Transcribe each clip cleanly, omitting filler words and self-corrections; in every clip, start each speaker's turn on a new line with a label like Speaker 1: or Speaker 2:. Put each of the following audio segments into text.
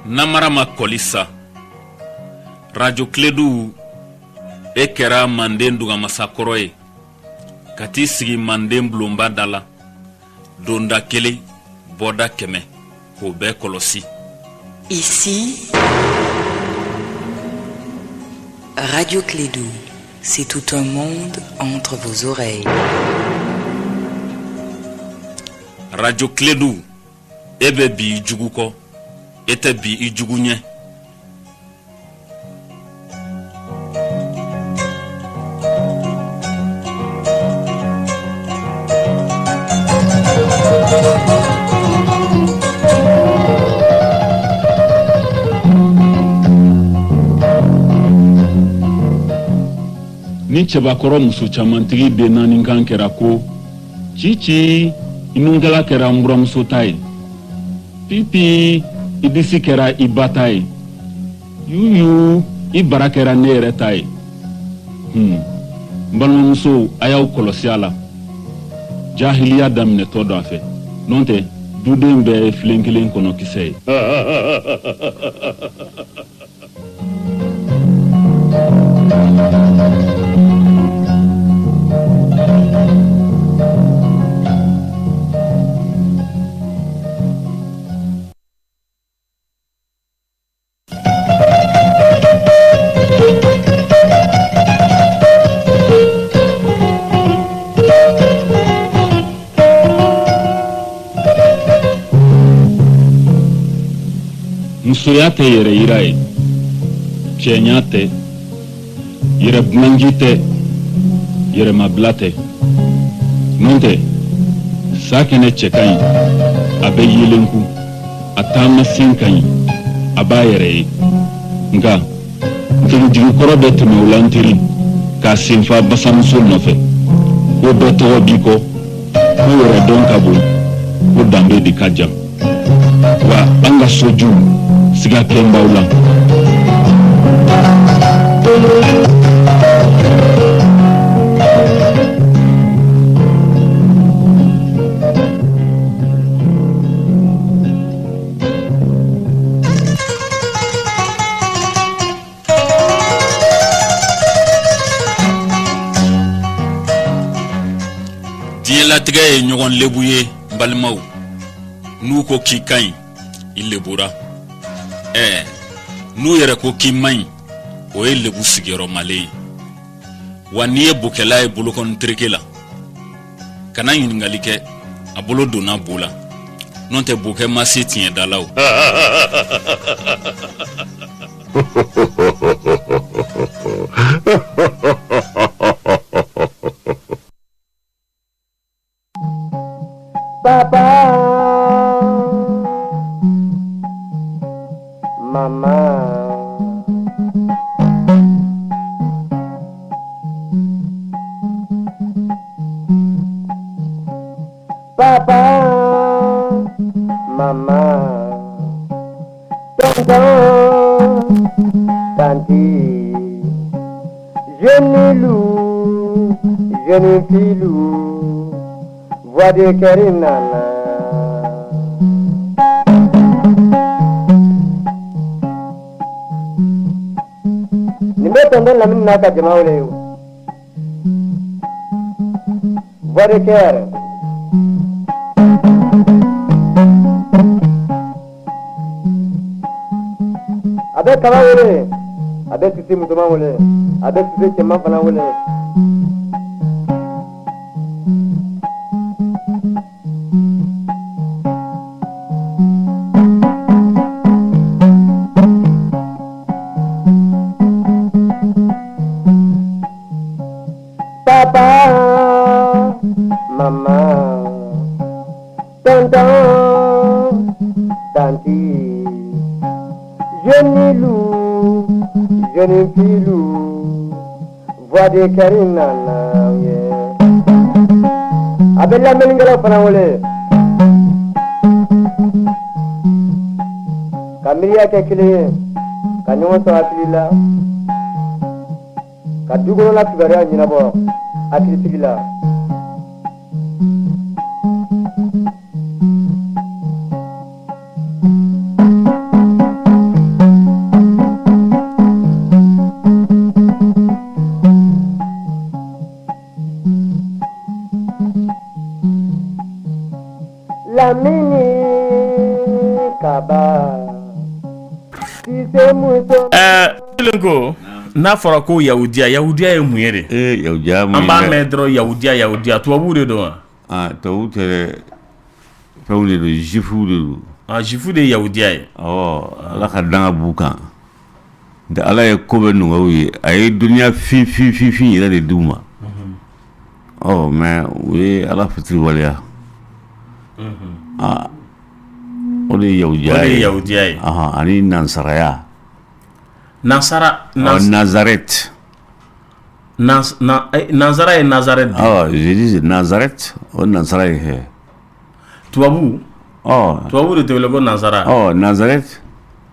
Speaker 1: Namarama Kolisa Radio Clédou Ekera Manden Dougamassa Koroye Kati Sigi Manden Blumba Dala Donda Kele Boda Keme Kobe Kolosi.
Speaker 2: Ici Radio Clédou, c'est tout un monde entre vos oreilles.
Speaker 1: Radio Clédou Ebe bi Djuguko Ete bi Idjugunye.
Speaker 3: Ni cɛbakɔrɔ muso camantigi bɛ naani kan kɛra ko cici inungala kɛra n buramuso ta ye pipi i disi kɛra i ba ta ye yuyu i bara kɛra ne yɛrɛ ta ye n balimamusow a y'aw kɔlɔsi a la jahiliya daminɛtɔ dɔ a fɛ n'o tɛ duden bɛɛ ye filen kelen kɔnɔ kisɛ ye. Musoya tɛ yɛrɛ yira ye, cɛɲa tɛ, yɛrɛ bunanji tɛ, yɛrɛmabila tɛ. N'o tɛ, sa kɛnɛ cɛ ka ɲi, a bɛ yelenku, a taama sen ka ɲi, a b'a yɛrɛ ye. Nka, ntigijigikɔrɔ bɛ tɛmɛ o la n teri, k'a senfa basamuso nɔfɛ. Ko bɛɛ tɔgɔ b'i kɔ, ko yɛrɛ dɔn ka bon, ko danbe de ka jan. Wa an ka soju siga kɛnbaw la.
Speaker 1: Diɲɛlatigɛ ye ɲɔgɔn lebu ye balimaw. N'u ko k'i ka ɲi i lebura. N'u yɛrɛ ko k'i man ɲi o ye lebu sigiyɔrɔmalen ye. Wa n'i ye bokɛla ye bolokɔni tereke la kana ɲininkali kɛ a bolo donna bo la n'o tɛ bokɛ ma se tiɲɛdala o.
Speaker 4: Papa, Mama, Papa, Mama, Tonton, Tanti, jeune loup, jeune filou, voix de Karinana. Tonton Lamine n'a ka jama wele yo. Voix de cœur. Avec kaba wele, avec sisi musoman wele, avec sisi cɛman fana wele. Papa, Mama, Tonton, Tanti, jeune loup, jeune filou, voix de Karinana, yeah. Abella Melingala Panawole Kamiria Kekile, Kanyonso Atlila, Kadugo la Tibaria Ninabo, Atlisila. kaba.
Speaker 5: Lenko n'a fɔra ko Yahudiya ye mun ye de?
Speaker 6: Yahudiya mun ye?
Speaker 5: An b'a mɛn dɔrɔn Yahudiya tubabu de don wa?
Speaker 6: Tubabu tɛ fɛnw de don, juifs de don.
Speaker 5: Juifs de ye Yahudiya ye.
Speaker 6: Ala ka danga b'u kan. Nka Ala ye ko bɛɛ nɔgɔya u ye. A ye duniya fin yɛrɛ de d'u ma. Mais u ye Ala fitiri waleya. O de ye Yahudiya ye. Ani nansaraya. Nazareth.
Speaker 5: Nazara ye Nazareth.
Speaker 6: Je dis Nazareth, o nansara ye.
Speaker 5: Tubabu de tɛ wele ko nansara.
Speaker 6: Nazareth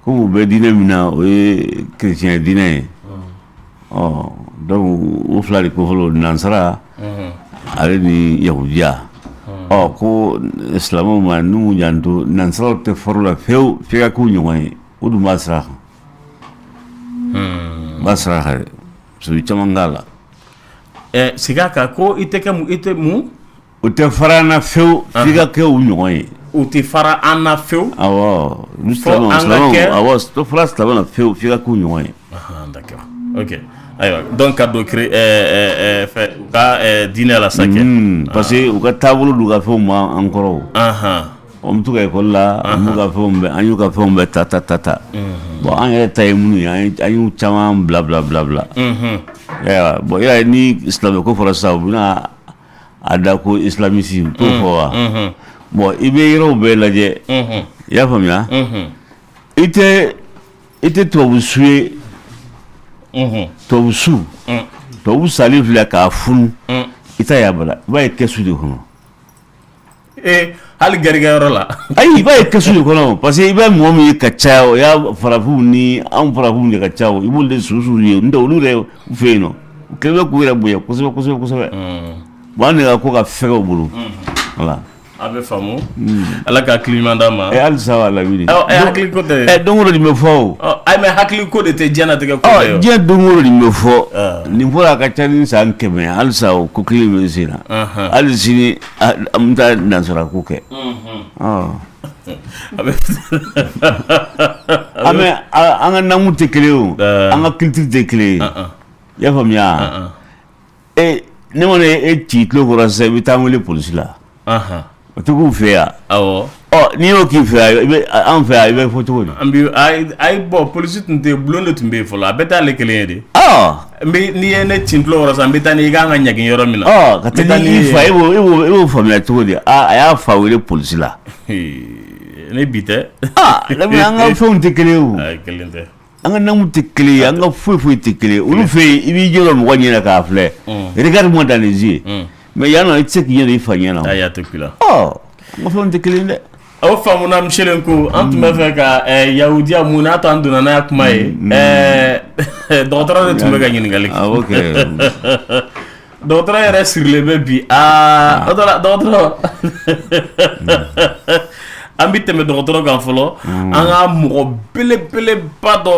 Speaker 6: komi u bɛ diinɛ min na o ye chrétien diinɛ ye. Donc o fila de ko fɔlɔ nansara ale ni Yahudiya. Ko silamɛw ma n'u janto nansaraw tɛ fɔlɔ la fewu f'i ka k'u ɲɔgɔn ye o dun b'a sira kan. B'a sira kan dɛ parce que caman k'a la.
Speaker 5: Segin a kan ko i tɛ mun?
Speaker 6: O tɛ fara an na fewu f'i ka kɛ u ɲɔgɔn ye.
Speaker 5: U tɛ fara an na fewu?
Speaker 6: Awɔ. Tɛ fara silamɛw na fewu f'i ka k'u ɲɔgɔn ye.
Speaker 5: D'accord. Ok. Ayiwa donc ka don u ka diinɛ la sa kɛ.
Speaker 6: Parce que u ka taabolo d'u ka fɛnw ma an kɔrɔ. On bɛ to ka ekɔli la an y'u ka fɛnw bɛɛ ta. Bon an yɛrɛ ta ye minnu ye an y'u caman bila. Bon y'a ye ni silamɛ ko fɔra sisan u bɛna a da ko islamisi t'o fɔ wa? Bon i bɛ yɔrɔw bɛɛ lajɛ i y'a faamuya? I tɛ tubabusu ye. Tubabu sali filɛ k'a funu i t'a yabala i b'a ye kɛsu de kɔnɔ.
Speaker 5: Hali gɛrɛgɛyɔrɔ la.
Speaker 6: Ayi i b'a ye kɛsu de kɔnɔ parce que i bɛ mɔgɔ min ye ka caya o y'a farafinw ni anw farafinw de ka caya o i b'olu de susu ye n'o tɛ olu yɛrɛ fɛ yen nɔ u kɛlen bɛ k'u yɛrɛ bonya kosɛbɛ. Bon an de ka ko ka fɛgɛ u bolo. Voilà.
Speaker 5: A bɛ faamu. Ala ka hakili ɲuman d'an ma.
Speaker 6: Halisa wa Lamini.
Speaker 5: Hakili ko tɛ.
Speaker 6: Don o don nin bɛ fɔ o.
Speaker 5: Mais hakili ko de tɛ diɲɛlatigɛ ko ye.
Speaker 6: Diɲɛ don o don nin bɛ fɔ. Nin fɔra a ka ca ni san 100 halisa o ko kelen bɛ sen na. Hali sini an bɛ taa nansara ko kɛ. An ka namu tɛ kelen o, an ka culture tɛ kelen ye. I y'a faamuya? Ne mana e ci tulo kɔrɔ sisan i bɛ taa n wele polisi la. O tɛ k'u fɛ yan.
Speaker 5: Awɔ.
Speaker 6: N'i y'o k'i fɛ yan an fɛ yan i bɛ fɔ cogo di?
Speaker 5: Ayi bɔn polisi tun tɛ bulon de tun bɛ yen fɔlɔ a bɛɛ t'ale kelen ye de. N'i ye ne ci tulo kɔrɔ sisan n bɛ taa n'i kan ka ɲagin yɔrɔ min na.
Speaker 6: Ka taa n'i fa e b'o faamuya cogo di? A y'a fa wele polisi la.
Speaker 5: Ne bi tɛ.
Speaker 6: An ka fɛnw tɛ kelen ye o.
Speaker 5: Kelen tɛ.
Speaker 6: An ka namu tɛ kelen ye an ka foyi tɛ kelen ye olu fɛ yen i b'i jɔ mɔgɔ ɲɛna k'a filɛ regarde-moi dans les yeux mais yan nɔ i tɛ se k'i ɲɛ i fa ɲɛna.
Speaker 5: A y'a to k'i la.
Speaker 6: An ka fɛnw tɛ kelen dɛ.
Speaker 5: Aw faamuna Michel ko an tun bɛ fɛ ka Yahudiya mun n'a t'an donna n'a kuma ye dɔgɔtɔrɔ de tun bɛ ka ɲininkali kɛ. Dɔgɔtɔrɔ yɛrɛ sirilen bɛ bi dɔgɔtɔrɔ an bɛ tɛmɛ dɔgɔtɔrɔ kan fɔlɔ an ka mɔgɔ belebeleba dɔ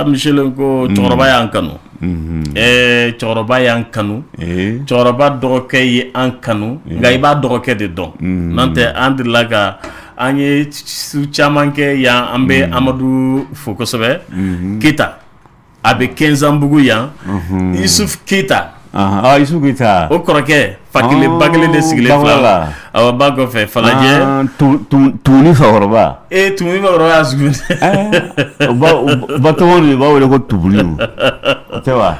Speaker 5: Michel ko cɛkɔrɔba y'an kanu. Cɛkɔrɔba y'an kanu cɛkɔrɔba dɔgɔkɛ ye an kanu nka i b'a dɔgɔkɛ de dɔn n'o tɛ an delila ka an ye su caman kɛ yan an bɛ Amadu fo kosɛbɛ Keyita a bɛ Kɛnzanbugu yan Yusuf Keyita
Speaker 6: Yusuf Keyita
Speaker 5: o kɔrɔkɛ fa kelen ba kelen de sigilen filɛ awɔ ba kɔfɛ Falajɛ
Speaker 6: Tumuni Fakɔrɔba
Speaker 5: Tumuni Fakɔrɔba y'a sugu
Speaker 6: ba tɔgɔ de b'a wele ko Tumuni o tɛ wa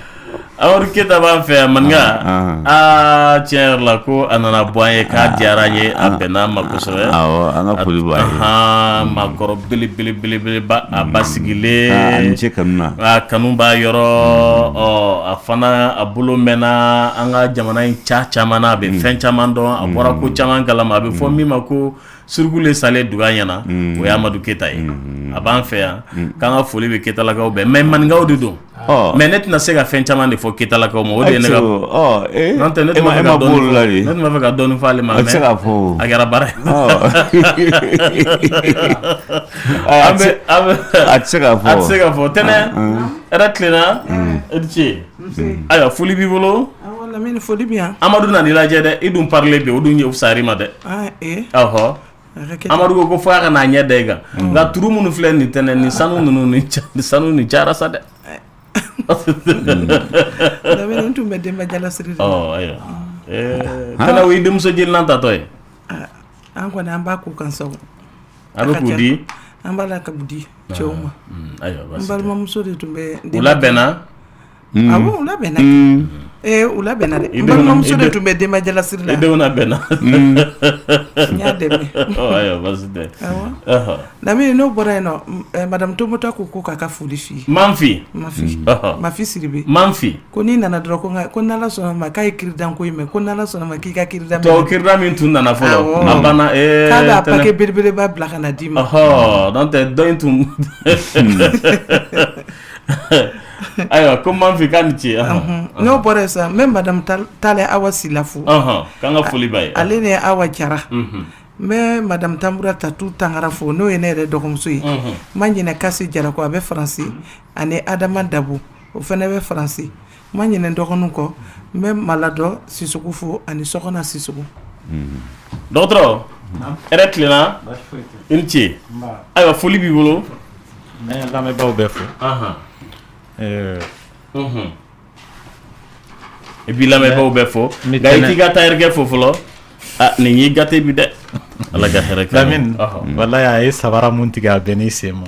Speaker 5: Amadu Keyita b'an fɛ yan maninka tiɲɛ yɛrɛ la ko a nana bɔ an ye k'a diyara an ye a bɛnna an ma kosɛbɛ
Speaker 6: an ka foli b'a ye
Speaker 5: maakɔrɔ belebeleba a ba sigilen
Speaker 6: a ni ce kanu na
Speaker 5: kanu b'a yɔrɔ a fana a bolo mɛnna an ka jamana in caman na a bɛ fɛn caman dɔn a bɔra ko caman kalama a bɛ fɔ min ma ko Surugule Sale Duga ɲɛna o ye Amadu Keyita ye a b'an fɛ yan k'an ka foli bɛ Keyitalakaw bɛɛ mais maninkaw de don mais ne tɛna se ka fɛn caman de fɔ Keyitalakaw ma o de ye ne ka n'o tɛ ne tun b'a fɛ ka dɔɔnin fɔ ale ma mais a kɛra baara ye
Speaker 6: a tɛ se ka fɔ
Speaker 5: tɛnɛ yɛrɛ tilenna i ni ce ayiwa foli b'i bolo
Speaker 7: Lamini foli bi yan
Speaker 5: Amadu nan'i lajɛ dɛ i dun parler bi o dun ye fisayar'i ma dɛ awɔ Amadu ko fo ka na ɲɛ da kan nka turu minnu filɛ nin tɛnɛ ni sanu ninnu ni sanu ni cayara sa dɛ
Speaker 7: Lamine tun bɛ denba jalasiri
Speaker 5: ayiwa tɛnɛ o ye denmuso jelinan tatɔ ye
Speaker 7: an kɔni an b'a ko kan sago
Speaker 5: a bɛ k'u di
Speaker 7: an b'a la ka di cɛw ma
Speaker 5: ayiwa
Speaker 7: n balimamuso de tun bɛ
Speaker 5: u labɛnna
Speaker 7: awɔ u labɛnna u labɛnna dɛ n balimamuso de tun bɛ denba jalasiri la
Speaker 5: i denw labɛnna
Speaker 7: n y'a dɛmɛ
Speaker 5: ayiwa basi tɛ
Speaker 7: awɔ Lamine n'o bɔra yen nɔ madame Tomota ko k'a ka foli f'i ye
Speaker 5: Manfi
Speaker 7: Mafi Siribe
Speaker 5: Manfi
Speaker 7: ko n'i nana dɔrɔn ko n'Ala sɔnna ma k'a ye kiridan ko in mɛn ko n'Ala sɔnna ma k'i ka kiridan
Speaker 5: to kiridan min tun nana fɔlɔ a banna
Speaker 7: k'a b'a paquet belebeleba bila ka na d'i ma
Speaker 5: donc dɔ in tun ayiwa ko Manfi k'a ni ce
Speaker 7: n'o bɔra yen sa n bɛ madame Tale Awa Sila fo
Speaker 5: k'an ka foli b'a ye
Speaker 7: ale ni Awa Jara n bɛ madame Tambura Tatu Tangara fo n'o ye ne yɛrɛ dɔgɔmuso ye n ma ɲinɛ Kasi Jara kɔ a bɛ Faransi ani Adama Dabu o fana bɛ Faransi n ma ɲinɛ dɔgɔninw kɔ n bɛ Maladɔ Sisoko fo ani Sɔkɔna Sisoko
Speaker 5: dɔgɔtɔrɔ hɛrɛ tilenna i ni ce ayiwa foli b'i bolo
Speaker 8: n bɛ lamɛnbaaw bɛɛ fo
Speaker 5: i b'i lamɛnbaaw bɛɛ fo nka i t'i ka taayirikɛ fo fɔlɔ nin y'i gâté bi dɛ ala ka hɛrɛ kɛ
Speaker 8: Lamine wallahi a ye sabara mun tigɛ a bɛɛ n'i sen ma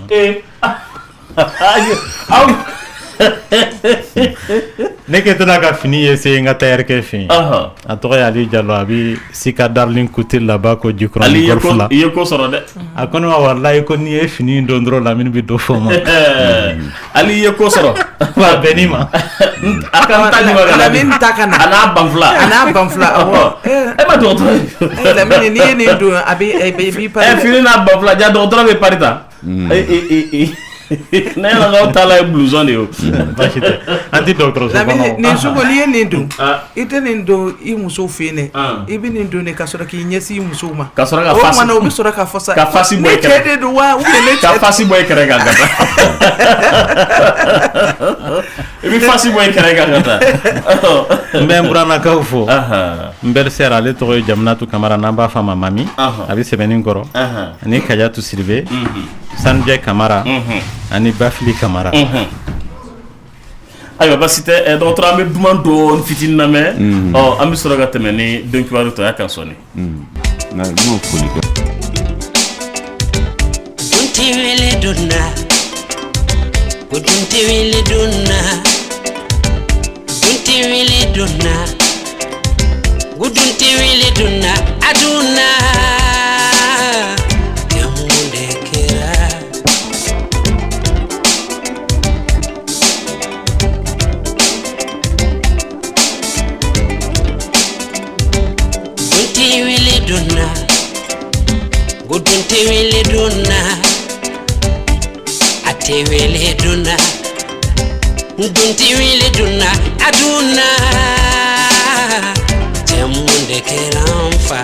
Speaker 8: ne kɛ tɛna ka fini ye se n ka tailleur fɛ yen a tɔgɔ ye Ali Jalo a bɛ Sika Darling Couture là-bas ko Jikɔrɔni golf la
Speaker 5: i ye ko sɔrɔ dɛ
Speaker 8: a ko ne ma wallahi ko n'i ye fini in don dɔrɔn Lamine bɛ dɔ fɔ ma
Speaker 5: Ali i ye ko sɔrɔ
Speaker 8: wa bɛn n'i ma
Speaker 5: a ka taa ni ma
Speaker 7: Lamine ta ka na
Speaker 5: a n'a banfula
Speaker 7: awɔ
Speaker 5: e ma dɔgɔtɔrɔ ye
Speaker 7: Lamine n'i ye nin don a b'i pari
Speaker 5: fini n'a banfula ja dɔgɔtɔrɔ bɛ pari ta ne yɛrɛ ka taa la ye blouson de ye o
Speaker 8: baasi tɛ an tɛ dɔgɔtɔrɔso kɔnɔ
Speaker 7: nin sugu n'i ye nin don i tɛ nin don i musow fɛ yen dɛ i bɛ nin don de ka sɔrɔ k'i ɲɛsin i musow ma
Speaker 5: ka sɔrɔ ka
Speaker 7: o kumana o bɛ sɔrɔ ka fɔ sa
Speaker 5: ka fasi bɔ i kɛrɛ
Speaker 7: ne cɛ de don wa ou bien ne cɛ
Speaker 5: ka fasi bɔ i kɛrɛ kan ka taa i bɛ fasi bɔ i kɛrɛ kan ka taa
Speaker 8: n bɛ n buranakaw fo n bɛrisɛr ale tɔgɔ ye Jaminatu Kamara n'an b'a fɔ a ma Mami a bɛ sɛbɛnni kɔrɔ ani Kajatu Siribe Sanjɛ Kamara ani Bafili Kamara
Speaker 5: ayiwa basi tɛ dɔgɔtɔrɔ an bɛ duman dɔɔni fitinin lamɛn an bɛ sɔrɔ ka tɛmɛ ni don kibaru tɔ y'a kan sɔnni
Speaker 9: Dunti wele dunna Dunti wele dunna Dunti wele dunna Dunti wele dunna Aduna Yamunde kera Dunti wele dunna Dunti wele dunna Ate wele dunna Dunti wele dunna Aduna Jamunde keramfa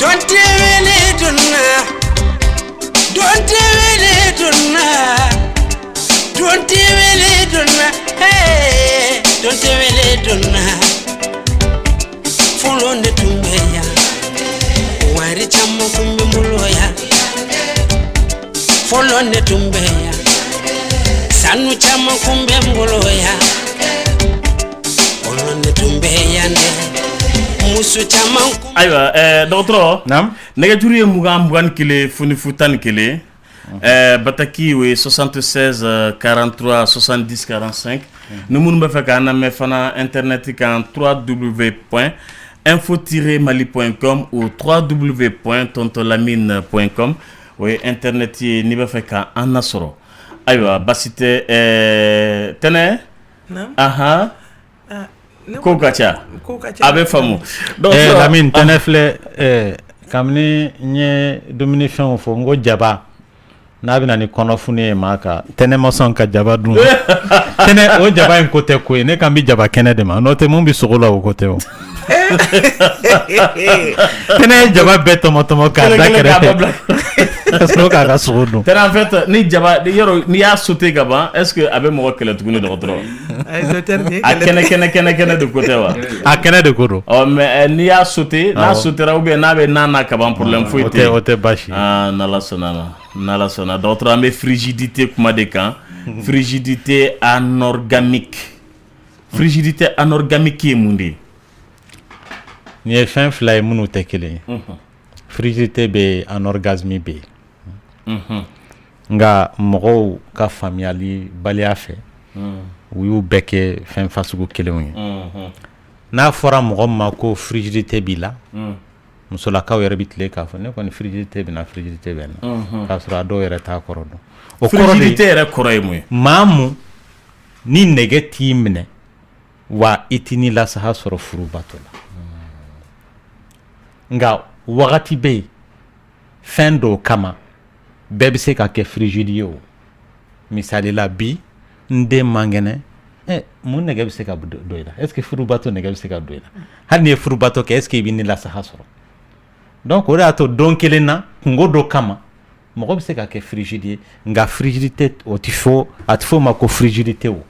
Speaker 9: Dunti wele dunna Dunti wele dunna Dunti wele dunna Hey Dunti wele dunna Fulonde tumbeya Wari chamo kumbe muloya Fulonde tumbeya Sanu chamo kumbe muloya Fulonde tumbeya ne Musu chamo
Speaker 5: ayiwa dɔgɔtɔrɔ nɛgɛjuru ye 20 kelen fonifu 11 bataki o ye 76 43 70 45 ni minnu bɛ fɛ k'an lamɛn fana internet kan www.info-mali.com ou www.tontolamine.com o ye internet ye n'i bɛ fɛ k'an nasɔrɔ ayiwa basi tɛ tɛnɛ ko ka ca a bɛ faamu
Speaker 8: Lamine tɛnɛ filɛ kabini n ye dumunifɛnw fɔ n ko jaba n'a bɛ na ni kɔnɔfuni ye maa kan tɛnɛ ma sɔn ka jaba dun tɛnɛ o jaba in ko tɛ ko ye ne kan bɛ jaba kɛnɛ de ma n'o tɛ mun bɛ sogo la o ko tɛ o tɛnɛ jaba bɛɛ tɔmɔ k'a da kɛrɛfɛ ka sɔrɔ k'a ka sogo dun.
Speaker 5: tɛnɛ en fait ni jaba yɔrɔ n'i y'a sauté ka ban est ce que a bɛ mɔgɔ kɛlɛ tuguni dɔgɔtɔrɔ. a kɛnɛ de ko tɛ wa.
Speaker 8: a kɛnɛ de ko don.
Speaker 5: mais n'i y'a sauté n'a sautera ou bien n'a bɛ nana ka ban problème foyi tɛ.
Speaker 8: o tɛ baasi.
Speaker 5: n'ala sɔnna dɔgɔtɔrɔ an bɛ frigidité kuma de kan. frigidité anorganique. frigidité anorganique ye mun de ye.
Speaker 8: nin ye fɛn fila ye minnu tɛ kelen ye. frigidité bɛ yen anorgasme bɛ yen. nka mɔgɔw ka faamuyali baliya fɛ u y'u bɛɛ kɛ fɛn fasugu kelenw ye. n'a fɔra mɔgɔ ma ko frigidité b'i la musolakaw yɛrɛ bɛ tile k'a fɔ ne kɔni frigidité bɛ na frigidité bɛ na k'a sɔrɔ a dɔw yɛrɛ t'a kɔrɔ dɔn. o
Speaker 5: frigidité yɛrɛ kɔrɔ ye mun ye.
Speaker 8: maa mun ni nɛgɛ t'i minɛ wa i t'i ni lasaya sɔrɔ furubato la. nka wagati bɛ yen fɛn dɔw kama bɛɛ bɛ se ka kɛ frigide ye o. misali la bi n den man kɛnɛ mun nɛgɛ bɛ se ka don i la est ce que furubato nɛgɛ bɛ se ka don i la hali n'i ye furubato kɛ est ce que i bɛ ni lasaya sɔrɔ. donc o de y'a to don kelen na kungo dɔ kama mɔgɔ bɛ se ka kɛ frigide ye nka frigidité o tɛ fɔ a tɛ fɔ o ma ko frigidité o.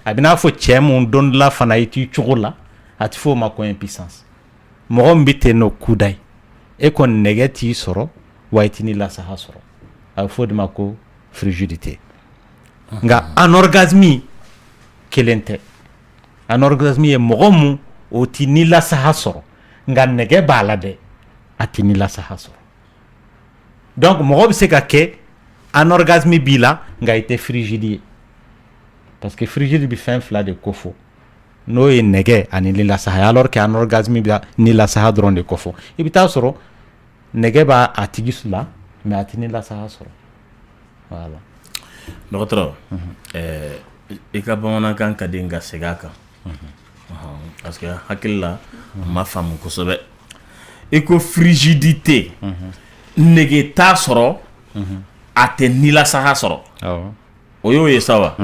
Speaker 8: a bɛ n'a fɔ cɛ mun don dɔ la fana i t'i cogo la a tɛ fɔ o ma ko impuissance. mɔgɔ min bɛ ten n'o kuda ye e kɔni nɛgɛ t'i sɔrɔ wa i t'i ni lasaya sɔrɔ a bɛ fɔ o de ma ko frigidité. nka anorgasme kelen tɛ. anorgasme ye mɔgɔ mun o t'i ni lasaya sɔrɔ nka nɛgɛ b'a la dɛ a t'i ni lasaya sɔrɔ. donc mɔgɔ bɛ se ka kɛ anorgasme b'i la nka i tɛ frigide ye parce que frigide bɛ fɛn fila de ko fɔ n'o ye nɛgɛ ani ni lasaya alors que anorgasme bɛ ni lasaya dɔrɔn de ko fɔ. i bɛ taa sɔrɔ nɛgɛ b'a a tigi la mais a tɛ ni lasaya sɔrɔ. voilà.
Speaker 5: dɔgɔtɔrɔ i ka bamanankan ka di nka segin a kan parce que hakili la ma faamu kosɛbɛ. i ko frigidité nege t'a sɔrɔ a tɛ ni lasaya sɔrɔ. o y'o ye sa wa.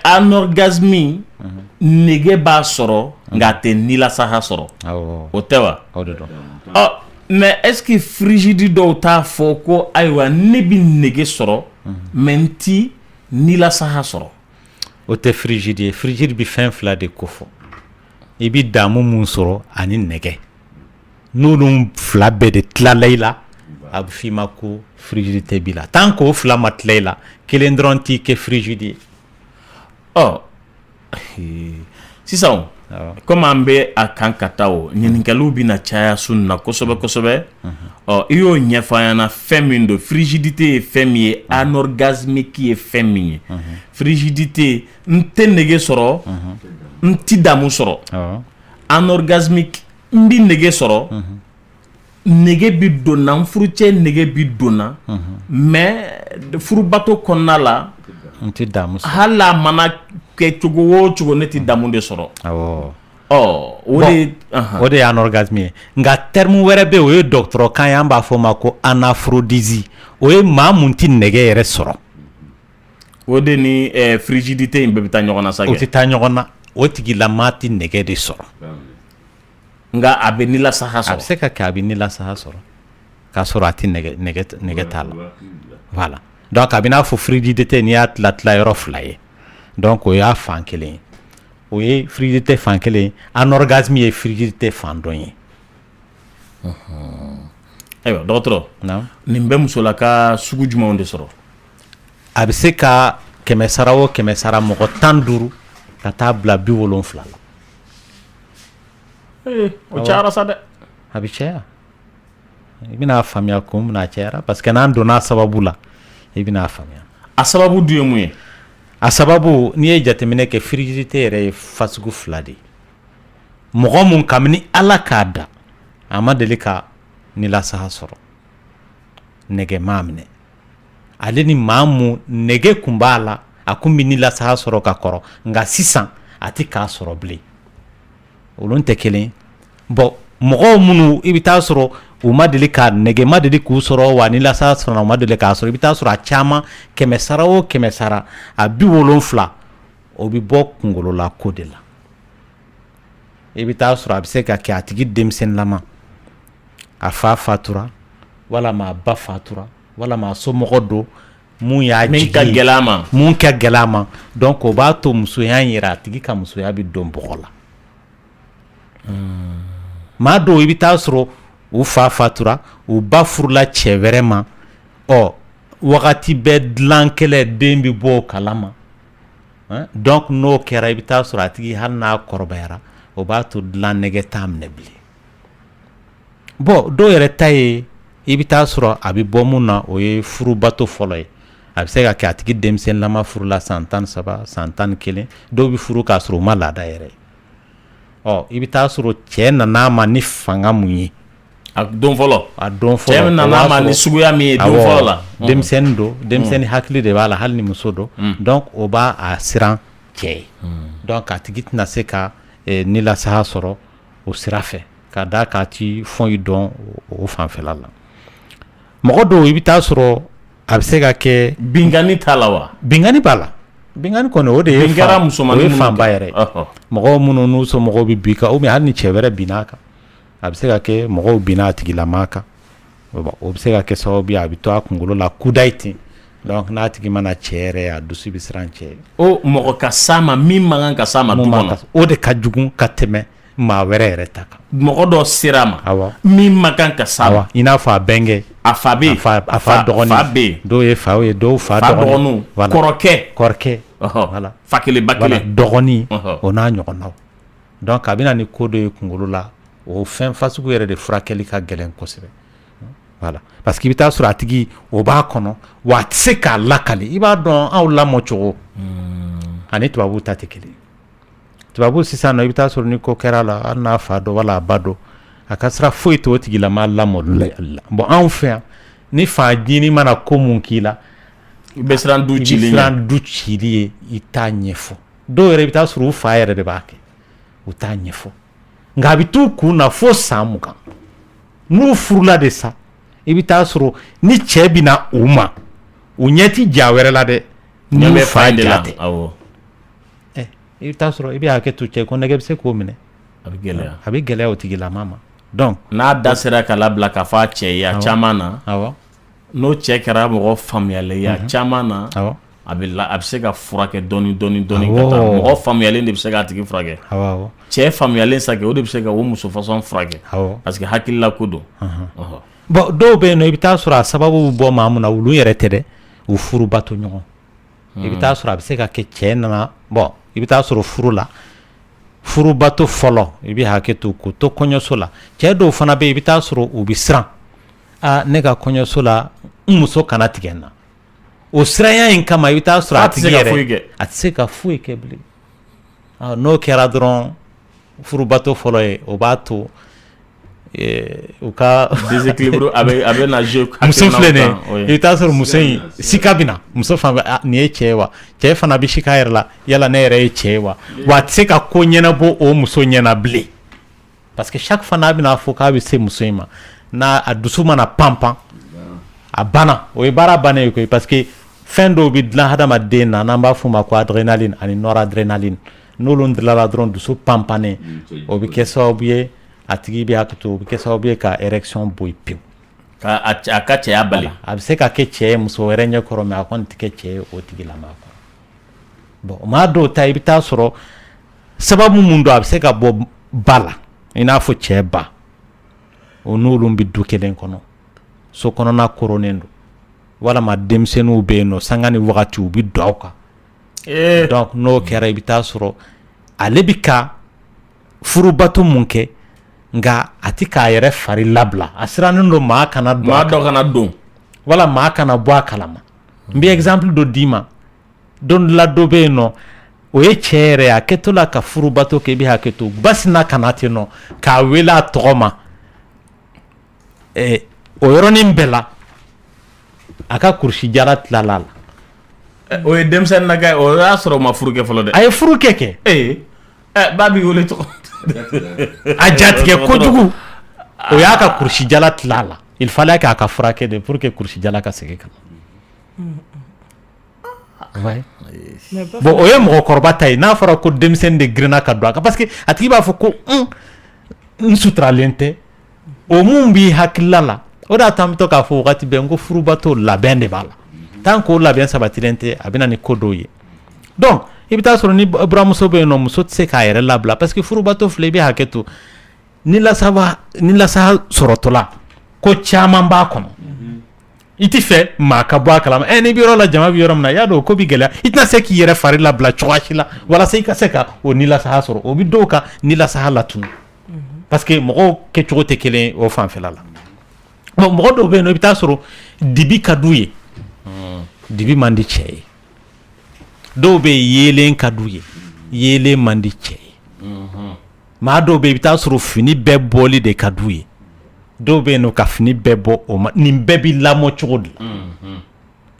Speaker 5: anorgasme nege b'a sɔrɔ nka a tɛ ni lasaya sɔrɔ. o tɛ wa. mais est ce que frigide dɔw t'a fɔ ko ayiwa ne bɛ nege sɔrɔ mais n ti ni lasaya sɔrɔ.
Speaker 8: o tɛ frigide ye. frigide bɛ fɛn fila de ko fɔ i bɛ damu mun sɔrɔ ani nɛgɛ n'olu fila bɛɛ de tilala i la a bɛ f'i ma ko frigidité b'i la tant que o fila ma tila i la kelen dɔrɔn t'i kɛ frigide ye.
Speaker 5: sisan comme an bɛ a kan ka taa o ɲininkaliw bɛna caya su nin na kosɛbɛ kosɛbɛ. i y'o ɲɛfɔ an ɲɛna fɛn min don frigidité ye fɛn min ye anorgasmique ye fɛn min ye. frigidité n tɛ nege sɔrɔ n ti damu sɔrɔ. anorgasmique n bɛ nege sɔrɔ nege bi donna n furucɛ nege bi donna mais furubato kɔnɔna la
Speaker 8: n ti damu sɔrɔ
Speaker 5: hali a mana kɛ cogo o cogo ne ti damu de sɔrɔ.
Speaker 8: o de ye anorgasme ye nka terme wɛrɛ bɛ yen o ye dɔgɔtɔrɔkan ye an b'a fɔ o ma ko anaphrodisi o ye maa mun ti nɛgɛ yɛrɛ sɔrɔ.
Speaker 5: o de ni frigidité in bɛɛ bɛ taa ɲɔgɔn na sa kɛ.
Speaker 8: o tɛ taa ɲɔgɔn na o tigilamaa ti nɛgɛ de sɔrɔ.
Speaker 5: nka a bɛ ni lasaya sɔrɔ.
Speaker 8: a bɛ se ka kɛ a bɛ ni lasaya sɔrɔ k'a sɔrɔ a ti nɛgɛ t'a la. voilà donc a bɛ n'a fɔ frigidité n'i y'a tila yɔrɔ fila ye donc o y'a fan kelen ye o ye frigidité fan kelen ye anorgasme ye frigidité fan dɔ ye.
Speaker 5: ayiwa dɔgɔtɔrɔ nin bɛ musolaka sugu jumɛnw de sɔrɔ.
Speaker 8: a bɛ se ka 100 sara o 100 sara mɔgɔ 15 ka taa bila 70 la.
Speaker 5: o cayara sa dɛ.
Speaker 8: a bɛ caya i bɛna faamuya kun bɛna cayara parce que n'an donna a sababu la i bɛna faamuya.
Speaker 5: a sababu dun ye mun ye.
Speaker 8: a sababu n'i ye jateminɛ kɛ frigidité yɛrɛ ye fasugu fila de ye mɔgɔ mun kabini ala k'a da a ma deli ka ni lasaya sɔrɔ nɛgɛ m'a minɛ ale ni maa mun nɛgɛ kun b'a la a kun bɛ ni lasaya sɔrɔ ka kɔrɔ nka sisan a tɛ k'a sɔrɔ bilen olu tɛ kelen ye bon mɔgɔw minnu i bɛ taa sɔrɔ u ma deli ka nɛgɛ ma deli k'u sɔrɔ wa ni lasaya sɔrɔ u ma deli k'a sɔrɔ i bɛ taa sɔrɔ a caman 100 sara o 100 sara a 70 o bɛ bɔ kunkolola ko de la i bɛ taa sɔrɔ a bɛ se ka kɛ a tigi denmisɛnninlama a fa fatura walama a ba fatura walama a somɔgɔ don mun y'a jigi mun ka gɛlɛ a ma donc o b'a to musoya yɛrɛ a tigi ka musoya bɛ don bɔgɔ la maa dɔw i bɛ taa sɔrɔ u fa fatura u ba furula cɛ wɛrɛ ma wagati bɛɛ dilan kɛlɛ den bɛ bɔ o kalama donc n'o kɛra i bɛ taa sɔrɔ a tigi hali n'a kɔrɔbayara o b'a to dilan nɛgɛ t'a minɛ bilen bon dɔw yɛrɛ ta ye i bɛ taa sɔrɔ a bɛ bɔ mun na o ye furubato fɔlɔ ye a bɛ se ka kɛ a tigi denmisɛnninlama furula san 13 san 11 dɔw bɛ furu k'a sɔrɔ u ma laada yɛrɛ i bɛ taa sɔrɔ cɛ nan'a ma ni fanga mun ye
Speaker 5: a don fɔlɔ
Speaker 8: cɛ
Speaker 5: nan'a ma ni suguya min ye don fɔlɔ la
Speaker 8: denmisɛnnin don denmisɛnnin hakili de b'a la hali ni muso don donc o b'a a siran cɛ ye donc a tigi tɛna se ka ni lasaya sɔrɔ o sira fɛ ka da k'a ti fɔn dɔn o fanfɛla la mɔgɔ dɔw i bɛ taa sɔrɔ a bɛ se ka kɛ
Speaker 5: bingani t'a la wa
Speaker 8: bingani b'a la bingani kɔni o de ye fanba yɛrɛ mɔgɔw minnu n'u somɔgɔw bɛ bin kan ou bien hali ni cɛ wɛrɛ binn'a kan a bɛ se ka kɛ mɔgɔw binna a tigilama kan o bɛ se ka kɛ sababu ye a bɛ to a kunkolo la kudayi ten donc n'a tigi mana cɛ yɛrɛ a dusu bɛ siran cɛ ye
Speaker 5: o mɔgɔ ka s'a ma min man kan ka s'a ma du kɔnɔ
Speaker 8: o de ka jugu ka tɛmɛ maa wɛrɛ yɛrɛ ta kan
Speaker 5: mɔgɔ dɔ sera ma min man kan ka s'a ma
Speaker 8: i n'a fɔ a bɛnkɛ
Speaker 5: a fa bɛ yen
Speaker 8: a fa dɔgɔnin dɔw ye faw ye dɔw fa dɔgɔninw kɔrɔkɛ
Speaker 5: voilà fa kelen ba kelen
Speaker 8: dɔgɔnin o n'a ɲɔgɔnnaw donc a bɛ na ni ko dɔ ye kunkolo la o fɛn fasugu yɛrɛ de furakɛli ka gɛlɛn kosɛbɛ voilà parce que i bɛ taa sɔrɔ a tigi o b'a kɔnɔ wa a tɛ se k'a lakali i b'a dɔn aw lamɔ cogo ani tubabuw ta tɛ kelen tubabuw sisan nɔ i bɛ taa sɔrɔ ni ko kɛra la hali n'a fa dɔ wala a ba dɔ a ka sira foyi t'o tigilama lamɔli la bon anw fɛ yan ni fa ɲini mana ko mun k'i la
Speaker 5: i bɛ siran du cili
Speaker 8: ye i t'a ɲɛfɔ dɔw yɛrɛ i bɛ taa sɔrɔ u fa yɛrɛ de b'a kɛ u t'a ɲɛfɔ nka a bɛ t'u kun na fo san 20 n'u furula de sa i bɛ taa sɔrɔ ni cɛ bɛ na u ma u ɲɛ ti ja wɛrɛ la dɛ
Speaker 5: ni fa ja tɛ
Speaker 8: i bɛ taa sɔrɔ i bɛ hakɛ to cɛ ko nɛgɛ bɛ se k'o minɛ a bɛ gɛlɛya o tigilama ma donc
Speaker 5: n'a da sera ka labila ka fɔ a cɛ ye a caman na n'o cɛ kɛra mɔgɔ faamuyalen ye a caman na a bɛ se ka furakɛ dɔɔni ka taa mɔgɔ faamuyalen de bɛ se k'a tigi furakɛ cɛ faamuyalen sa kɛ o de bɛ se ka o muso fasɔn furakɛ parce que hakilila ko don
Speaker 8: bon dɔw bɛ yen nɔ i bɛ taa sɔrɔ a sababu bɛ bɔ maa mun na olu yɛrɛ tɛ dɛ u furubato ɲɔgɔn i bɛ taa sɔrɔ a bɛ se ka kɛ cɛ nana bon i bɛ taa sɔrɔ furu la furubato fɔlɔ i bɛ hakɛ to k'o to kɔɲɔso la cɛ dɔw fana bɛ yen i bɛ taa sɔrɔ u bɛ siran ne ka kɔɲɔso la n muso kana tigɛ n na o siranya in kama i bɛ taa sɔrɔ a tigi yɛrɛ a tɛ se ka foyi kɛ bilen n'o kɛra dɔrɔn furubato fɔlɔ ye o b'a to u ka
Speaker 5: déséquilibre a bɛ na jouer
Speaker 8: muso filɛ nin ye i bɛ taa sɔrɔ muso in sika bɛ na muso fan bɛ nin ye cɛ ye wa cɛ fana bɛ sika yɛrɛ la yala ne yɛrɛ ye cɛ ye wa a tɛ se ka ko ɲɛnabɔ o muso ɲɛna bilen parce que chaque fois n'a bɛna fɔ k'a bɛ se muso in ma n'a a dusu mana panpan a banna o ye baara bannen ye koyi parce que fɛn dɔw bɛ dilan hadamaden na n'an b'a fɔ o ma ko adrénaline ani noradrénaline n'olu dilanna dɔrɔn dusu panpannen o bɛ kɛ sababu ye a tigi bɛ hakɛ to o bɛ kɛ sababu ye ka érection bɔ yen pewu
Speaker 5: a ka cɛya bali
Speaker 8: a bɛ se ka kɛ cɛ ye muso wɛrɛ ɲɛkɔrɔ mais a kɔni tɛ kɛ cɛ ye o tigilama kɔrɔ bon maa dɔw ta i bɛ taa sɔrɔ sababu mun don a bɛ se ka bɔ ba la i n'a fɔ cɛ ba o n'olu bɛ du kelen kɔnɔ so kɔnɔna koronnen don walama denmisɛnninw bɛ yen nɔ sanga ni wagati u bɛ don aw kan donc n'o kɛra i bɛ taa sɔrɔ ale bɛ ka furubato mun kɛ nka a tɛ k'a yɛrɛ fari labila a sirannen don maa kana
Speaker 5: don
Speaker 8: wala maa kana bɔ a kalama n bɛ exemple dɔ d'i ma don dɔ la dɔ bɛ yen nɔ o ye cɛ yɛrɛ a kɛtɔ la ka furubato kɛ i bɛ hakɛ to basi n'a kana ten nɔ k'a wele a tɔgɔ ma o yɔrɔnin bɛɛ la a ka kurusi jala tilala la
Speaker 5: o ye denmisɛnnin na kɛ o y'a sɔrɔ o ma furu kɛ fɔlɔ dɛ
Speaker 8: a ye furu kɛ
Speaker 5: ba b'i wele tɔgɔ
Speaker 8: a jatigɛ kojugu o y'a ka kurusi jala tilala la il fallait k'a ka furakɛ de pour que kurusi jala ka segin ka na bon o ye mɔgɔkɔrɔba ta ye n'a fɔra ko denmisɛnnin de girinna ka don a kan parce que a tigi b'a fɔ ko n suturalen tɛ o mun b'i hakilila la o de y'a to an bɛ to k'a fɔ wagati bɛɛ n ko furubato labɛn de b'a la tant que o labɛn sabatilen tɛ a bɛ na ni ko dɔw ye donc i bɛ taa sɔrɔ ni buramuso bɛ yen nɔ muso tɛ se k'a yɛrɛ labila parce que furubato filɛ i bɛ hakɛ to ni lasaba sɔrɔtɔla ko caman b'a kɔnɔ i tɛ fɛ maa ka bɔ a kalama n'i bɛ yɔrɔ la jama bɛ yɔrɔ min na i y'a dɔn o ko bɛ gɛlɛya i tɛna se k'i yɛrɛ fari labila cogoya si la walasa i ka se ka o nilasaya sɔrɔ o bɛ dɔw ka nilasaya latunu parce que mɔgɔw kɛcogo tɛ kelen ye o fanfɛla la bon mɔgɔ dɔw bɛ yen nɔ i bɛ taa sɔrɔ dibi ka d'u ye dibi man di cɛ ye dɔw bɛ yen yeelen ka d'u ye yeelen man di cɛ ye maa dɔw bɛ yen i bɛ taa sɔrɔ fini bɛɛ bɔli de ka d'u ye dɔw bɛ yen nɔ ka fini bɛɛ bɔ o ma nin bɛɛ bɛ lamɔ cogo de la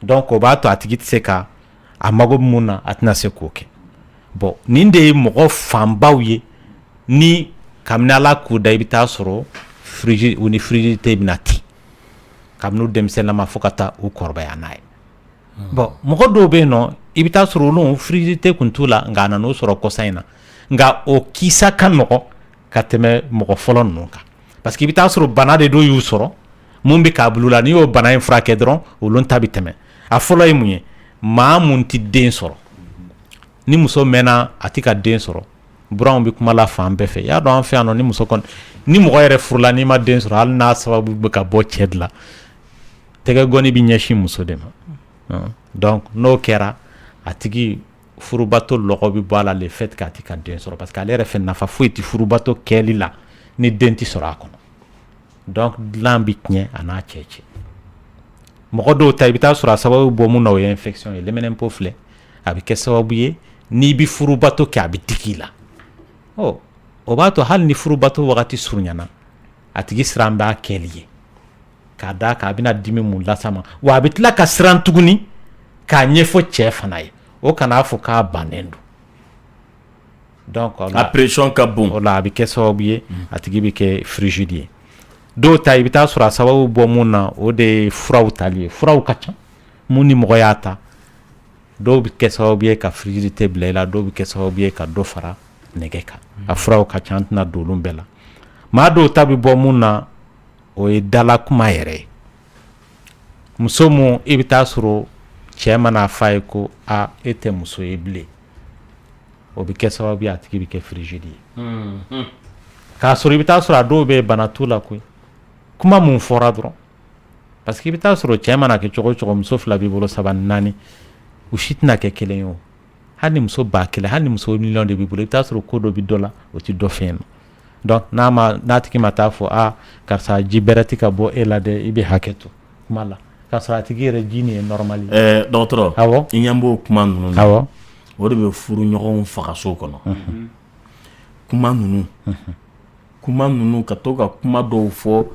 Speaker 8: donc o b'a to a tigi tɛ se ka a mago bɛ mun na a tɛna se k'o kɛ bon nin de ye mɔgɔ fanbaw ye ni kabini ala k'u da i bɛ taa sɔrɔ u ni frigidité bɛna ten kabini u denmisɛnninlama fo ka taa u kɔrɔbaya n'a ye bon mɔgɔ dɔw bɛ yen nɔ i bɛ taa sɔrɔ olu frigidité kun t'u la nka a nan'o sɔrɔ kɔsa in na nka o kisa ka nɔgɔ ka tɛmɛ mɔgɔ fɔlɔ ninnu kan parce que i bɛ taa sɔrɔ bana de dɔw y'u sɔrɔ mun bɛ k'a bulu la n'i y'o bana in furakɛ dɔrɔn olu ta bɛ tɛmɛ a fɔlɔ ye mun ye maa mun tɛ den sɔrɔ ni muso mɛnna a tɛ ka den sɔrɔ buranw bɛ kuma la fan bɛɛ fɛ i y'a dɔn an fɛ yan nɔ ni muso kɔni ni mɔgɔ yɛrɛ furula n'i ma den sɔrɔ hali n'a sababu bɛ ka bɔ cɛ de la tɛgɛ gɔni bɛ ɲɛsin muso de ma donc n'o kɛra a tigi furubato lɔgɔ bɛ bɔ a la le fait k'a tɛ ka den sɔrɔ parce que ale yɛrɛ fɛ nafa foyi tɛ furubato kɛli la ni den tɛ sɔrɔ a kɔnɔ donc dilan bɛ tiɲɛ a n'a cɛ cɛ mɔgɔ dɔw ta i bɛ taa sɔrɔ a sababu bɔ mun na o ye infection ye lɛmɛnɛnpo filɛ a bɛ kɛ sababu ye n'i bɛ furubato kɛ a bɛ digi i la o b'a to hali ni furubato wagati surunyana a tigi siran b'a kɛli ye k'a d'a kan a bɛna dimi mun las'a ma wa a bɛ tila ka siran tuguni k'a ɲɛfɔ cɛ fana ye o kan'a fɔ k'a bannen don donc
Speaker 5: a pression ka bon
Speaker 8: o la a bɛ kɛ sababu ye a tigi bɛ kɛ frigide ye dɔw ta i bɛ taa sɔrɔ a sababu bɔ mun na o de ye furaw tali ye furaw ka ca mun ni mɔgɔ y'a ta dɔw bɛ kɛ sababu ye ka frigidité bila i la dɔw bɛ kɛ sababu ye ka dɔ fara nɛgɛ kan a furaw ka ca an tɛna don olu bɛɛ la maa dɔw ta bɛ bɔ mun na o ye dala kuma yɛrɛ ye muso mun i bɛ taa sɔrɔ cɛ mana f'a ye ko e tɛ muso ye bilen o bɛ kɛ sababu ye a tigi bɛ kɛ frigide ye k'a sɔrɔ i bɛ taa sɔrɔ a dɔw bɛ bana t'u la koyi kuma mun fɔra dɔrɔn parce que i bɛ taa sɔrɔ cɛ mana kɛ cogo o cogo muso fila b'i bolo saba naani u si tɛna kɛ kelen ye o hali ni muso 1000 hali ni muso 1,000,000 de b'i bolo i bɛ taa sɔrɔ ko dɔ bɛ dɔ la o tɛ dɔ fɛ yen nɔ donc n'a tigi ma taa fɔ karisa ji bɛrɛ tɛ ka bɔ e la dɛ i bɛ hakɛ to kuma la k'a sɔrɔ a tigi yɛrɛ ji nin ye normal ye
Speaker 5: dɔgɔtɔrɔ
Speaker 8: awɔ
Speaker 5: i ɲɛ b'o kuma ninnu na
Speaker 8: awɔ
Speaker 5: o de bɛ furu ɲɔgɔnw faga so kɔnɔ kuma ninnu ka to ka kuma dɔw fɔ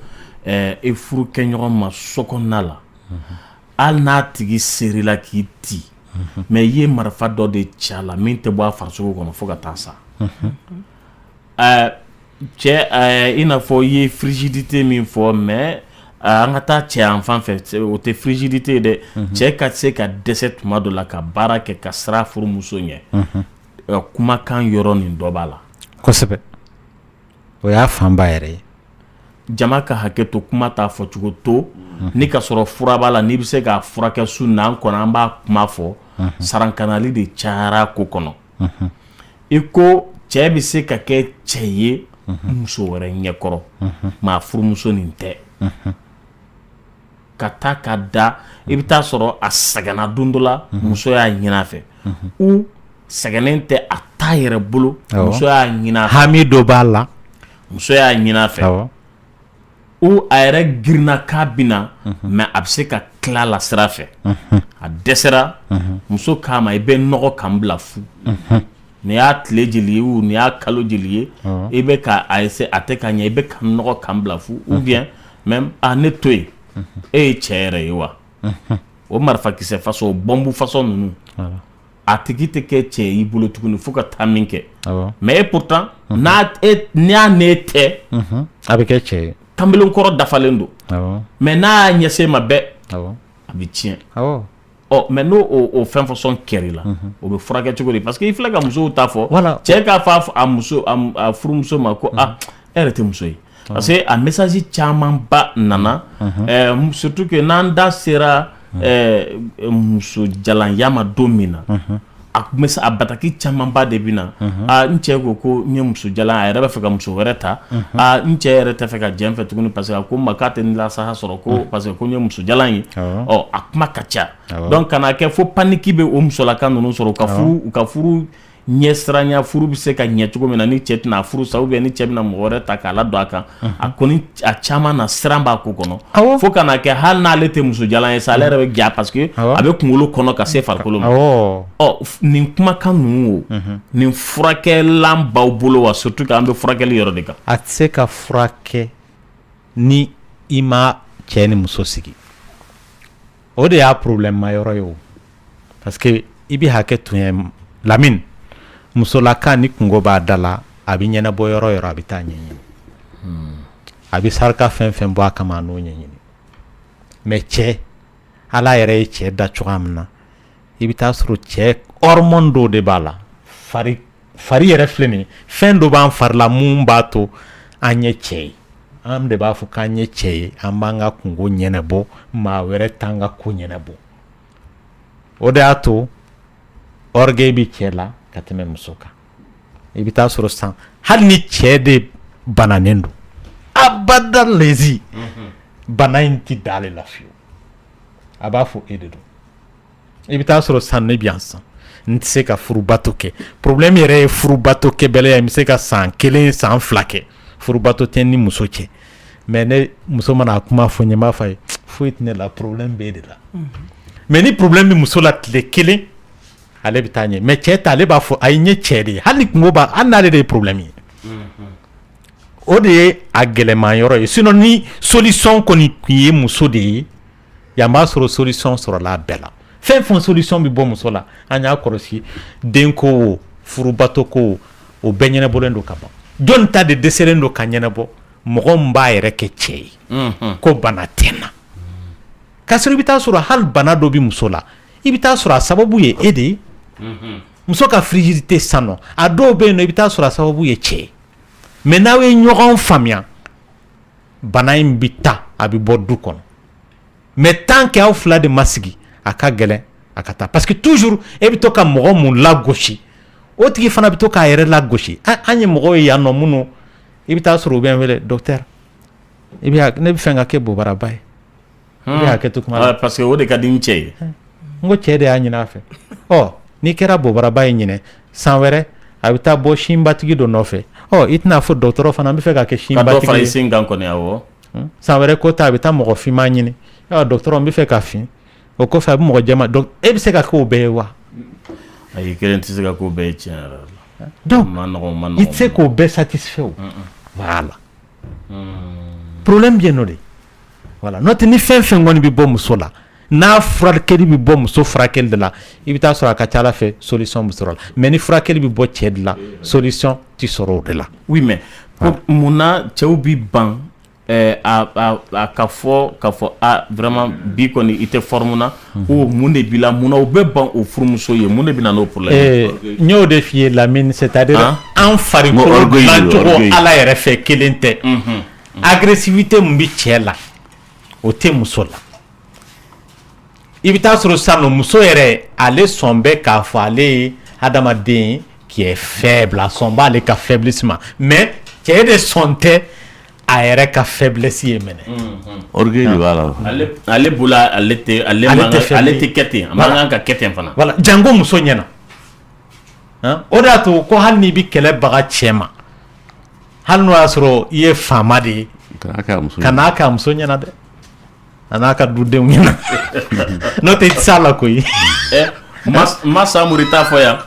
Speaker 5: e furu kɛ ɲɔgɔn ma so kɔnɔna la hali n'a tigi serila k'i ti mais i ye marifa dɔ de ci a la min tɛ bɔ a farisogo kɔnɔ fo ka taa sa cɛ i n'a fɔ i ye frigidité min fɔ mais an ka taa cɛ yan fan fɛ o tɛ frigidité ye dɛ cɛ ka se ka dɛsɛ tuma dɔ la ka baara kɛ ka sira furumuso ɲɛ kumakan yɔrɔ nin dɔ b'a la
Speaker 8: kosɛbɛ o y'a fanba yɛrɛ ye
Speaker 5: jama ka hakɛ to kuma t'a fɔ cogo to ni ka sɔrɔ fura b'a la n'i bɛ se k'a furakɛ su na an kɔnɔ an b'a kuma fɔ sarankanali de cayara ko kɔnɔ i ko cɛ bɛ se ka kɛ cɛ ye muso wɛrɛ ɲɛkɔrɔ maa furumuso nin tɛ ka taa ka da i bɛ taa sɔrɔ a sɛgɛnna don dɔ la muso y'a ɲin'a fɛ u sɛgɛnnen tɛ a t'a yɛrɛ bolo muso y'a ɲin'a fɛ
Speaker 8: hami dɔ b'a la
Speaker 5: muso y'a ɲin'a fɛ ou a yɛrɛ girinna k'a bɛna mais a bɛ se ka tila la sira fɛ a dɛsɛra muso k'a ma i bɛ nɔgɔ kan bila fu ni y'a tile jeli ye ou ni y'a kalo jeli ye i bɛ ka a essayer a tɛ ka ɲɛ i bɛ ka nɔgɔ kan bila fu ou bien même ne to yen e ye cɛ yɛrɛ ye wa o marifakisɛ façon o bɔnbu façon ninnu a tigi tɛ kɛ cɛ y'i bolo tuguni fo ka taa min kɛ mais pourtant n'a ne tɛ
Speaker 8: a bɛ kɛ cɛ ye
Speaker 5: kamalen kɔrɔ dafalen don mais n'a y'a ɲɛsen ma bɛɛ a bɛ tiɲɛ mais n'o o fɛn fɔsɔn kɛr'i la o bɛ furakɛ cogo di parce que i filɛ ka musow ta fɔ
Speaker 8: Voilà.
Speaker 5: cɛ k'a fɔ a furumuso ma ko e yɛrɛ tɛ muso ye parce que a message camanba nana surtout que n'an da sera muso jalanya ma don min na a bataki camanba de bɛ na n cɛ ko n ye muso jalan a yɛrɛ bɛ fɛ ka muso wɛrɛ ta n cɛ yɛrɛ tɛ fɛ ka jɛn fɛ tuguni parce que a ko n ma k'a tɛ n lasaha sɔrɔ ko parce que ko n ye muso jalan ye a kuma ka ca donc kana kɛ fo paniki bɛ o musolaka ninnu sɔrɔ u ka furu ɲɛsiranya furu bɛ se ka ɲɛ cogo min na ni cɛ tɛna furu sa ou bien ni cɛ bɛna mɔgɔ wɛrɛ ta k'a ladon a kan a kɔni a caman na siran b'a ko kɔnɔ fo kana kɛ hali n'ale tɛ muso jalan ye sa ale yɛrɛ bɛ ja parce que a bɛ kunkolo kɔnɔ ka se farikolo ma nin kumakan ninnu o nin furakɛlan b'aw bolo wa surtout que an bɛ furakɛli yɔrɔ de kan
Speaker 8: a tɛ se ka furakɛ ni i ma cɛ ni muso sigi o de y'a problème ma yɔrɔ ye o parce que i bɛ hakɛ to ye Lamine musolaka ni kungo b'a da la a bɛ ɲɛnabɔ yɔrɔ o yɔrɔ a bɛ taa ɲɛɲini a bɛ saraka fɛn fɛn bɔ a kama a n'o ɲɛɲini mais cɛ Ala yɛrɛ ye cɛ da cogoya min na i bɛ taa sɔrɔ cɛ hormone dɔw de b'a la fari yɛrɛ filɛ nin ye fɛn dɔ b'an fari la mun b'a to an ye cɛ ye an de b'a fɔ k'an ye cɛ ye an b'an ka kungo ɲɛnabɔ maa wɛrɛ t'an ka ko ɲɛnabɔ o de y'a to orgueil bɛ cɛ la ka tɛmɛ muso kan i bɛ taa sɔrɔ san hali ni cɛ de bananen don abada lezi bana in ti d'ale la fiyewu a b'a fɔ e de don i bɛ taa sɔrɔ san ne bɛ yan san n tɛ se ka furubato kɛ problème yɛrɛ ye furubato kɛbaliya ye n bɛ se ka san 1 san 2 kɛ furubato tɛ ni muso cɛ mais ne muso mana a kuma fɔ n ye n b'a fɔ a ye foyi tɛ ne la problème b'e de la mais ni problème bɛ muso la tile 1 ale bɛ taa ɲɛ mais cɛ ta ale b'a fɔ a ye n ye cɛ de ye hali kungo b'a hali n'ale de ye problème ye o de ye a gɛlɛman yɔrɔ ye sinon ni solution kɔni tun ye muso de ye yan b'a sɔrɔ solution sɔrɔla a bɛɛ la fɛn fɛn solution bɛ bɔ muso la an y'a kɔlɔsi denko o furubato ko o bɛɛ ɲɛnabɔlen don ka ban jɔn ta de dɛsɛlen don ka ɲɛnabɔ mɔgɔ min b'a yɛrɛ kɛ cɛ ye ko bana tɛ n na k'a sɔrɔ i bɛ taa sɔrɔ hali bana dɔ bɛ muso la i bɛ taa sɔrɔ a sababu ye e de ye muso ka frigidité sannɔ a dɔw bɛ yen nɔ i bɛ taa sɔrɔ a sababu ye cɛ ye mais n'aw ye ɲɔgɔn faamuya bana in bɛ taa a bɛ bɔ du kɔnɔ mais tant que aw fila de ma sigi a ka gɛlɛn a ka taa parce que toujours e bɛ to ka mɔgɔ mun lagosi o tigi fana bɛ to k'a yɛrɛ lagosi an ye mɔgɔw ye yan nɔ minnu i bɛ taa sɔrɔ u bɛ n wele docteur ne bɛ fɛ ka kɛ bobaraba ye i bɛ hakɛ to kuma la
Speaker 5: parce que o de ka di n cɛ ye
Speaker 8: n ko cɛ de y'a ɲini a fɛ n'i kɛra bobaraba ye ɲinɛ san wɛrɛ a bɛ taa bɔ sinbatigi dɔ nɔfɛ i tɛna fɔ dɔgɔtɔrɔ fana n bɛ fɛ ka kɛ sinbatigi ye
Speaker 5: ka dɔ fara i sen kan kɔni awɔ
Speaker 8: san wɛrɛ ko ta a bɛ taa mɔgɔ finman ɲini dɔgɔtɔrɔ n bɛ fɛ ka fin o kɔfɛ a bɛ mɔgɔ jɛman donc e bɛ se ka kɛ o bɛɛ ye wa
Speaker 5: ayi kelen tɛ se ka k'o bɛɛ ye tiɲɛ yɛrɛ la
Speaker 8: donc i tɛ se k'o bɛɛ satisfait o voilà problème bɛ yen nɔ de voilà n'o tɛ ni fɛn fɛn kɔni bɛ bɔ muso la n'a furakɛli bɛ bɔ muso furakɛli de la i bɛ taa sɔrɔ a ka ca Ala fɛ solution bɛ sɔrɔ la mais ni furakɛli bɛ bɔ cɛ de la solution tɛ sɔrɔ o de la
Speaker 5: oui mais munna cɛw bɛ ban ka fɔ vraiment bi kɔni i tɛ forme na o mun de b'i la munna u bɛ ban o furumuso ye mun de bɛ na n'o problème
Speaker 8: n y'o de f'i ye Lamine c'est-à-dire an farikolo dilancogo Ala yɛrɛ fɛ kelen tɛ agressivité mun bɛ cɛ la o tɛ muso la i bɛ taa sɔrɔ sisan nɔ muso yɛrɛ ale sɔn bɛ k'a fɔ ale ye hadamaden qui est faible a sɔn b'ale ka faiblesse ma mais cɛ de sɔn tɛ a yɛrɛ ka faiblesse ye minɛ
Speaker 6: orgueil de b'a la
Speaker 5: ale bolo ale tɛ kɛ ten a man kan ka kɛ ten fana
Speaker 8: voilà jango muso ɲɛna o de y'a to ko hali n'i bɛ kɛlɛ baga cɛ ma hali n'o y'a sɔrɔ i ye faama de ye kan'a k'a muso ɲɛna dɛ a n'a ka dudenw ɲɛna n'o tɛ i tɛ s'a la koyi
Speaker 5: ma Samori t'a fɔ yan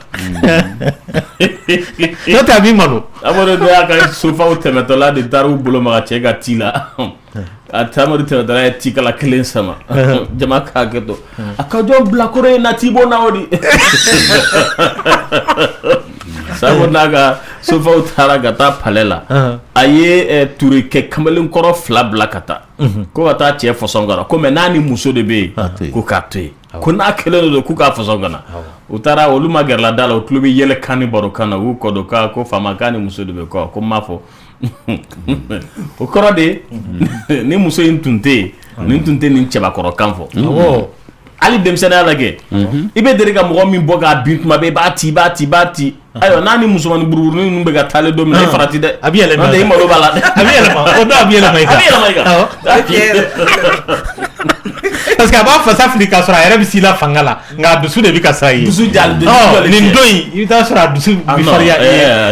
Speaker 8: n'o tɛ a b'i malo
Speaker 5: Amadu de y'a ka sofaw tɛmɛtɔla de taara u bolo maga cɛ ka ti la a Samori tɛmɛtɔla ye tikala 1 sama jama k'a hakɛ to a ka jɔn bilakoro ye nati bɔ na o di sabu naga sofa utara gata palela aye turi ke kamalen koro fla blakata ko ata che fosongara ko menani muso de be ko kapte ko na kele do ku ka fosongana utara oluma gerla dala utlubi yele kani baro kana wu ko do ka ko fama kani muso de be ko mafo o koro de ni muso intunte ni tunte ni cheba koro kanfo ali demsena lage ibe dere ga mo min boga bintuma be bati ayo nani musumani bururu ni numbe ga tale do mi farati de abiyele ma de mo bala abiyele ma o do abiyele ma parce que aba fa Afrika sura yere bi sila fangala nga dusu de bi kasai dusu jal de ni ndoi ita sura dusu bi faria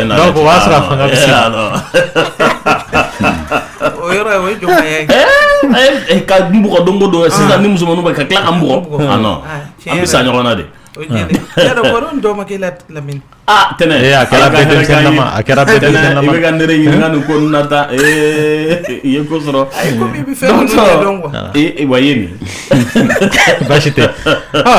Speaker 5: donc wa sura fangala bi sila oyora we jo maye ka mbugo dongo do sisa ni musumanu ba ka kla ambugo non ambisa nyona de ya do koron do makela lamin tene akela bedem senama akela bedem senama ibe gandere yinganu ko nata ye ko soro ay ko bi fe no dongo wayeni bashite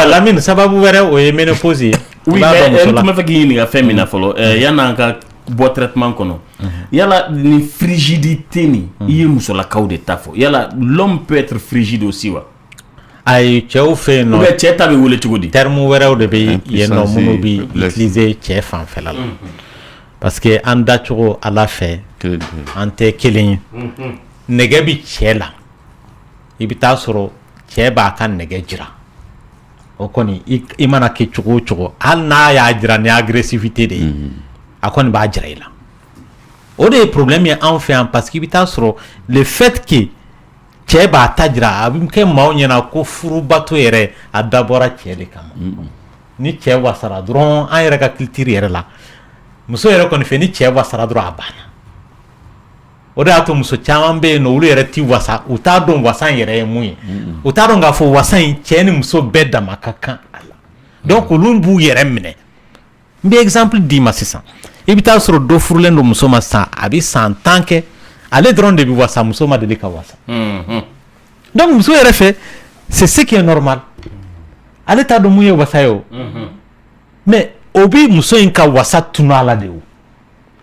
Speaker 5: lamin sababu were o ye menopause oui mais tu me fait gini ga femina folo yana ka bo traitement kono yala ni frigidité ni ye musola kawde tafo yala l'homme peut être frigide aussi wa ay cɛw fe no be cɛ ta be wele cogo di terme wɛrɛw de be yeno munu bi utiliser cɛ fanfɛla la parce que an da cogo ala fɛ an tɛ kelen nɛgɛ bi cɛ la i bi taa sɔrɔ cɛ b'a ka nɛgɛ jira o kɔni i mana kɛ cogo o cogo hali n'a y'a jira ni agressivité de ye a kɔni b'a jira i la o de ye problème ye anw fɛ yan parce que i bi taa sɔrɔ le fait que cɛ b'a ta jira a bɛ kɛ maaw ɲɛna ko furubato yɛrɛ a dabɔra cɛ de kama ni cɛ wasara dɔrɔn an yɛrɛ ka culture yɛrɛ la muso yɛrɛ kɔni fɛ ni cɛ wasara dɔrɔn a banna o de y'a to muso caman bɛ yen nɔ olu yɛrɛ ti wasa u t'a dɔn wasa in yɛrɛ ye mun ye u t'a dɔn k'a fɔ wasa in cɛ ni muso bɛɛ dama ka kan a la donc olu b'u yɛrɛ minɛ n bɛ exemple d'i ma sisan i bɛ taa sɔrɔ dɔ furulen don muso ma sisan a bɛ san 10 kɛ ale dɔrɔn de bi wasa muso ma deli ka wasa donc muso yɛrɛ fɛ c'est ce qui est normal ale t'a dɔn mun ye wasa ye o mais o bi muso in ka wasa tunu a la de o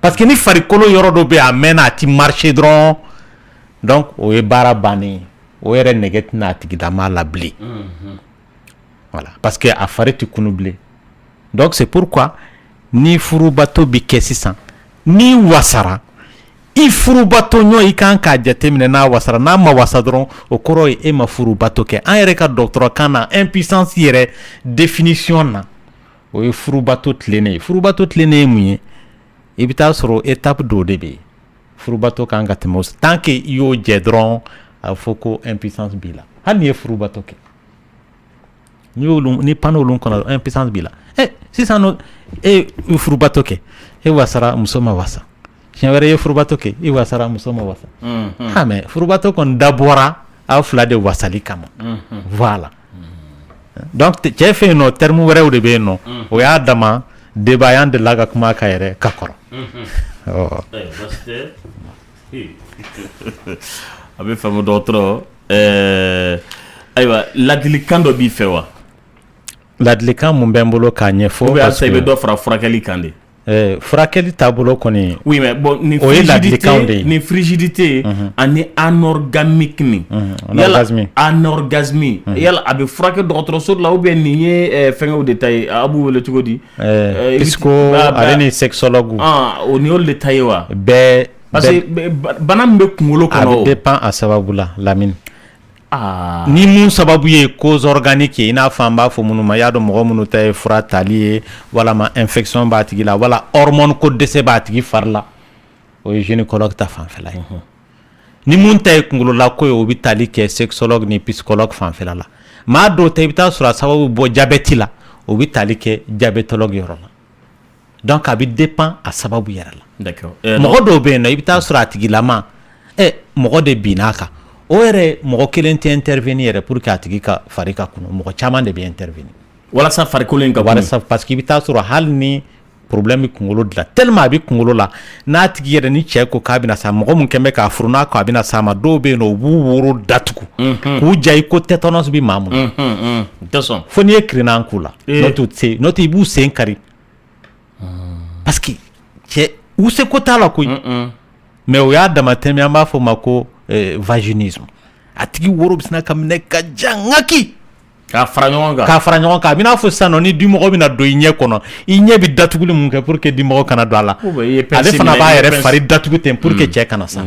Speaker 5: parce que ni farikolo yɔrɔ dɔ bɛ yen a mɛnna a ti marcher dɔrɔn donc o ye baara bannen o yɛrɛ nɛgɛ tɛna a tigilama la bilen voilà parce que a fari ti kunu bilen donc c'est pourquoi ni furubato bi kɛ sisan ni wasara i furubato ɲɔ i kan k'a jateminɛ n'a wasara n'a ma wasa dɔrɔn o kɔrɔ ye e ma furubato kɛ an yɛrɛ ka dɔgɔtɔrɔkan na impuissance yɛrɛ définition na o ye furubato tilennen ye furubato tilennen ye mun ye i bɛ taa sɔrɔ étape dɔ de bɛ yen furubato kan ka tɛmɛ o tant que i y'o jɛ dɔrɔn a bɛ fɔ ko impuissance b'i la hali n'i ye furubato kɛ ni panne olu kɔnɔ impuissance b'i la sisan nɔ e furubato kɛ e wasara muso ma wasa siɲɛ wɛrɛ ye furubato kɛ i wasara muso ma wasa mais furubato kɔni dabɔra aw fila de wasali kama voilà donc cɛ fɛ yen nɔ terme wɛrɛw de bɛ yen nɔ o y'a dama débat y'an delila ka kuma ka yɛrɛ ka kɔrɔ a bɛ faamu dɔgɔtɔrɔ ayiwa ladilikan dɔ b'i fɛ wa ladilikan mun bɛ n bolo k'a ɲɛfɔ parce que i bɛ dɔ fara furakɛli kan de furakɛli taabolo kɔni oui mais bon ni frigidité ni frigidité ani anorgasmique ni yala anorgasme yala a bɛ furakɛ dɔgɔtɔrɔso la ou bien nin ye fɛngɛw de ta ye a b'u wele cogo di psycho ale ni sexologue o ni y'olu de ta ye wa bɛɛ parce que bana min bɛ kunkolo kɔnɔ a bɛ dépend a sababu la Lamine ni mun sababu ye cause organique i n'a fɔ an b'a fɔ minnu ma y'a dɔn mɔgɔ minnu ta ye fura tali ye walama infection b'a tigi la wala hormone ko dɛsɛ b'a tigi fari la o ye gynécologue ta fanfɛla ye ni mun ta ye kunkololako ko ye o bɛ tali kɛ sexologue ni psychologue fanfɛla la maa dɔw ta i bɛ taa sɔrɔ a sababu bɔ diabète la o bɛ tali kɛ diabétologue yɔrɔ la donc a bɛ dépend a sababu yɛrɛ la d'accord mɔgɔ dɔw bɛ yen nɔ i bɛ taa sɔrɔ a tigilama mɔgɔ de binna a kan o yɛrɛ mɔgɔ kelen tɛ intervenir yɛrɛ pour que a tigi ka fari ka kunu mɔgɔ caman de bɛ intervenir walasa farikolo in ka kunu walasa parce que i bɛ taa sɔrɔ hali ni problème bɛ kunkolo de la tellement a bɛ kunkolo la n'a tigi yɛrɛ ni cɛ ko k'a bɛna sa mɔgɔ mun kɛn bɛ k'a furu n'a ko a bɛna sa ma dɔw bɛ yen nɔ u b'u woro datugu k'u ja i ko tétanos bɛ maa mun na fo n'i ye kirina k'u la n'o tɛ i b'u sen kari
Speaker 8: parce que cɛ u se ko t'a la koyi mais o y'a dama tɛmɛ an b'a fɔ ma ko vaginisme a tigi woro bɛ sina ka minɛ ka ja ŋaki
Speaker 5: k'a fara ɲɔgɔn kan
Speaker 8: a bɛna fɔ sisan nɔ ni dimɔgɔ bɛna don i ɲɛ kɔnɔ i ɲɛ bɛ datuguli mun kɛ pour que dimɔgɔ kana don a la ale fana b'a yɛrɛ fari datugu ten pour que cɛ kana sa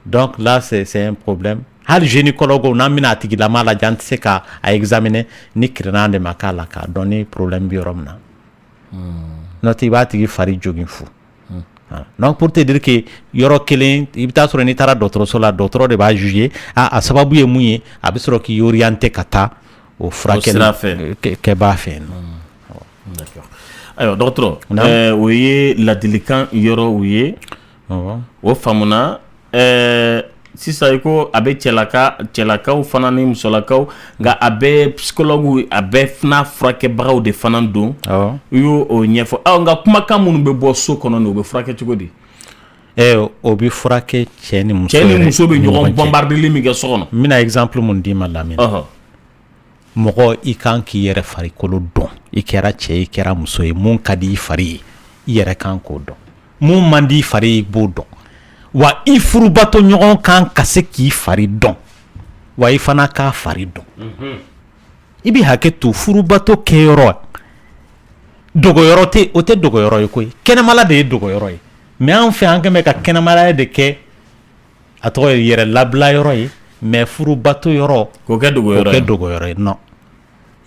Speaker 8: donc là c'est un problème hali gynécologue n'an bɛna a tigilama lajɛ an tɛ se ka a examiner ni kirina de ma k'a la k'a dɔn ni problème bɛ yɔrɔ min na n'o tɛ i b'a tigi fari jogin fu donc pour te dire que yɔrɔ kelen i bɛ taa sɔrɔ n'i taara dɔgɔtɔrɔso la dɔgɔtɔrɔ de b'a juger a sababu ye mun ye a bɛ sɔrɔ k'i orienter ka taa o furakɛli kɛbaa fɛ yen nɔ.
Speaker 5: D'accord. Ayiwa dɔgɔtɔrɔ o ye ladilikan yɔrɔw ye o faamuna sisan i ko a bɛ cɛlakaw fana ni musolakaw nka a bɛ psychologue a bɛ fana furakɛbagaw de fana don i y'o ɲɛfɔ nka kumakan minnu bɛ bɔ so kɔnɔ nin o bɛ furakɛ cogo di
Speaker 8: o bɛ furakɛ cɛ ni muso
Speaker 5: bɛ ɲɔgɔn bombardeli min kɛ so kɔnɔ
Speaker 8: n bɛna exemple mun d'i ma Lamini mɔgɔ i kan k'i yɛrɛ farikolo dɔn i kɛra cɛ i kɛra muso ye mun ka di i fari ye i yɛrɛ kan k'o dɔn mun man di i fari ye i b'o dɔn wa i furubato ɲɔgɔn kan ka se k'i fari dɔn wa i fana k'a fari dɔn i bɛ hakɛ to furubato kɛyɔrɔ dogoyɔrɔ tɛ o tɛ dogoyɔrɔ ye koyi kɛnɛmala de ye dogoyɔrɔ ye mais an fɛ an kɛn bɛ ka kɛnɛmala de kɛ a tɔgɔ ye yɛrɛ labila yɔrɔ ye mais furubato yɔrɔ
Speaker 5: k'o kɛ
Speaker 8: dogoyɔrɔ ye non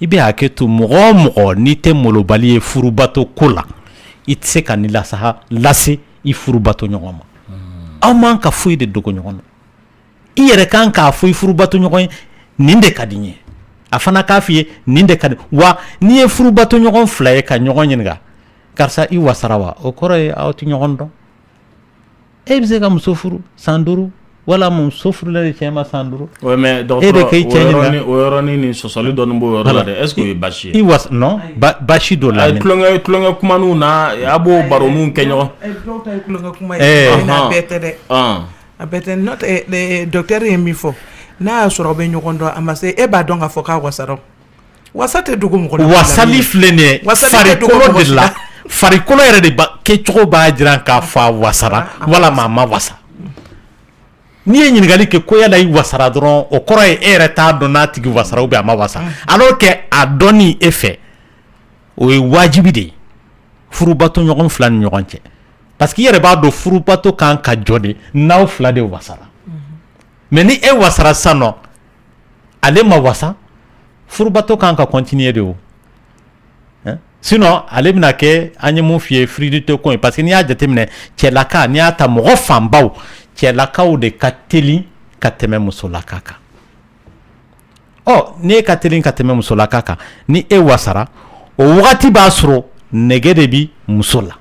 Speaker 8: i bɛ hakɛ to mɔgɔ o mɔgɔ n'i tɛ molobali ye furubato ko la i tɛ se ka ni lase i furubato ɲɔgɔn ma aw man ka foyi de dogo ɲɔgɔn na i yɛrɛ kan k'a fɔ i furubato ɲɔgɔn ye nin de ka di n ye a fana k'a f'i ye nin de ka di wa n'i ye furubato ɲɔgɔn fila ye ka ɲɔgɔn ɲininka karisa i wasara wa o kɔrɔ ye aw tɛ ɲɔgɔn dɔn e bɛ se ka muso furu san 5 wala muso furulen de cɛ ma san 5
Speaker 5: mais dɔgɔtɔrɔ o yɔrɔnin ni sɔsɔli dɔɔni b'o yɔrɔ la dɛ est-ce que o ye baasi ye
Speaker 8: non baasi dɔ la
Speaker 5: tulonkɛ kumaniw na a b'o baroninw kɛ ɲɔgɔn
Speaker 7: dɔw ta ye tulonkɛ kuma ye a bɛɛ tɛ dɛ a bɛɛ tɛ n'o tɛ docteur ye min fɔ n'a y'a sɔrɔ aw bɛ ɲɔgɔn dɔn a ma se e b'a dɔn k'a fɔ k'a wasara wasa tɛ dogo mɔgɔ la
Speaker 8: wasali filɛ nin ye farikolo de la farikolo yɛrɛ de kɛcogo b'a jira k'a fɔ a wasara walama a ma wasa n'i ye ɲininkali kɛ ko yala i wasara dɔrɔn o kɔrɔ ye e yɛrɛ t'a dɔn n'a tigi wasara ou bien a ma wasa alors que a dɔnni e fɛ o ye wajibi de ye furubato ɲɔgɔn fila ni ɲɔgɔn cɛ parce que i yɛrɛ b'a dɔn furubato kan ka jɔ de n'aw fila de wasara mais ni e wasara sisan nɔ ale ma wasa furubato kan ka continuer de o sinon ale bɛna kɛ an ye mun f'i ye furudito ko ye parce que n'i y'a jateminɛ cɛlaka n'i y'a ta mɔgɔ fanbaw cɛlakaw de ka teli ka tɛmɛ musolaka kan ni e ka teli ka tɛmɛ musolaka kan ni e wasara o wagati b'a sɔrɔ nɛgɛ de bi muso la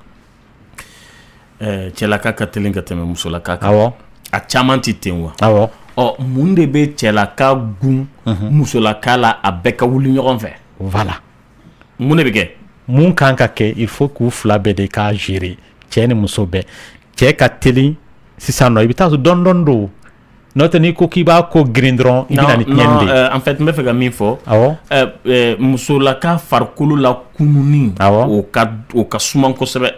Speaker 5: cɛlaka ka teli ka tɛmɛ musolaka kan a caman ti ten wa mun de bɛ cɛlaka gun musolaka la a bɛɛ ka wuli ɲɔgɔn fɛ
Speaker 8: voilà
Speaker 5: mun de bɛ kɛ
Speaker 8: mun kan ka kɛ il faut k'u fila bɛɛ de k'a gérer cɛ ni muso bɛɛ cɛ ka teli sisan nɔ i bɛ taa sɔrɔ dɔɔni don n'o tɛ n'i ko k'i b'a ko girin dɔrɔn i bɛna ni tiɲɛni de ye
Speaker 5: en fait n bɛ fɛ ka min fɔ musolaka farikolo la kununi o ka suma kosɛbɛ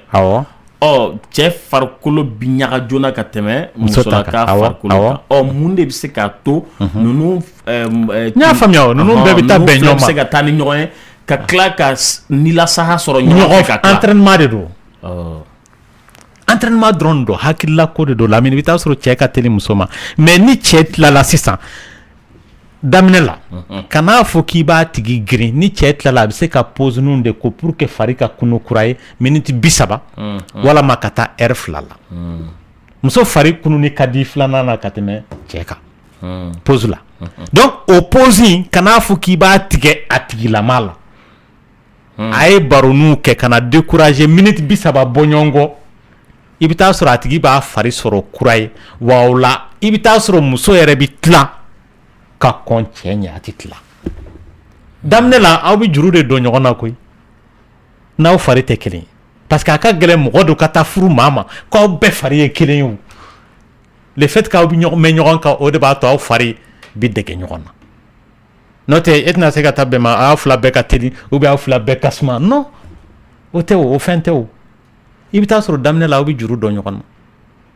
Speaker 5: cɛ farikolo bi ɲaga joona ka tɛmɛ musolaka farikolo kan mun de bɛ se k'a to ninnu
Speaker 8: n y'a faamuya ninnu bɛɛ bɛ taa bɛn ɲɔgɔn ma
Speaker 5: bɛ se ka taa ni ɲɔgɔn ye ka tila ka nilasaha sɔrɔ ɲɔgɔn fɛ
Speaker 8: entraînement de don entraînement dɔrɔn don hakilila ko de don Lamini i bɛ taa sɔrɔ cɛ ka teli muso ma mais ni cɛ tilala sisan daminɛ la kan'a fɔ k'i b'a tigi girin ni cɛ tilala a bɛ se ka pause ninnu de ko pour que fari ka kunu kura ye minute 30 walama ka taa heure 2 la muso fari kununi ka di filanan na ka tɛmɛ cɛ kan pause la donc o pause in kan'a fɔ k'i b'a tigɛ a tigilama la a ye baroninw kɛ ka na décourager minute 30 bɔ ɲɔgɔn kɔ i bɛ taa sɔrɔ a tigi b'a fari sɔrɔ kura ye wa o la i bɛ taa sɔrɔ muso yɛrɛ bɛ tila ka kɔn cɛ ɲɛ a tɛ tila daminɛ la aw bɛ juru de don ɲɔgɔn na koyi n'aw fari tɛ kelen ye parce que a ka gɛlɛn mɔgɔ dɔ ka taa furu maa ma k'aw bɛɛ fari ye kelen ye o le fait k'aw bɛ mɛn ɲɔgɔn kan o de b'a to aw fari bɛ dege ɲɔgɔn na n'o tɛ e tɛna se ka taa bɛn ma aw fila bɛɛ ka teli ou bien aw fila bɛɛ ka suma non o tɛ o fɛn tɛ o i bɛ taa sɔrɔ daminɛ la aw bɛ juru dɔn ɲɔgɔn na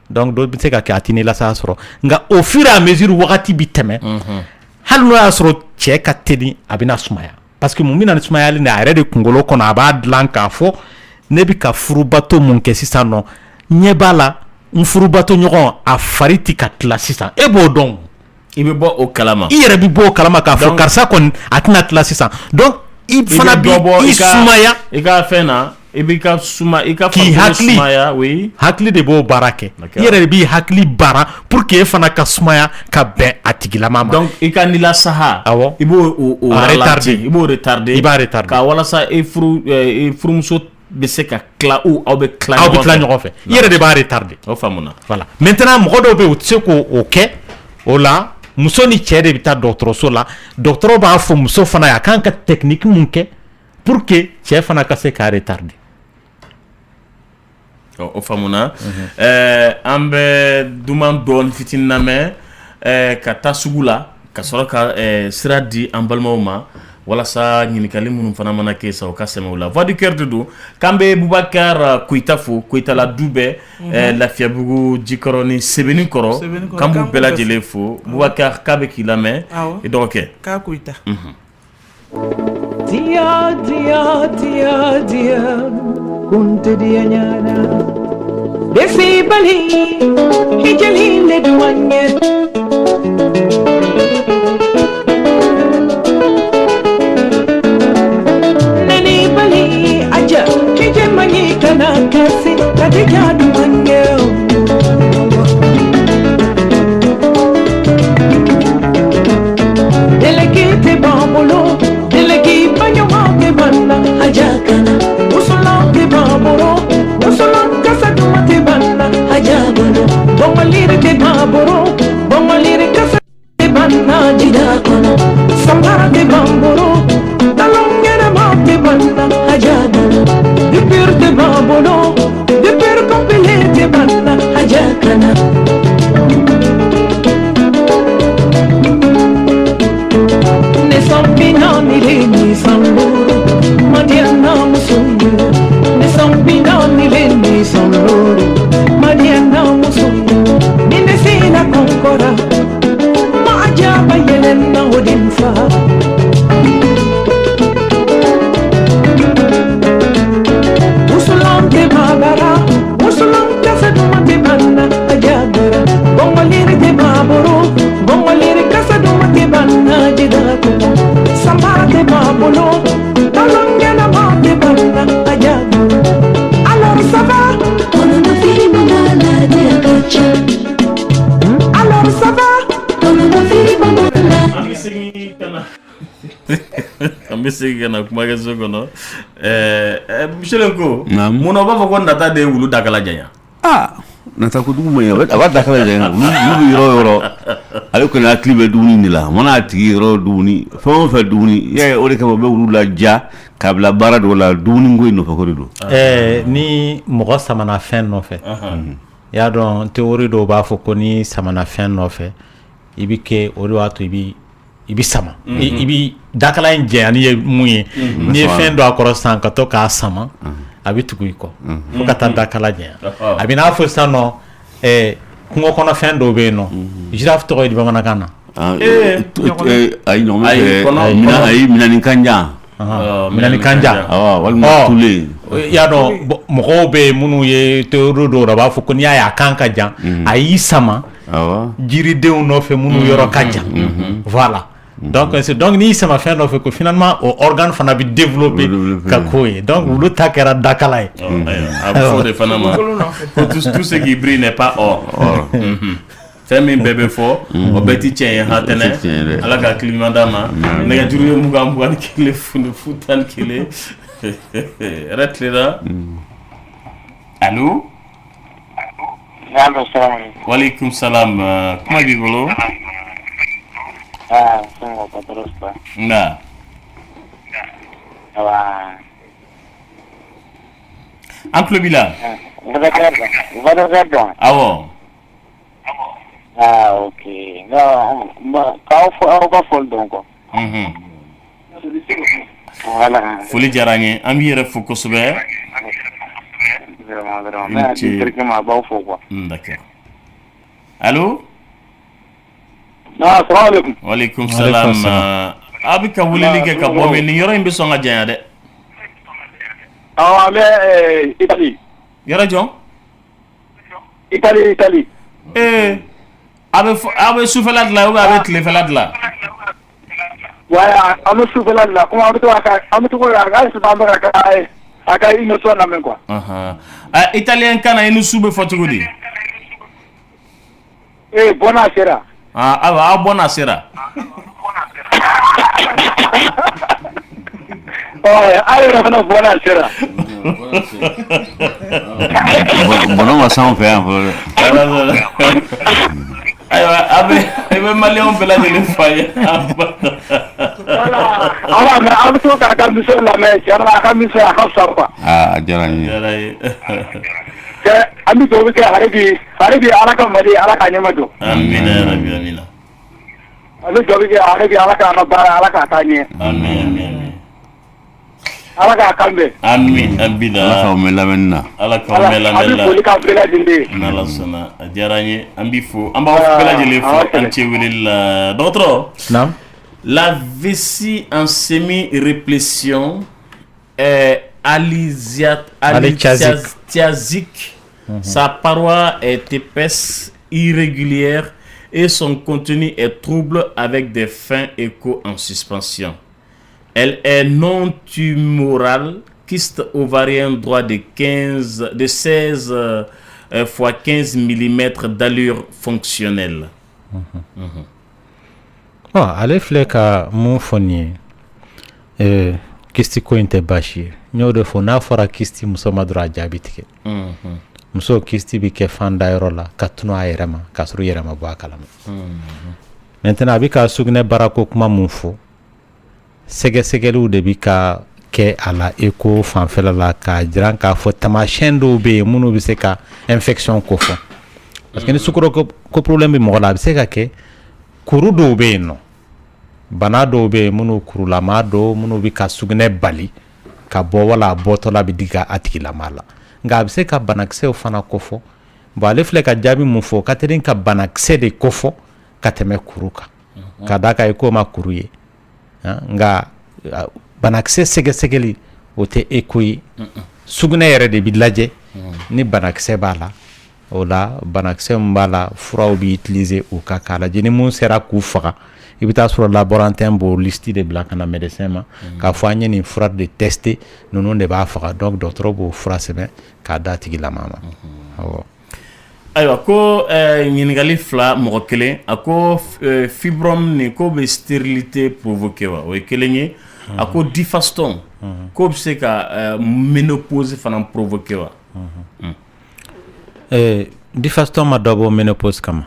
Speaker 8: donc dɔ bɛ se ka kɛ a tɛ ne la s'a sɔrɔ nka au fur et à mesure wagati bɛ tɛmɛ hali n'o y'a sɔrɔ cɛ ka teli a bɛna sumaya parce que mun bɛna ni sumayali nin a yɛrɛ de kunkolo kɔnɔ a b'a dilan k'a fɔ ne bɛ ka furubato mun kɛ sisan nɔ ɲɛ b'a la n furubato ɲɔgɔn a fari tɛ ka tila sisan e b'o dɔn
Speaker 5: i bɛ bɔ o kalama
Speaker 8: i yɛrɛ bɛ bɔ o kalama k'a fɔ karisa kɔni a tɛna tila sisan donc i fana bɛ i sumaya
Speaker 5: i ka fɛn na i b'i ka suma i ka
Speaker 8: k'i hakili
Speaker 5: sumaya oui
Speaker 8: hakili de b'o baara kɛ i yɛrɛ de b'i hakili baara pour que e fana ka sumaya ka bɛn a tigilama ma
Speaker 5: donc i ka nila saha
Speaker 8: awɔ
Speaker 5: i b'o o
Speaker 8: retarder
Speaker 5: i b'o retarder
Speaker 8: i b'a retarder
Speaker 5: ka walasa e furumuso bɛ se ka tila ou aw bɛ tila
Speaker 8: ɲɔgɔn fɛ i yɛrɛ de b'a retarder
Speaker 5: o faamuna
Speaker 8: voilà maintenant mɔgɔ dɔw bɛ yen u tɛ se k'o kɛ o la muso ni cɛ de bɛ taa dɔgɔtɔrɔso la dɔgɔtɔrɔ b'a fɔ muso fana ye a kan ka technique mun kɛ pour que cɛ fana ka se k'a retarder
Speaker 5: o faamuna an bɛ duman dɔɔni fitinin lamɛn ka taa sugu la ka sɔrɔ ka sira di an balimaw ma walasa ɲininkali minnu fana mana kɛ sa o ka sɛmɛ o la voix du cœur de don k'an bɛ Bubakar Koyita fo Koyitala du bɛɛ Lafiyabugu Jikɔrɔ ni Sebeni kɔrɔ k'an b'u bɛɛ lajɛlen fo Bubakar k'a bɛ k'i lamɛn i dɔgɔkɛ
Speaker 7: k'a Koyita
Speaker 10: dia dia dia dia kunte dia nyana defi bali hijali le duanye nani bali aja hije mani kana kasi kadija duanye delegate bambolo delegi banyamate banna hajakana usulante baboro usulan kasa dumate banna hajabana bongalire te baboro bongalire kasa te banna jidakana samara te bamboro talongere mate banna hajabana dipir te baboro dipir kompile te banna hajakana Sampinani leni samburu Madiana musungu Ne sampinani leni samburu Madiana musungu Nine sina konkora Maajaba yelena hodinfa Usulante babara Usulante sadumate banna ajabara Bongaliri te baboro Bongaliri kasadumate banna jidakuma Samate babolo Talongena mate banna ajabara Alors ça va On a fini banana de kacha Alors ça va On a fini banana
Speaker 5: an bɛ segin ka na kumakɛso kɔnɔ Michel ko mun b'a fɔ ko nata de ye wulu dakala janya
Speaker 6: nata ko dugu man ɲi a b'a dakala janya wulu bɛ yɔrɔ o yɔrɔ ale kɔni hakili bɛ dumuni de la mana a tigi yɔrɔ dumuni fɛn o fɛn dumuni i y'a ye o de kama u bɛ wulu laja k'a bila baara dɔw la dumuni ko in nɔfɛ ko de don
Speaker 8: ni mɔgɔ samana fɛn nɔfɛ i y'a dɔn théorie dɔw b'a fɔ ko ni samana fɛn nɔfɛ i bɛ kɛ o de b'a to i bɛ sama i bɛ dakala in jɛnya ni ye mun ye n'i ye fɛn dɔ a kɔrɔ sisan ka to k'a sama a bɛ tugu i kɔ fo ka taa dakala jɛnya a bɛ n'a fɔ sisan nɔ kungo kɔnɔ fɛn dɔw bɛ yen nɔ girafe tɔgɔ ye di bamanankan na
Speaker 6: ayi minani kanja
Speaker 8: minani kanja
Speaker 6: walima tule
Speaker 8: i y'a dɔn mɔgɔw bɛ yen minnu ye théorie dɔw la b'a fɔ ko n'i y'a ye a kan ka jan a y'i sama jiridenw nɔfɛ minnu yɔrɔ ka jan voilà donc n'i sama fɛn nɔfɛ ko finalement o organe fana bɛ développer ka k'o ye donc olu ta kɛra dakala ye
Speaker 5: a bɛ fɔ de fana ma ko tout ce qui brille n'est pas or fɛn min bɛɛ bɛ fɔ o bɛɛ ti tiɲɛ ye hatɛnɛ ala ka hakilima d'a ma nɛgɛjuru ye 21 fu 11 yɛrɛ tilela allo waaleykum salam kuma b'i bolo nka an tulo b'i la awɔ
Speaker 11: ok k'aw ka foli dɔn kɔ
Speaker 5: foli diyara an ye an b'i yɛrɛ fo kosɛbɛ
Speaker 11: vraiment. Mais directement ba fo quoi.
Speaker 5: D'accord. Allô?
Speaker 11: Ah, salam alaikum.
Speaker 5: Wa alaikum salam. Abika wulili ke ka bo men yoro imbe songa janya de.
Speaker 11: Ah, mais Italie.
Speaker 5: Yoro jon?
Speaker 11: Italie.
Speaker 5: Abe soufelat la ou abe tlefelat la?
Speaker 11: Voilà, abe soufelat la. Comment abe to aka se tamba aka ino so na men quoi.
Speaker 5: Italien kana inu sube fotugudi.
Speaker 11: Buonasera.
Speaker 5: Buonasera.
Speaker 11: Allora buonasera.
Speaker 6: Buono san fe an.
Speaker 5: Abe malion bela de faye.
Speaker 11: Voilà, abe to ka miso la me, jara ka miso ka sapa.
Speaker 6: Jarani.
Speaker 11: Ami to ke haribi alaka mali alaka nyamado.
Speaker 5: Amin ya rabbi amin.
Speaker 11: Ami to ke haribi alaka na bara alaka tanye.
Speaker 5: Amin.
Speaker 11: Alaka kambe.
Speaker 5: Amin abida.
Speaker 6: Alaka umela
Speaker 11: Ami ko ka bela dinde.
Speaker 5: Nala sana jarani ambi fo amba bela dile fo anti wilil d'autre.
Speaker 8: Naam.
Speaker 5: La vessie en semi-réplétion est alisiatique. Sa paroi est épaisse, irrégulière et son contenu est trouble avec des fins échos en suspension. Elle est non tumorale, kyste ovarien droit de 16 fois 15 mm d'allure fonctionnelle.
Speaker 8: Ale filɛ ka mun fɔ nin ye kisti ko in tɛ baasi ye n y'o de fɔ n'a fɔra kisti muso ma dɔrɔn a jaabi tigɛ muso kisti bi kɛ fan da yɔrɔ la ka tunu a yɛrɛ ma k'a sɔrɔ i yɛrɛ ma bɔ a kalama maintenant a bi ka sugunɛ baarako kuma mun fɔ sɛgɛsɛgɛliw de bi ka kɛ a la eko fanfɛla la k'a jiran k'a fɔ tamasiyɛn dɔw bɛ yen minnu bɛ se ka infection ko fɔ parce que ni sukaro ko problème bɛ mɔgɔ la a bɛ se ka kɛ kuru dɔw bɛ yen nɔ bana dɔw bɛ yen minnu kurulama dɔw minnu bɛ ka sugunɛ bali ka bɔ wala a bɔtɔla bɛ digi a tigilama la nka a bɛ se ka banakisɛw fana kofɔ bon ale filɛ ka jaabi mun fɔ ka teli ka banakisɛ de kofɔ ka tɛmɛ kuru kan ka d'a kan i k'o ma kuru ye nka banakisɛ sɛgɛsɛgɛli o tɛ eko ye sugunɛ yɛrɛ de bɛ lajɛ ni banakisɛ b'a la o la banakisɛ min b'a la furaw bɛ utiliser o ka k'a lajɛ ni mun sera k'u faga i bɛ taa sɔrɔ laborantin b'o listi de bila ka na médecin ma k'a fɔ an ye nin fura de tester ninnu de b'a faga donc dɔgɔtɔrɔ b'o fura sɛbɛn k'a d'a tigilama ma awɔ.
Speaker 5: Ayiwa ko ɲininkali fila mɔgɔ kelen a ko fibrome nin ko bɛ stérilité provoquer wa o ye kelen ye a ko difaston ko bɛ se ka ménopause fana provoquer wa.
Speaker 8: Difaston ma dɔ bɔ ménopause kama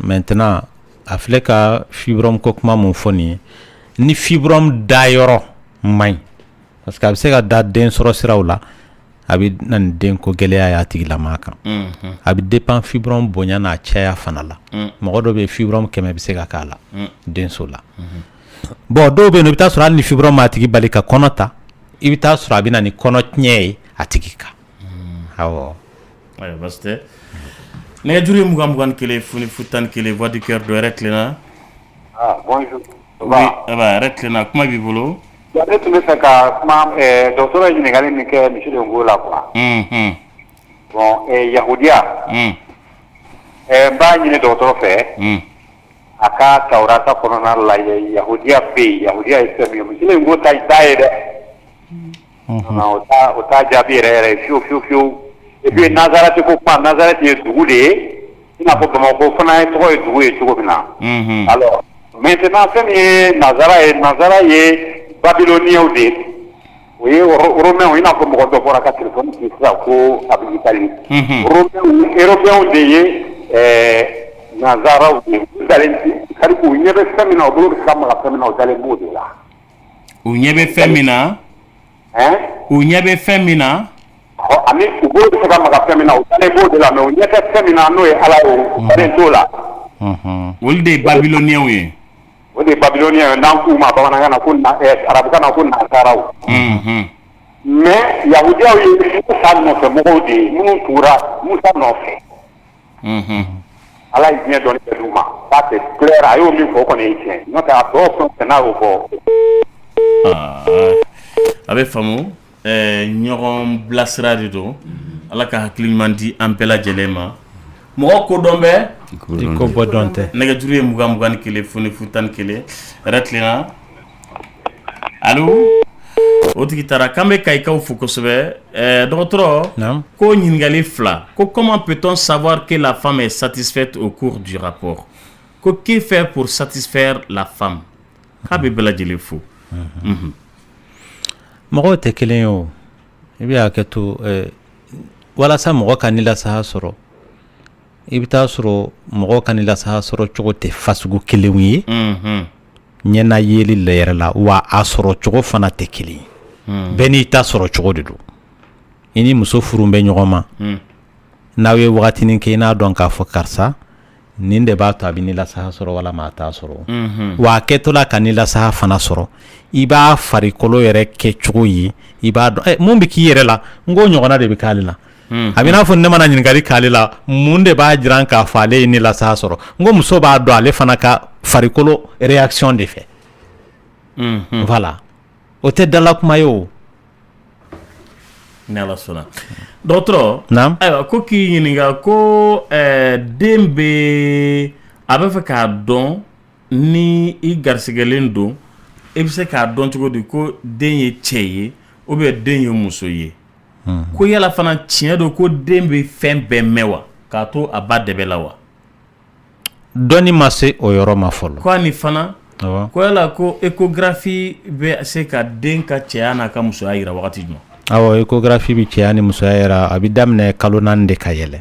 Speaker 8: maintenant a filɛ ka fibrome ko kuma mun fɔ nin ye ni fibrome dayɔrɔ man ɲi parce que a bɛ se ka da den sɔrɔ siraw la a bɛ na ni den ko gɛlɛya y'a tigilama kan a bɛ dépend fibrome bonya n'a caya fana la mɔgɔ dɔ bɛ fibrome 100 bɛ se ka k'a la denso la bon dɔw bɛ yen i bɛ taa sɔrɔ hali ni fibrome m'a tigi bali ka kɔnɔ ta i bɛ taa sɔrɔ a bɛ na ni kɔnɔ tiɲɛ ye a tigi kan awɔ.
Speaker 5: Ayiwa basi tɛ nɛgɛjuru ye 21 1 foni 11 voix du cœur dɔ yɛrɛ tilenna.
Speaker 11: Bonjour.
Speaker 5: Oui yɛrɛ tilenna kuma b'i bolo.
Speaker 11: Ne tun bɛ fɛ ka kuma dɔgɔtɔrɔ ye ɲininkali min kɛ misi Ngo la quoi. Bon yahudiya. N b'a ɲini dɔgɔtɔrɔ fɛ. A ka Tawurata kɔnɔna la yahudiya bɛ yen yahudiya ye fɛn min ye misi Ngo ta ye dɛ. O t'a jaabi yɛrɛ ye fiyewu. Et puis Nazareth ko kuma Nazareth ye dugu de ye i n'a fɔ Bamakɔ fana ye tɔgɔ ye dugu ye cogo min na. Alors maintenant fɛn min ye Nazara ye Babyloniens de ye o ye Romains i n'a fɔ mɔgɔ dɔ bɔra ka téléphone ci sisan ko a bɛ Italie. Européens de ye Nazaraw de ye u dalen c'est-à-dire u ɲɛ bɛ fɛn min na u bolo bɛ se ka maga fɛn min na u dalen b'o de la.
Speaker 5: U ɲɛ bɛ fɛn min na. U ɲɛ bɛ fɛn min na.
Speaker 11: Ani u bolo bɛ se ka maga fɛn min na u dalen b'o de la mais u ɲɛ tɛ fɛn min na n'o ye Ala ye u dalen t'o la.
Speaker 5: Olu de ye Babyloniens ye.
Speaker 11: O de ye Babyloniens ye n'an k'u ma bamanankan na ko arabukan na ko Nazaraw. mais yahudiyaw ye Musa nɔfɛ mɔgɔw de ye minnu tugura Musa nɔfɛ. Ala ye diɲɛ dɔnni bɛɛ d'u ma. Ça c'est clair, a y'o min fɔ o kɔni ye tiɲɛ. N'o tɛ a tɔ fɛn fɛn n'a y'o fɔ.
Speaker 5: A bɛ faamu ɲɔgɔn bilasira de don. Ala ka hakili ɲuman di an bɛɛ lajɛlen ma. Mɔgɔ ko dɔn bɛ
Speaker 8: i ko bɔ dɔn tɛ.
Speaker 5: Nɛgɛjuru ye 20 ni 1 foni 11 yɛrɛ tilenna. Allo o tigi taara k'an bɛ Kayikaw fo kosɛbɛ. Dɔgɔtɔrɔ ko ɲininkali 2 ko comment peut-on savoir que la femme est satisfaite au cours du rapport? Ko que faire pour satisfaire la femme? K'a bɛ bɛɛ lajɛlen fo.
Speaker 8: Mɔgɔw tɛ kelen ye o. I bɛ hakɛ to walasa mɔgɔ ka ni lasaha sɔrɔ i bɛ taa sɔrɔ mɔgɔ ka ni lasaha sɔrɔ cogo tɛ fasugu kelenw ye. Ɲɛna yeli la yɛrɛ la wa a sɔrɔ cogo fana tɛ kelen ye. Bɛɛ n'i ta sɔrɔ cogo de don. I ni muso furu bɛ ɲɔgɔn ma n'aw ye wagatinin kɛ i n'a dɔn k'a fɔ karisa nin de b'a to a bɛ ni lasaha sɔrɔ walama a t'a sɔrɔ. Wa a kɛtɔla ka ni lasaha fana sɔrɔ i b'a farikolo yɛrɛ kɛ cogo ye i b'a dɔn mun bɛ k'i yɛrɛ la n ko ɲɔgɔnna de bɛ k'ale la. A bɛ n'a fɔ ne mana ɲininkali k'ale la mun de b'a jira k'a fɔ ale ye ni lasaha sɔrɔ n ko muso b'a dɔn ale fana ka farikolo réaction de fɛ. Voilà o tɛ dala kuma ye o.
Speaker 5: Ni Ala sɔnna. Dɔgɔtɔrɔ ayiwa ko k'i ɲininka ko den bɛ a bɛ fɛ k'a dɔn ni i garisigɛlen don i bɛ se k'a dɔn cogo di ko den ye cɛ ye ou bien den ye muso ye. Ko yala fana tiɲɛ don ko den bɛ fɛn bɛɛ mɛn wa k'a to a ba dɛbɛ la wa?
Speaker 8: Dɔnni ma se o yɔrɔ ma fɔlɔ.
Speaker 5: Ko ani fana ko yala ko échographie bɛ se ka den ka cɛya n'a ka musoya yira wagati jumɛn? Awɔ
Speaker 8: échographie bɛ cɛya ni musoya yira a bɛ daminɛ kalo 4 de ka yɛlɛ.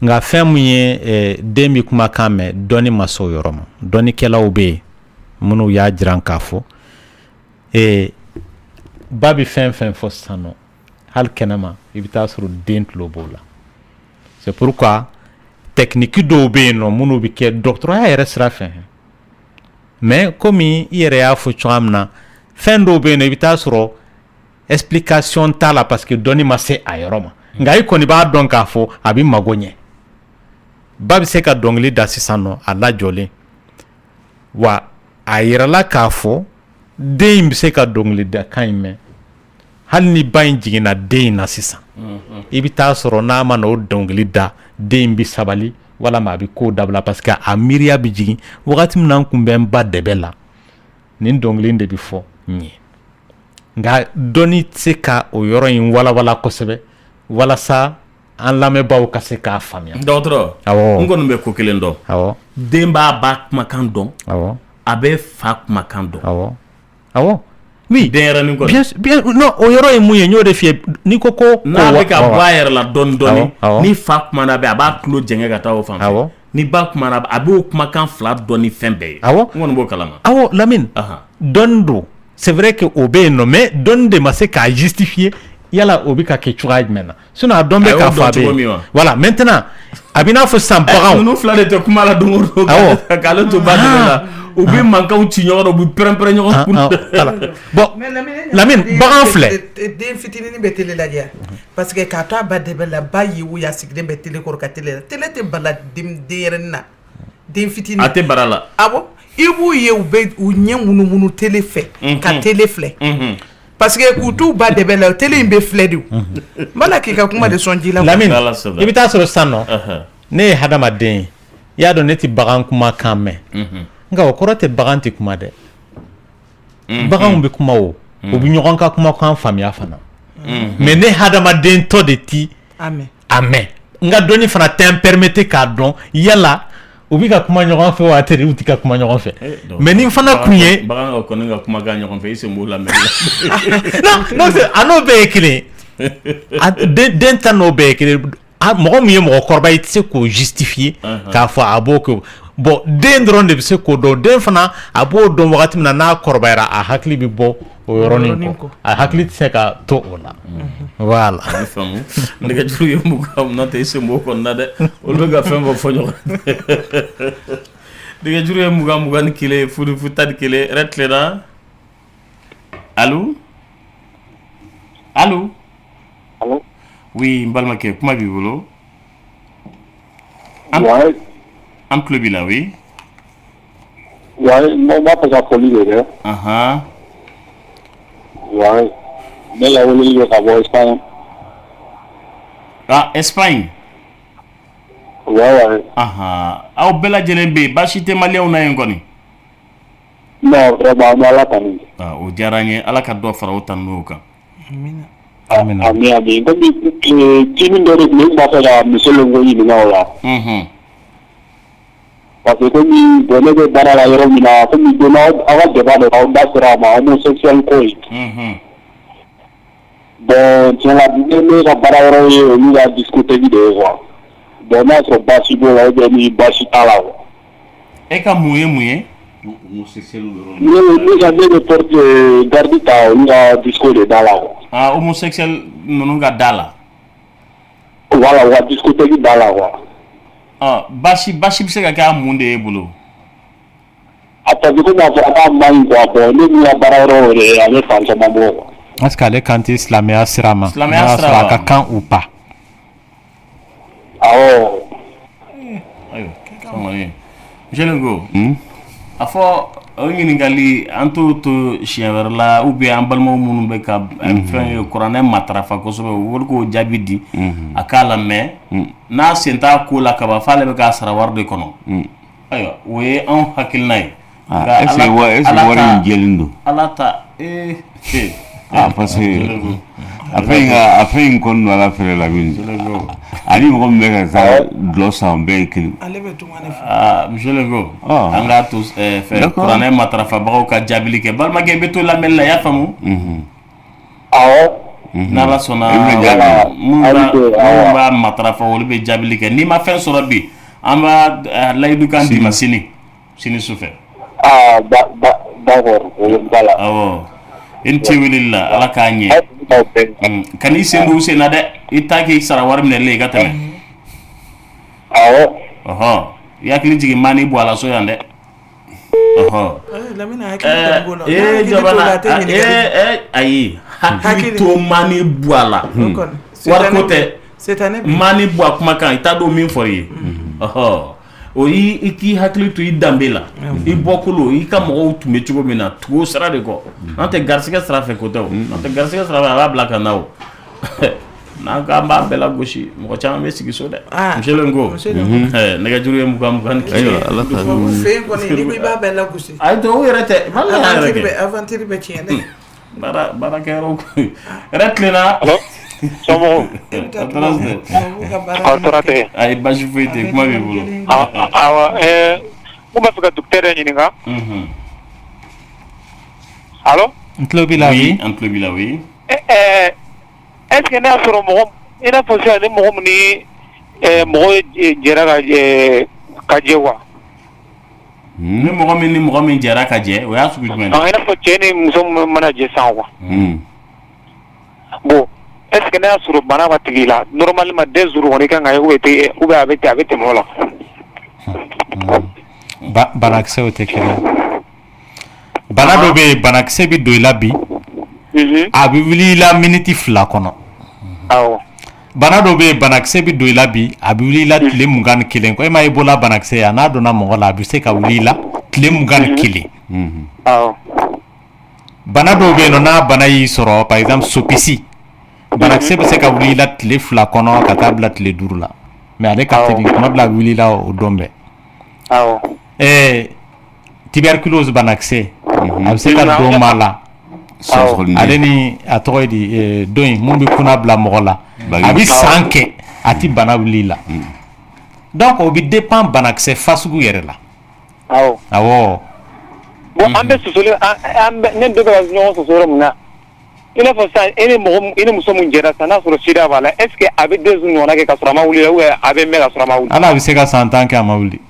Speaker 8: Nka fɛn mun ye den bɛ kumakan mɛn dɔnni ma se o yɔrɔ ma. Dɔnnikɛlaw bɛ yen minnu y'a jira k'a fɔ ba bɛ fɛn fɛn fɔ sisan nɔ hali kɛnɛma i bɛ taa sɔrɔ den tulo b'o la. C'est pourquoi technique dɔw bɛ yen nɔ minnu bɛ kɛ dɔgɔtɔrɔya yɛrɛ sira fɛ. Mais komi i yɛrɛ y'a fɔ cogoya min na fɛn dɔw bɛ yen nɔ i bɛ taa sɔrɔ explication t'a la parce que dɔnni ma se a yɔrɔ ma. Nka i kɔni b'a dɔn k'a fɔ a bɛ mago ɲɛ. Ba bɛ se ka dɔnkili da sisan nɔ a lajɔlen wa a yirala k'a fɔ den in bɛ se ka dɔnkili da kan in mɛn hali ni ba in jiginna den in na sisan i bɛ taa sɔrɔ n'a ma n'o dɔnkili da den in bɛ sabali walama a bɛ kow dabila parce que a miiriya bɛ jigin wagati min na n kun bɛ n ba dɛbɛ la nin dɔnkili de bɛ fɔ n ye nka dɔnni tɛ se ka o yɔrɔ in walawala kosɛbɛ walasa an lamɛnbaaw ka se k'a faamuya.
Speaker 5: Dɔgɔtɔrɔ n kɔni bɛ ko kelen dɔn den b'a ba kumakan dɔn a bɛ fa kumakan dɔn.
Speaker 8: Awɔ oui
Speaker 5: denyɛrɛnin kɔni
Speaker 8: bien non o yɔrɔ ye mun ye n y'o de f'i ye n'i ko ko
Speaker 5: n'a bɛ ka bɔ a yɛrɛ la dɔɔni dɔɔni ni fa kumana a b'a tulo jɛngɛ ka taa o fan fɛ ni ba kumana a b'o kumakan 2 dɔn ni fɛn bɛɛ ye. N kɔni b'o kalama.
Speaker 8: Awɔ Lamine dɔnni don c'est vrai que o bɛ yen nɔ mais dɔnni de ma se k'a justifier yala o bɛ ka kɛ cogoya jumɛn na sinon a dɔn bɛ k'a fɔ a bɛ yen voilà maintenant a bɛ n'a fɔ sisan baganw
Speaker 5: ninnu 2 de tɛ kuma la don o don k'ale to ba dɛmɛ la u bɛ mankanw ci ɲɔgɔn na u bɛ pɛrɛn-pɛrɛn ɲɔgɔn kun.
Speaker 8: Bon Lamine bagan filɛ
Speaker 7: den fitinin bɛ télé lajɛ parce que k'a to a ba dɛbɛ la ba ye wuya sigilen bɛ télé kɔrɔ ka télé la télé tɛ bala denyɛrɛnin na den fitinin
Speaker 5: a tɛ bara la.
Speaker 7: Awɔ i b'u ye u bɛ u ɲɛ munumunu télé fɛ ka télé filɛ parce que k'u t'u ba dɛbɛ la télé in bɛ filɛ de o n b'a k'i ka kuma de sɔn ji la.
Speaker 8: Lamine i bɛ taa sɔrɔ sisan nɔ ne ye hadamaden ye i y'a dɔn ne tɛ bagan kumakan mɛn nka o kɔrɔ tɛ bagan tɛ kuma dɛ baganw bɛ kuma o u bɛ ɲɔgɔn ka kumakan faamuya fana mais ne hadamaden tɔ de ti a mɛn nka dɔnni fana tɛ n permettre k'a dɔn yala u bɛ ka kuma ɲɔgɔn fɛ wa tɛ u tɛ ka kuma ɲɔgɔn fɛ mais ni fana kun ye
Speaker 5: bagan ka kɔni ka kumakan ɲɔgɔn fɛ i sen b'o lamɛn
Speaker 8: non a n'o bɛɛ ye kelen den ta n'o bɛɛ ye kelen mɔgɔ min ye mɔgɔkɔrɔba i tɛ se k'o justifier k'a fɔ a b'o kɛ bon den dɔrɔn de bɛ se k'o dɔn den fana a b'o dɔn wagati min na n'a kɔrɔbayara a hakili bɛ bɔ o yɔrɔnin kɔ a hakili tɛ se ka to o la voilà.
Speaker 5: A bɛ faamu nɛgɛjuru ye mugan n'o tɛ i sen b'o kɔnɔna dɛ olu bɛ ka fɛn fɔ fɔ ɲɔgɔn nɛgɛjuru ye mugan ni kelen fu 11 yɛrɛ tilenna allo Allô?
Speaker 11: Allô?
Speaker 5: Oui, Mbalmake, comment vivez-vous?
Speaker 11: Ouais.
Speaker 5: En club là, oui.
Speaker 11: Ouais, non, moi, pas à folie, là. Ouais. Mais là, on est à Espagne.
Speaker 5: Ah, Espagne?
Speaker 11: Ouais.
Speaker 5: Aw bela jelenbe, bashi te malien na yengoni.
Speaker 11: Non, vraiment, ala tani.
Speaker 5: O jaranye ala ka do fara o tanu kan.
Speaker 11: Amin. Comme kimi ndo ni ba fa monsieur le ngoyi ni la. Parce que comme donné de bara la yoro mina, comme donné awa débat de on basera ma homosexuel koi. Bon, tiens la bien la bara yoro ye on va discuter de quoi. Bon, notre basi bo la ni basi tala.
Speaker 5: E ka muye
Speaker 6: homosexuel
Speaker 11: nous avons des portes gardita on va discuter dans la.
Speaker 5: Ah, homosexuel non ga dala.
Speaker 11: Voilà, on va discuter dans la quoi.
Speaker 5: Ah, bashi bise ka munde e bolo.
Speaker 11: Ata ko na fa man ko bo ni ya bararo re ale fa so mabo.
Speaker 8: Est-ce qu'elle quand islamia sirama? Ka kan ou pas?
Speaker 11: Oh.
Speaker 5: Ayo, kamani. Jelengo. Afo ɲininkali an to siɲɛ wɛrɛ la ou bien an balimaw minnu bɛ ka fɛn kuranɛ matarafa kosɛbɛ wali k'o jaabi di a k'a lamɛn n'a sen t'a ko la kaban f'ale bɛ k'a sara wari de kɔnɔ ayiwa o ye anw hakilina ye
Speaker 6: est-ce que wari in jɛlen don
Speaker 5: ala ta
Speaker 6: parce que a fɛn in kɔni don ala fɛrɛ la min ani mɔgɔ min bɛ ka taa dulɔ san bɛɛ ye kelen
Speaker 5: monsieur Lego an k'a to fɛ kuranɛ matarafabagaw ka jaabili kɛ balimakɛ i bɛ to lamɛnni la i y'a faamu n'ala sɔnna minnu b'a matarafa olu bɛ jaabili kɛ n'i ma fɛn sɔrɔ bi an b'a layidu kan d'i ma sini sufɛ awɔ i ni ce wulili la ala k'a ɲɛ kan'i sen don u sen na dɛ i t'a k'i sara wari minɛlen i ka tɛmɛ ɔhɔ i hakili jigin maa n'i bɔ a la so yan dɛ jabana ayi hakili to maa n'i bɔ a la wari ko tɛ maa n'i bɔ a kumakan i t'a dɔn min fɔra i ye o i k'i hakili to i danbe la i bɔkolo i ka mɔgɔw tun bɛ cogo min na tugu o sira de kɔ n'an tɛ garisigɛ sira fɛ ko tɛ o n'an tɛ garisigɛ sira fɛ a b'a bila ka na o n'an k'an b'a bɛɛ la gosi mɔgɔ caman bɛ sigi so dɛ monsieur Lengo nɛgɛjuru ye 20 ni kelen
Speaker 7: ala ta fɛ kɔni ni ko i b'a bɛɛ la gosi
Speaker 5: ayi to o yɛrɛ tɛ
Speaker 7: aventure bɛ tiɲɛ dɛ
Speaker 5: baarakɛyɔrɔ yɛrɛ tilenna
Speaker 11: somɔgɔw
Speaker 5: ayi basi foyi tɛ kuma b'i bolo
Speaker 11: awa mun b'a fɛ ka docteur ɲininka allo
Speaker 8: n tulo b'i la oui
Speaker 5: an tulo b'i la oui
Speaker 11: est ce que ne y'a sɔrɔ mɔgɔ i n'a fɔ sisan ni mɔgɔ min ni mɔgɔ jɛra ka jɛ wa
Speaker 5: ni mɔgɔ min jɛra ka jɛ o y'a sugu jumɛn
Speaker 11: i n'a fɔ cɛ ni muso mana jɛ san wa bon est ce que ne y'a sɔrɔ bana b'a tigi la normalement dès jours kɔni kan ka ye ou bien a bɛ tɛmɛ o la
Speaker 8: banakisɛw tɛ kelen bana dɔ bɛ yen banakisɛ bɛ don i la bi a bɛ wuli i la miniti 2 kɔnɔ bana dɔ bɛ yen banakisɛ bɛ don i la bi a bɛ wuli i la tile 21 ko e ma i bɔla banakisɛ ye n'a donna mɔgɔ la a bɛ se ka wuli i la tile 21 bana dɔw bɛ yen nɔ n'a bana y'i sɔrɔ par exemple sopisi banakisɛ bɛ se ka wuli i la tile 2 kɔnɔ ka taa bila tile 5 la mais ale ka teli kuma bila wuli la o don bɛɛ tuberculose banakisɛ a bɛ se ka don maa la ale ni a tɔgɔ ye di don in mun bɛ kunna bila mɔgɔ la a bɛ san kɛ a tɛ bana wuli la donc o bɛ dépend banakisɛ fasugu yɛrɛ la awɔ
Speaker 11: bon an bɛ sosoli ne dɔ bɛ ka ɲɔgɔn sɔsɔ yɔrɔ min na i n'a fɔ sisan i ni muso min jɛra sisan n'a sɔrɔ sida b'a la est ce que a bɛ den ɲɔgɔnna kɛ ka sɔrɔ a ma wuli ou bien a bɛ mɛn ka sɔrɔ a ma wuli
Speaker 8: ala a bɛ se ka san 10 kɛ a ma wuli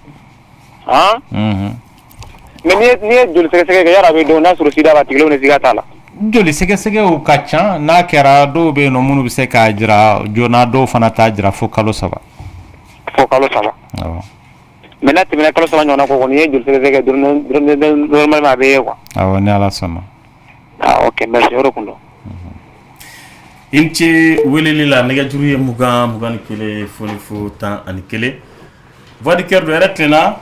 Speaker 11: mais n'i ye joli sɛgɛsɛgɛ kɛ yala a bɛ dɔn n'a sɔrɔ sida b'a tigi la ou bien sida t'a la
Speaker 8: joli sɛgɛsɛgɛw ka ca n'a kɛra dɔw bɛ yen nɔ minnu bɛ se k'a jira joona dɔw fana t'a jira fo kalo 3 awɔ
Speaker 11: mais n'a tɛmɛna kalo 3 ɲɔgɔnna kɔ kɔni i ye joli sɛgɛsɛgɛ kɛ normalement a bɛ ye quoi
Speaker 8: awɔ ni ala sɔnna
Speaker 11: ok merci o de kun don
Speaker 5: inche weleli la négajuru ye mugan kele fo tan ani kele voix du cœur de Eretlena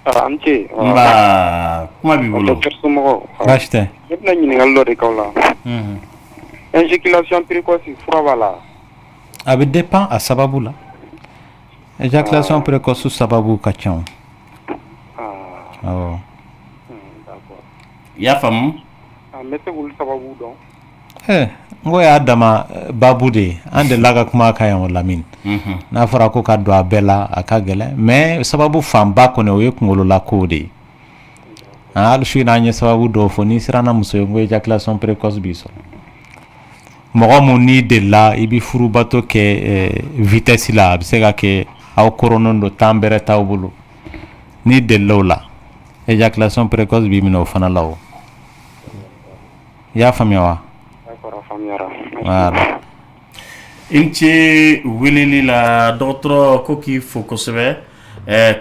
Speaker 12: Anche
Speaker 5: ba kuma bi bolo
Speaker 12: persumo
Speaker 8: Rashte
Speaker 12: ibna ɲininkali dɔ de k'aw la éjaculation précoce fura b'a la
Speaker 8: a bɛ dépend a sababu la éjaculation précoce sababu ka ca awɔ
Speaker 5: i y'a faamu
Speaker 12: n bɛ se k'olu sababu dɔn
Speaker 8: n ko y'a dama babu de ye an delila ka kuma kan yan o Lamini n'a fɔra ko ka don a bɛɛ la a ka gɛlɛn mais sababu fanba kɔni o ye kunkololako de ye hali su in na an ye sababu dɔw fɔ n'i siranna muso ye n ko éjaculation précoce b'i sɔrɔ mɔgɔ mun n'i delila i bɛ furubato kɛ vitesse la a bɛ se ka kɛ aw koronnen don temps bɛrɛ t'aw bolo n'i delila o la éjaculation précoce b'i minɛ o fana la o i y'a faamuya wa voilà
Speaker 5: inche weleli la dɔgɔtɔrɔ ko k'i fo kosɛbɛ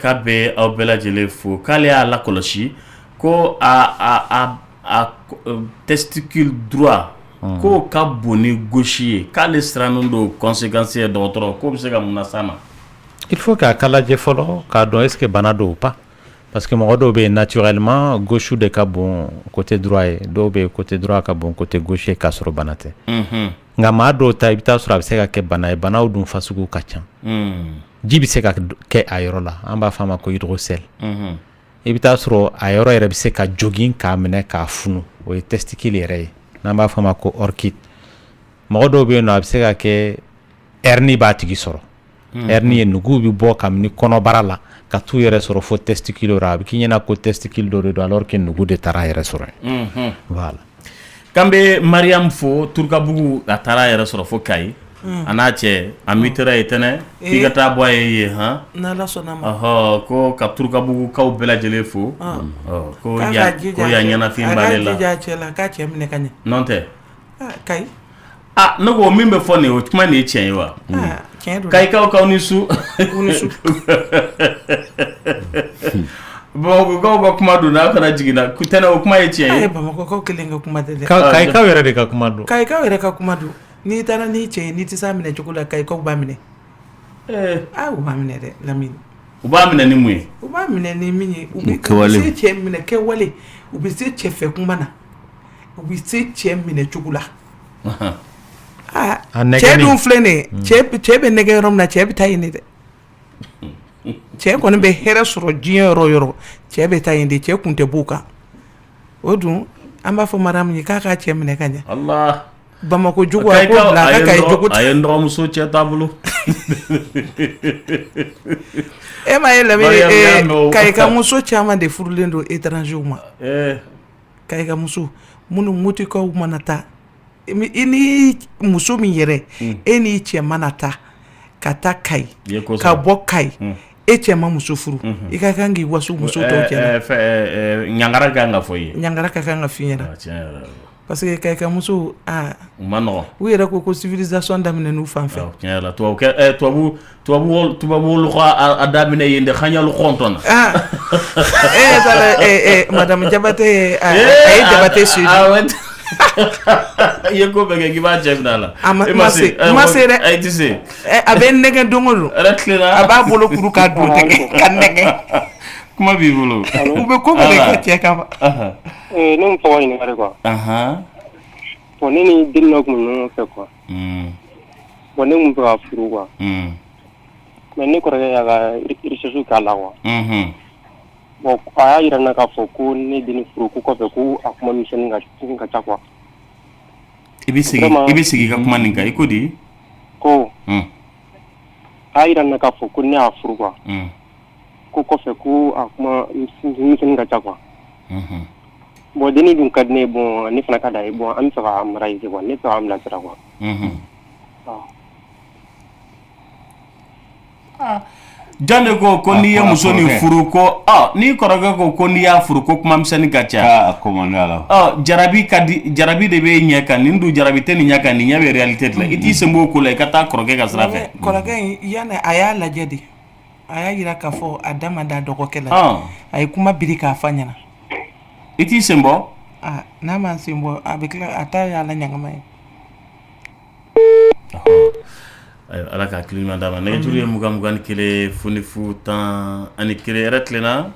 Speaker 5: k'a bɛ aw bɛɛ lajɛlen fo k'ale y'a lakɔlɔsi ko a testicule droit ko ka bon ni gauche ye k'ale sirannen don conséquence ye dɔgɔtɔrɔ ko bɛ se ka mun las'a ma.
Speaker 8: il faut k'a k'a lajɛ fɔlɔ k'a dɔn est-ce que bana don ou pas parce que mɔgɔ dɔw bɛ yen naturellement gauche de ka bon côté droit ye dɔw bɛ yen côté droit ka bon côté gauche ye k'a sɔrɔ bana tɛ nka maa dɔw ta i bɛ taa sɔrɔ a bɛ se ka kɛ bana ye banaw dun fasugu ka ca ji bɛ se ka kɛ a yɔrɔ la an b'a fɔ a ma ko hydrocèle i bɛ taa sɔrɔ a yɔrɔ yɛrɛ bɛ se ka jogin k'a minɛ k'a funu o ye testicule yɛrɛ ye n'an b'a fɔ a ma ko orchide mɔgɔ dɔw bɛ yen nɔ a bɛ se ka kɛ hernie b'a tigi sɔrɔ hernie ye nugu bɛ bɔ kabini kɔnɔbara la ka t'u yɛrɛ sɔrɔ fo testicule ra a bɛ k'i ɲɛna ko testicule dɔ de don alors que nugu de taara a yɛrɛ sɔrɔ yen voilà
Speaker 5: k'an bɛ Mariam fo Turukabugu a taara a yɛrɛ sɔrɔ fo Kayi a n'a cɛ a mitera ye tɛnɛ k'i ka taa bɔ a ye yen
Speaker 7: n'Ala sɔnna ma
Speaker 5: ko ka Turukabugukaw bɛɛ lajɛlen fo ko y'a ɲɛnafin b'ale la
Speaker 7: a ka jija cɛ la k'a cɛ minɛ ka ɲɛ
Speaker 5: n'o tɛ
Speaker 7: Kayi
Speaker 5: ne ko min bɛ fɔ nin o kuma nin ye tiɲɛ ye wa Kayikaw k'aw ni su Bamakɔkaw ka kuma don n'a fana jiginna tɛnɛ o kuma ye tiɲɛ ye
Speaker 7: Bamakɔkaw kelen ka kuma tɛ dɛ
Speaker 8: Kayikaw yɛrɛ de ka kuma don
Speaker 7: Kayikaw yɛrɛ ka kuma don n'i taara n'i cɛ ye n'i tɛ s'a minɛ cogo la Kayikaw b'a minɛ u b'a minɛ dɛ Lamini
Speaker 5: u b'a minɛ ni mun ye
Speaker 7: u b'a minɛ ni min ye u bɛ se cɛ minɛ kɛwale u bɛ se cɛ fɛ kuma na u bɛ se cɛ minɛ cogo la cɛ dun filɛ nin ye cɛ bɛ nɛgɛ yɔrɔ min na cɛ bɛ taa yen de dɛ cɛ kɔni bɛ hɛrɛ sɔrɔ diɲɛ yɔrɔ yɔrɔ cɛ bɛ taa yen de cɛ kun tɛ b'o kan o dun an b'a fɔ Mariam ye k'a k'a cɛ minɛ ka ɲɛ
Speaker 5: Allah
Speaker 7: Bamako jugu a ko bila a ka Kayi jugu
Speaker 5: a ye n dɔgɔmuso cɛ t'a bolo
Speaker 7: e ma ye Lamini Kayika muso caman de furulen don étrangers ma Kayika muso minnu mutikaw mana taa i ni muso min yɛrɛ e n'i cɛ mana taa ka taa Kayi ka bɔ Kayi e cɛ ma muso furu i ka kan k'i waso muso tɔw cɛ la
Speaker 5: ɲangara ka kan ka fɔ i ye
Speaker 7: ɲangara ka kan ka f'i ɲɛna parce que Kayika muso
Speaker 5: u ma nɔgɔn u
Speaker 7: yɛrɛ ko civilisation daminɛ n'u fan fɛ
Speaker 5: tiɲɛ yɛrɛ tubabu a daminɛ yen de xaɲalu kɔntɔn
Speaker 7: madame Jabate a ye Jabate suivi
Speaker 5: i ye ko bɛɛ kɛ k'i b'a cɛ minɛ a la
Speaker 7: ma se dɛ
Speaker 5: i tɛ se
Speaker 7: a bɛ nɛgɛ don o don a b'a bolo kuru k'a don ka nɛgɛ
Speaker 5: kuma b'i bolo
Speaker 7: u bɛ ko bɛɛ kɛ cɛ kama
Speaker 12: ne mu fɔ ɲininkali quoi bon ne ni den dɔ kun bɛ ɲɔgɔn fɛ quoi bon ne kun bɛ fɛ ka furu quoi mais ne kɔrɔkɛ y'a ka recherche k'a la quoi bon a y'a yira n na k'a fɔ ko ne den furu ko kɔfɛ ko a kuma misɛnnin ka ca quoi
Speaker 5: i bɛ segin i ka kuma nin kan i ko di
Speaker 12: ko a y'a yira n na k'a fɔ ko ne y'a furu quoi ko kɔfɛ ko a kuma misɛnnin ka ca quoi bon denni dun ka di ne ye bon ne fana ka d'a ye bon an bɛ fɛ ka mara yen quoi ne fɛ k'an bilasira quoi
Speaker 5: jɔn de ko n'i ye muso nin furu ko n'i kɔrɔkɛ ko n'i y'a furu ko kuma misɛnnin ka ca jarabi de bɛ ɲɛ kan nin dun jarabi tɛ nin ɲɛ kan nin ɲɛ bɛ réalité de la i t'i sen b'o ko la i ka taa kɔrɔkɛ ka sira fɛ
Speaker 7: kɔrɔkɛ in yanni a y'a lajɛ de a y'a yira k'a fɔ a da ma da dɔgɔkɛ la a ye kuma biri k'a fa ɲɛna
Speaker 5: i t'i sen bɔ
Speaker 7: n'a ma sen bɔ a bɛ tila a ta y'a la ɲagama ye
Speaker 5: ala ka kilima dama ne juru ye mugan kele funifu tan ani kele retlena.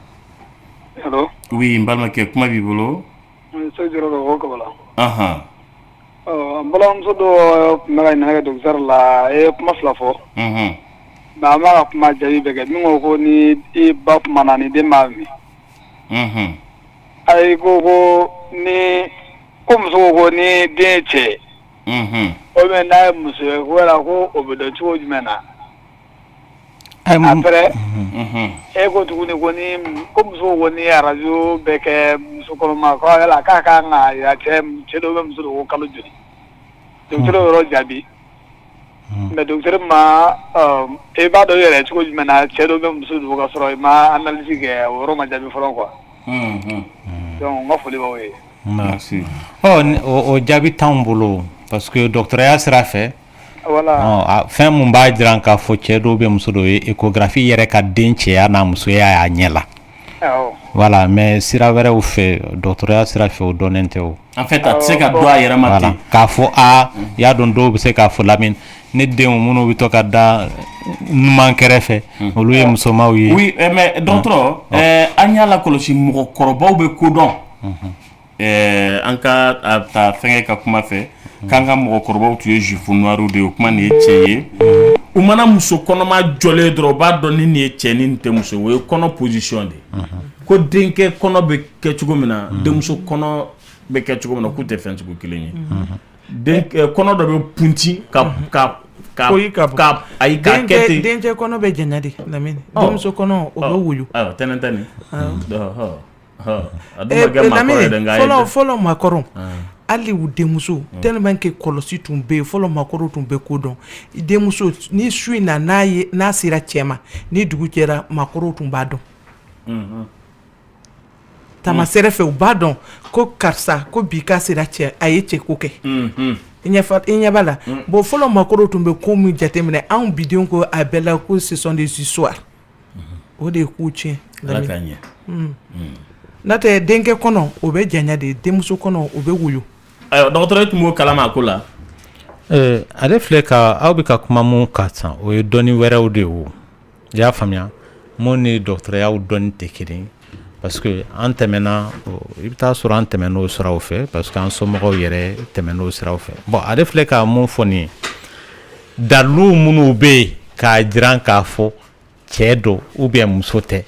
Speaker 13: Hello.
Speaker 5: Oui, mbalma ke kuma bi bolo.
Speaker 13: So juro ko ko bala.
Speaker 5: Aha.
Speaker 13: Balam so do mala na do zarla e kuma flafo. Na ma kuma jabi bege mi ko ni e bap manani de mami. Ai go ni kumso go ni deche. O me na muso wala ko obodo tuwo jumena. Après e ko tuguni ko ni kumso go ni arajo beke muso ko ma ko ala ka nga ya chedo be muso ko kalo juri. Docteur ro jabi. Mais docteur ma e ba do yere tuwo jumena chedo be muso ko soro ma analyse ke ro ma jabi foro quoi. Donc on va foli ba we.
Speaker 5: Merci.
Speaker 8: O jabi tambolo parce que docteur sera fait.
Speaker 13: Voilà.
Speaker 8: Fɛn mun b'a jiran k'a fɔ cɛ dɔw bɛ muso dɔw ye échographie yɛrɛ ka den cɛya n'a musoya y'a ɲɛ la. Voilà, mais sira wɛrɛw fɛ dɔgɔtɔrɔya sira fɛ o dɔnnen tɛ o.
Speaker 5: En fait a tɛ se ka dɔn a yɛrɛ ma ten.
Speaker 8: K'a fɔ y'a dɔn dɔw bɛ se k'a fɔ Lamine ne denw minnu bɛ to ka da numan kɛrɛfɛ olu ye musomaw ye.
Speaker 5: Oui, mais dɔgɔtɔrɔ an y'a lakɔlɔsi mɔgɔkɔrɔbaw bɛ ko dɔn. An ka ta fɛngɛ ka kuma fɛ. K'an ka mɔgɔkɔrɔbaw tun ye jufu noiru de ye o kuma nin ye cɛ ye u mana muso kɔnɔma jɔlen dɔrɔn u b'a dɔn ni nin ye cɛ ni nin tɛ muso o ye kɔnɔ position de ko denkɛ kɔnɔ bɛ kɛ cogo min na denmuso kɔnɔ bɛ kɛ cogo min na k'u tɛ fɛn sugu kelen ye kɔnɔ dɔ bɛ punti ka ayi ka kɛ ten
Speaker 7: denkɛ kɔnɔ bɛ janya de Lamine denmuso kɔnɔ o bɛ woyo
Speaker 5: tɛnɛntɛn nin
Speaker 7: Lamine fɔlɔ makɔrɔ ali u denmuso tellement que kɔlɔsi tun bɛ yen fɔlɔ makɔrɔw tun bɛ ko dɔn denmuso ni su in na n'a sera cɛ ma ni dugu jɛra makɔrɔw tun b'a dɔn tamasɛrɛ fɛ u b'a dɔn ko karisa ko bi k'a sera cɛ a ye cɛ ko kɛ i ɲɛ b'a la bon fɔlɔ makɔrɔw tun bɛ ko min jateminɛ anw bidenw ko a bɛɛ la ko ce sont des histoires o de ye k'u tiɲɛ n'o tɛ denkɛ kɔnɔ o bɛ janya de denmuso kɔnɔ o bɛ woyo.
Speaker 5: Dɔgɔtɔrɔ tun b'o kalama ko la.
Speaker 8: Ale filɛ ka aw bɛ ka kuma mun ka ca o ye dɔnni wɛrɛw de ye o i y'a faamuya mun ni dɔgɔtɔrɔyaw dɔnni tɛ kelen parce que an tɛmɛna i bɛ taa sɔrɔ an tɛmɛn'o siraw fɛ parce que an somɔgɔw yɛrɛ tɛmɛn'o siraw fɛ bon ale filɛ ka mun fɔ nin ye dalilu minnu bɛ yen k'a jiran k'a fɔ cɛ don ou bien muso tɛ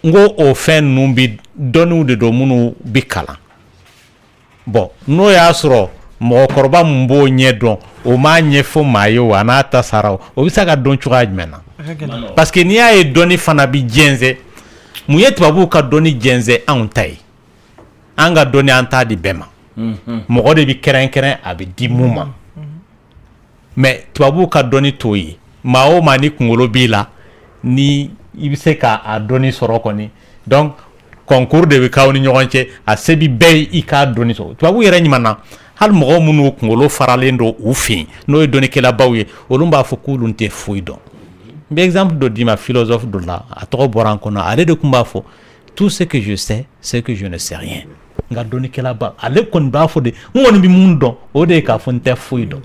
Speaker 8: n ko o fɛn ninnu bi dɔnniw de don minnu bi kalan bon n'o y'a sɔrɔ mɔgɔkɔrɔba min b'o ɲɛ dɔn o m'a ɲɛfɔ maa ye o a n'a ta sara o bɛ se ka dɔn cogoya jumɛn na parce que n'i y'a ye dɔnni fana bi jɛnsɛn mun ye tubabuw ka dɔnni jɛnsɛn anw ta ye an ka dɔnni an t'a di bɛɛ ma mɔgɔ de bi kɛrɛnkɛrɛn a bɛ di mun ma mais tubabuw ka dɔnni t'o ye maa o maa ni kunkolo b'i la ni i bɛ se k'a dɔnni sɔrɔ kɔni donc concours de bɛ k'aw ni ɲɔgɔn cɛ a se bi bɛɛ ye i k'a dɔnni sɔrɔ tubabu yɛrɛ ɲuman na hali mɔgɔw minnu kunkolo faralen don u fɛ yen n'o ye dɔnnikɛlabaw ye olu b'a fɔ k'olu tɛ foyi dɔn n bɛ exemple dɔ d'i ma philosophe dɔ la a tɔgɔ bɔra n kɔnɔ ale de tun b'a fɔ tout ce que je sais c'est que je ne sais rien n ka dɔnnikɛlaba ale kɔni b'a fɔ de n kɔni bɛ mun dɔn o de ye k'a fɔ n tɛ foyi dɔn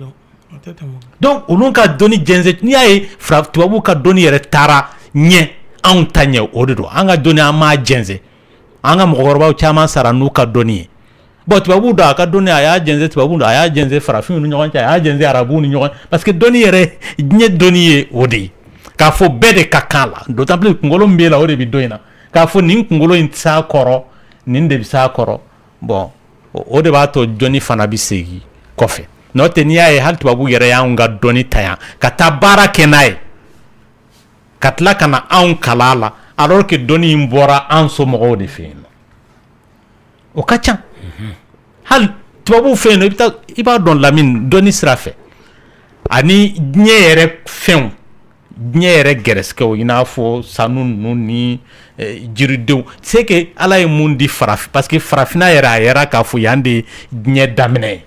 Speaker 8: donc olu ka dɔnni jɛnsɛn n'i y'a ye tubabu ka dɔnni yɛrɛ taara ɲɛ anw ta ɲɛ o de don an ka dɔnni an m'a jɛnsɛn an ka mɔgɔkɔrɔbaw caman sara n'u ka dɔnni ye bon tubabu dɔ a ka dɔnni a y'a jɛnsɛn tubabu dɔ a y'a jɛnsɛn farafinw ni ɲɔgɔn cɛ a y'a jɛnsɛn arabuw ni ɲɔgɔn parce que dɔnni yɛrɛ diɲɛ dɔnni ye o de ye k'a fɔ bɛɛ de ka kan la d'autant plus kunkolo min b'e la o de bɛ dɔn in na k'a fɔ nin kunkolo in tɛ s'a kɔrɔ nin de bɛ s'a kɔrɔ bon o de b'a to dɔnni fana bɛ segin kɔfɛ n'o tɛ n'i y'a ye hali tubabu yɛrɛ y'anw ka dɔnni ta yan ka taa baara kɛ n'a ye ka tila ka na anw kala la alors que dɔnni in bɔra an somɔgɔw de fɛ yen o ka ca hali tubabuw fɛ yen i b'a dɔn Lamine dɔnni sira fɛ ani diɲɛ yɛrɛ fɛnw diɲɛ yɛrɛ gɛrɛsɛgɛw i n'a fɔ sanu ninnu ni jiridenw c'est que Ala ye mun di farafin parce que farafinna yɛrɛ a yɛrɛ k'a fɔ yan de diɲɛ daminɛ ye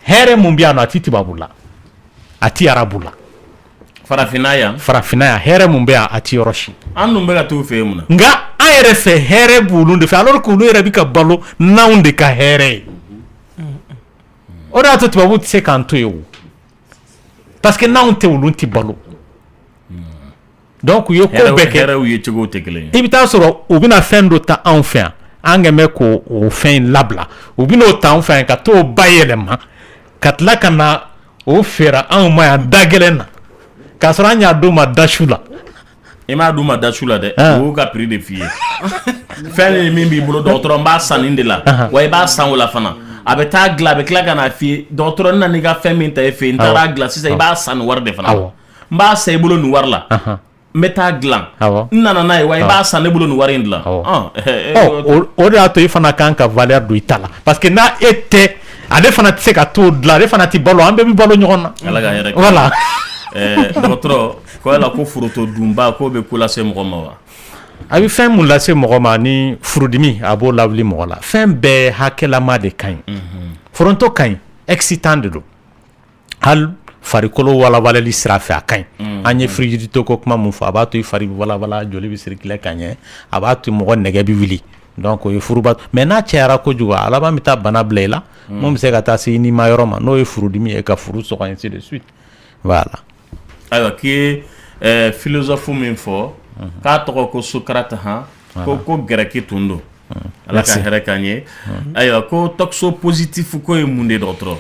Speaker 8: hɛrɛ mun bɛ yan nɔ a ti tubabu la a ti arabu la
Speaker 5: farafinna yan
Speaker 8: hɛrɛ mun bɛ yan a ti yɔrɔ si
Speaker 5: an dun bɛ ka t'u fɛ yen mun na
Speaker 8: nka an yɛrɛ fɛ hɛrɛ b'olu de fɛ alors que olu yɛrɛ bɛ ka balo n'anw de ka hɛrɛ ye
Speaker 14: o de y'a to tubabu tɛ se k'an to yen o parce que n'anw tɛ olu tɛ balo donc u ye ko bɛɛ kɛ
Speaker 5: hɛrɛw ye cogo tɛ kelen ye
Speaker 14: i bɛ taa sɔrɔ u bɛna fɛn dɔ ta anw fɛ yan an kɛn bɛ k'o fɛn in labila u bɛn'o ta anw fɛ yan ka t'o bayɛlɛma ka tila ka na o feere anw ma yan da gɛlɛn na k'a sɔrɔ an y'a d'u ma dasu la
Speaker 5: i m'a d'u ma dasu la dɛ u y'u ka prix de f'i ye fɛn min b'i bolo dɔgɔtɔrɔ n b'a san nin de la wa i b'a san o la fana a bɛ taa dilan a bɛ tila ka n'a f'i ye dɔgɔtɔrɔ n nana i ka fɛn min ta e fɛ yen n taara dilan sisan i b'a san nin wari de fana la n b'a san i bolo nin wari la n bɛ taa dilan n nana n'a ye wa i b'a san ne bolo nin wari in dilan
Speaker 14: o de y'a to i fana kan ka valeur don i ta la parce que n'a e tɛ ale fana tɛ se ka t'o dilan ale fana tɛ balo an bɛɛ bɛ balo ɲɔgɔn na
Speaker 5: ala ka hɛrɛ kɛ
Speaker 14: voilà
Speaker 5: dɔgɔtɔrɔ ko yala ko foronto dunba k'o bɛ ko lase mɔgɔ ma wa
Speaker 14: a bɛ fɛn mun lase mɔgɔ ma ni furudimi a b'o lawuli mɔgɔ la fɛn bɛɛ hakɛlama de ka ɲi foronto ka ɲi excitant de don hali farikolo walawalali sira fɛ a ka ɲi an ye frigidité ko kuma mun fɔ a b'a to i fari bɛ walawala joli bɛ circuler ka ɲɛ a b'a to mɔgɔ nɛgɛ bɛ wuli donc o ye furuba mais n'a cayara kojugu a laban bɛ taa bana bila i la mun bɛ se ka taa se i ni ma yɔrɔ ma n'o ye furudimi ye ka furu sɔgɔ ainsi de suite voilà
Speaker 5: ayiwa k'i ye philosophe min fɔ k'a tɔgɔ ko Socrate ko gɛrɛki tun don ala ka hɛrɛ k'an ye ayiwa ko toxo positif ko ye mun de dɔgɔtɔrɔ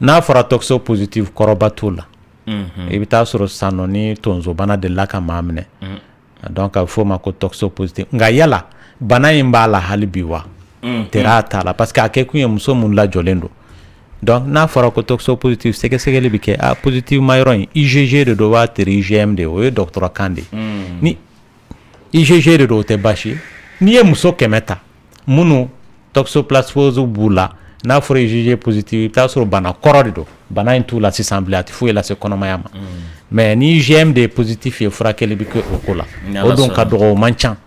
Speaker 14: n'a fɔra toxo positif kɔrɔba t'o la i bɛ taa sɔrɔ sisan nɔ ni tonsobana delila ka maa minɛ donc a bɛ f'o ma ko toxo positif nka yala bana in b'a la hali bi wa tɛrɛ a t'a la parce que a kɛ kun ye muso mun lajɔlen don donc n'a fɔra ko toxo positif sɛgɛsɛgɛli bɛ kɛ a positif ma yɔrɔ in IgG de don wa teri IgM de o ye dɔgɔtɔrɔ kan de ni IgG de don o tɛ baasi ye n'i ye muso 100 ta minnu toxoplasmose b'u la n'a fɔra IgG positif i bɛ taa sɔrɔ bana kɔrɔ de don bana in t'u la sisan bilen a tɛ foyi lase kɔnɔmaya ma mais ni IgM de ye positif ye furakɛli bɛ kɛ o ko la o don ka dɔgɔ o man ca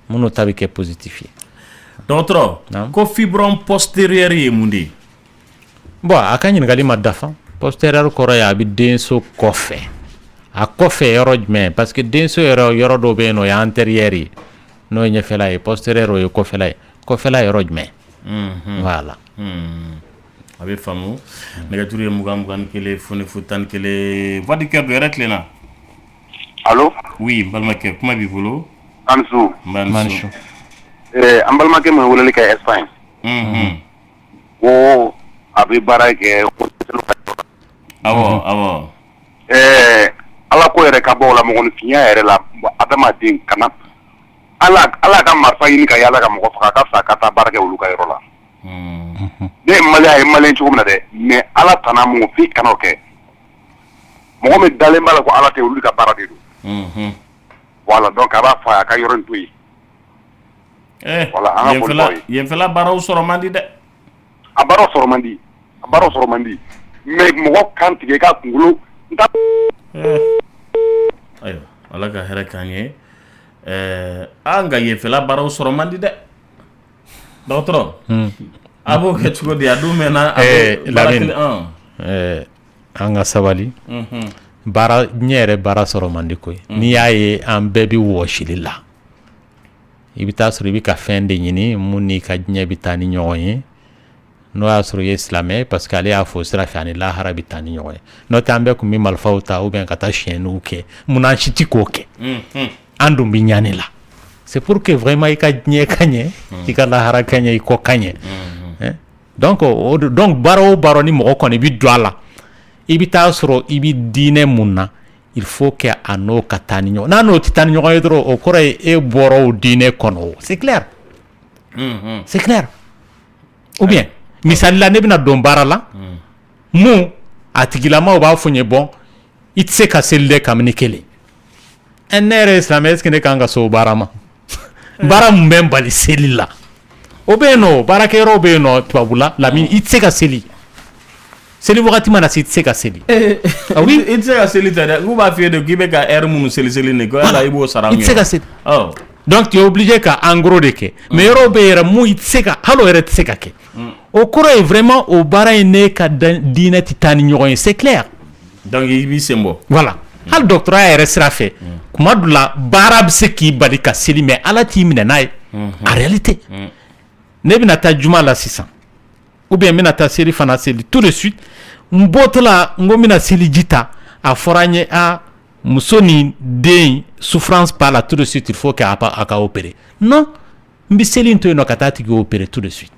Speaker 14: minnu ta bɛ kɛ positif ye
Speaker 5: dɔgɔtɔrɔ ko fibron postérieur ye mun de ye
Speaker 14: bon a ka ɲininkali ma dafa postérieur kɔrɔ ye a bɛ denso kɔfɛ a kɔfɛ yɔrɔ jumɛn parce que denso yɔrɔ dɔw bɛ yen nɔ o ye antérieur ye n'o ye ɲɛfɛla ye postérieur o ye kɔfɛla ye kɔfɛla yɔrɔ jumɛn voilà
Speaker 5: a bɛ faamu nɛgɛjuru ye 21 foni fu 11 voix du cœur dɔ yɛrɛ tilenna
Speaker 11: allo
Speaker 5: oui n balimakɛ kuma b'i bolo
Speaker 11: Mansu
Speaker 5: Mansu
Speaker 11: an balimakɛ min weleli kɛ Espagne ko a bɛ baara kɛ
Speaker 5: awɔ
Speaker 11: ala ko yɛrɛ ka bɔ o la mɔgɔninfinya yɛrɛ la adamaden kana ala ka marifa ɲini ka yaala ka mɔgɔ faga ka fisa ka taa baara kɛ olu ka yɔrɔ la ne ye malien ye malien cogo min na dɛ mais ala tana mun f'i kana o kɛ mɔgɔ min dalen b'a la ko ala tɛ olu ka baara de don voilà donc a b'a fɔ a ka yɔrɔ in to yen voilà an ka foli
Speaker 5: yenfɛla baaraw sɔrɔ man di dɛ
Speaker 11: a baaraw sɔrɔ man di mais mɔgɔ kan tigɛ i ka kunkolo
Speaker 5: ayiwa ala ka hɛrɛ k'an ye an ka yenfɛla baaraw sɔrɔ man di dɛ dɔgɔtɔrɔ a b'o kɛ cogo di a don mɛnna
Speaker 14: Lamine an ka sabali baara ɲɛ yɛrɛ baara sɔrɔ man di ko ye n'i y'a ye an bɛɛ bɛ wɔsili la i bɛ taa sɔrɔ i bɛ ka fɛn de ɲini mun n'i ka diɲɛ bɛ taa ni ɲɔgɔn ye n'o y'a sɔrɔ i ye silamɛ parce que ale y'a fɔ sira fɛ ani lahara bɛ taa ni ɲɔgɔn ye n'o tɛ an bɛɛ tun bɛ marifaw ta ou bien ka taa siyɛnniw kɛ munna an si tɛ k'o kɛ an dun bɛ ɲani la c'est pour que vraiment i ka diɲɛ ka ɲɛ i ka lahara ka ɲɛ i kɔ ka ɲɛ donc baara o baara ni mɔgɔ kɔni bɛ don a la i bɛ taa sɔrɔ i bɛ diinɛ mun na il faut que a n'o ka taa ni ɲɔgɔn n'a n'o tɛ taa ni ɲɔgɔn ye dɔrɔn o kɔrɔ ye e bɔra o diinɛ kɔnɔ c'est clair c'est clair ou bien misali la ne bɛna don baara la mun a tigilamaw b'a fɔ n ye bɔn i tɛ se ka seli dɛ kabini kelen ne yɛrɛ ye silamɛ est-ce que ne kan ka so o baara ma baara mun bɛ n bali seli la o bɛ yen nɔ baarakɛyɔrɔ bɛ yen nɔ tubabula Lamine i tɛ se ka seli wagati mana se i tɛ se ka seli
Speaker 5: oui i tɛ se ka seli tɛ dɛ k'u b'a f'i ye de k'i bɛ ka heure minnu seli ne ko yala i b'o sara
Speaker 14: i tɛ se ka seli donc tu es obligé ka en gros de kɛ mais yɔrɔ bɛ yɛrɛ mun i tɛ se ka hali o yɛrɛ tɛ se ka kɛ o kɔrɔ ye vraiment o baara in ne ka diinɛ tɛ taa ni ɲɔgɔn ye c'est clair
Speaker 5: donc i b'i sen bɔ
Speaker 14: voilà hali doctorat yɛrɛ sira fɛ kuma dɔ la baara bɛ se k'i bali ka seli mais ala t'i minɛ n'a ye en réalité ne bɛna taa juma la sisan ou bien mina ta seli fana seli tout de suite mbotla ngo mina seli jita a foranye a musoni den souffrance par là tout de suite il faut qu'à opérer non mbi seli nto no katati go opérer tout de suite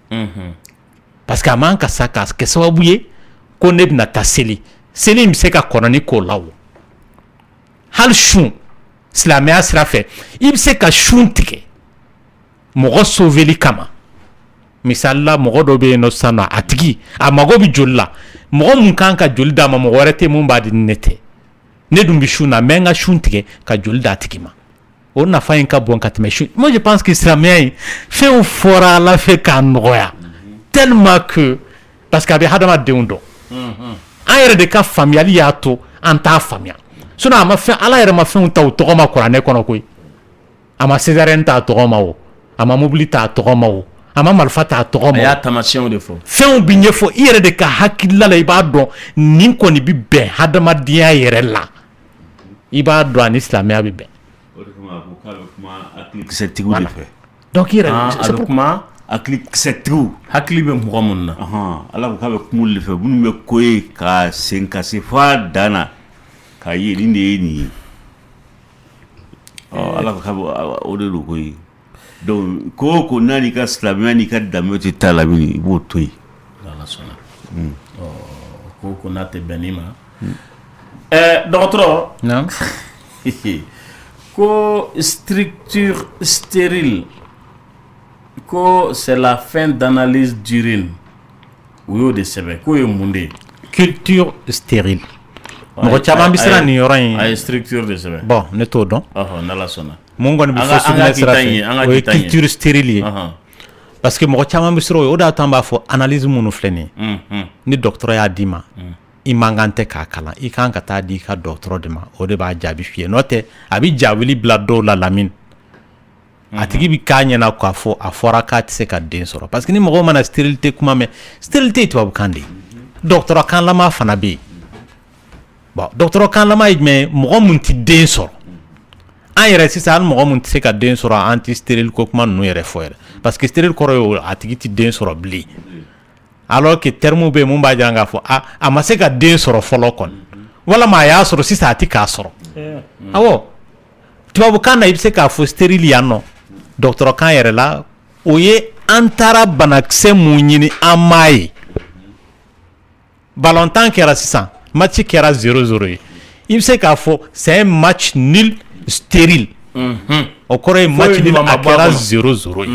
Speaker 14: parce que manka saka ke sawabuye ko ne bina ta seli mi se ka konani ko lawo hal shun silamɛya sira fɛ i bɛ se ka sun tigɛ mɔgɔ sauveli kama misali la mɔgɔ dɔ bɛ yen nɔ sisan nɔ a tigi a mago bɛ joli la mɔgɔ mun kan ka joli d'a ma mɔgɔ wɛrɛ tɛ mun b'a di ni ne tɛ ne dun bɛ sun na mɛ n ka sun tigɛ ka joli d'a tigi ma o nafa in ka bon ka tɛmɛ sun moi je pense que silamɛya in fɛnw fɔra ala fɛ k'a nɔgɔya tellement que parce que a bɛ hadamadenw dɔn an yɛrɛ de ka faamuyali y'a to an t'a faamuya sinon a ma fɛn ala yɛrɛ ma fɛnw ta o tɔgɔ ma kuranɛ kɔnɔ koyi a ma césarienne ta a tɔgɔ ma o a ma mobili ta a tɔgɔ ma o a ma marifa ta a tɔgɔ ma
Speaker 5: a y'a taamasiyɛnw de fɔ
Speaker 14: fɛnw bi ɲɛfɔ i yɛrɛ de ka hakilila la i b'a dɔn nin kɔni bi bɛn hadamadenya yɛrɛ la i b'a dɔn a ni silamɛya bi bɛn
Speaker 6: hakilisɛtigiw de fɛ
Speaker 14: donc i yɛrɛ
Speaker 6: a bɛ kuma hakilisɛtigiw
Speaker 5: hakili bɛ mɔgɔ minnu na
Speaker 6: ala ko k'a bɛ kuma olu de fɛ minnu bɛ ko ye ka sen ka se f'a dan na k'a ye nin de ye nin ye ala ko k'a bɛ o de don ko ye donc ko o ko n'a n'i ka silamɛya n'i ka danbe tɛ taa la min i b'o to yen
Speaker 5: ala sɔnna ko o ko n'a tɛ bɛn n'i ma dɔgɔtɔrɔ ko structure stérile ko c'est la fin d'analyse d'urine o y'o de sɛbɛn k'o ye mun de ye
Speaker 14: culture stérile mɔgɔ caman bɛ siran nin yɔrɔ in
Speaker 5: a ye structure de sɛbɛn
Speaker 14: bon ne t'o dɔn
Speaker 5: n'ala sɔnna
Speaker 14: mun kɔni bɛ fɔ sugunɛ sira fɛ o ye culture stérile ye parce que mɔgɔ caman bɛ siran o ye o de y'a to an b'a fɔ analyse minnu filɛ nin ye ni dɔgɔtɔrɔ y'a d'i ma i man kan tɛ k'a kalan i kan ka taa di i ka dɔgɔtɔrɔ de ma o de b'a jaabi f'i ye n'o tɛ a bɛ jawuli bila dɔw la lamini a tigi bɛ k'a ɲɛna k'a fɔ a fɔra k'a tɛ se ka den sɔrɔ parce que ni mɔgɔw mana stérilité kuma mɛn stérilité ye tubabukan de ye dɔgɔtɔrɔkanlama fana bɛ yen bon dɔgɔtɔrɔkanlama ye jumɛn mɔgɔ mun tɛ den sɔrɔ an yɛrɛ sisan hali mɔgɔ mun tɛ se ka den sɔrɔ an tɛ stérile ko kuma ninnu yɛrɛ fɔ yɛrɛ parce que stérile kɔrɔ ye a tigi tɛ den sɔrɔ bilen alors que terme bɛ yen mun b'a jira k'a fɔ a ma se ka den sɔrɔ fɔlɔ kɔni walama a y'a sɔrɔ sisan a tɛ k'a sɔrɔ awɔ tubabukan na i bɛ se k'a fɔ stérile yan nɔ dɔgɔtɔrɔkan yɛrɛ la o ye an taara banakisɛ mun ɲini an m'a ye ballontan kɛra sisan match kɛra 0-0 ye i bɛ se k'a fɔ c'est un match nul stérile o kɔrɔ ye match nul a kɛra 0-0 ye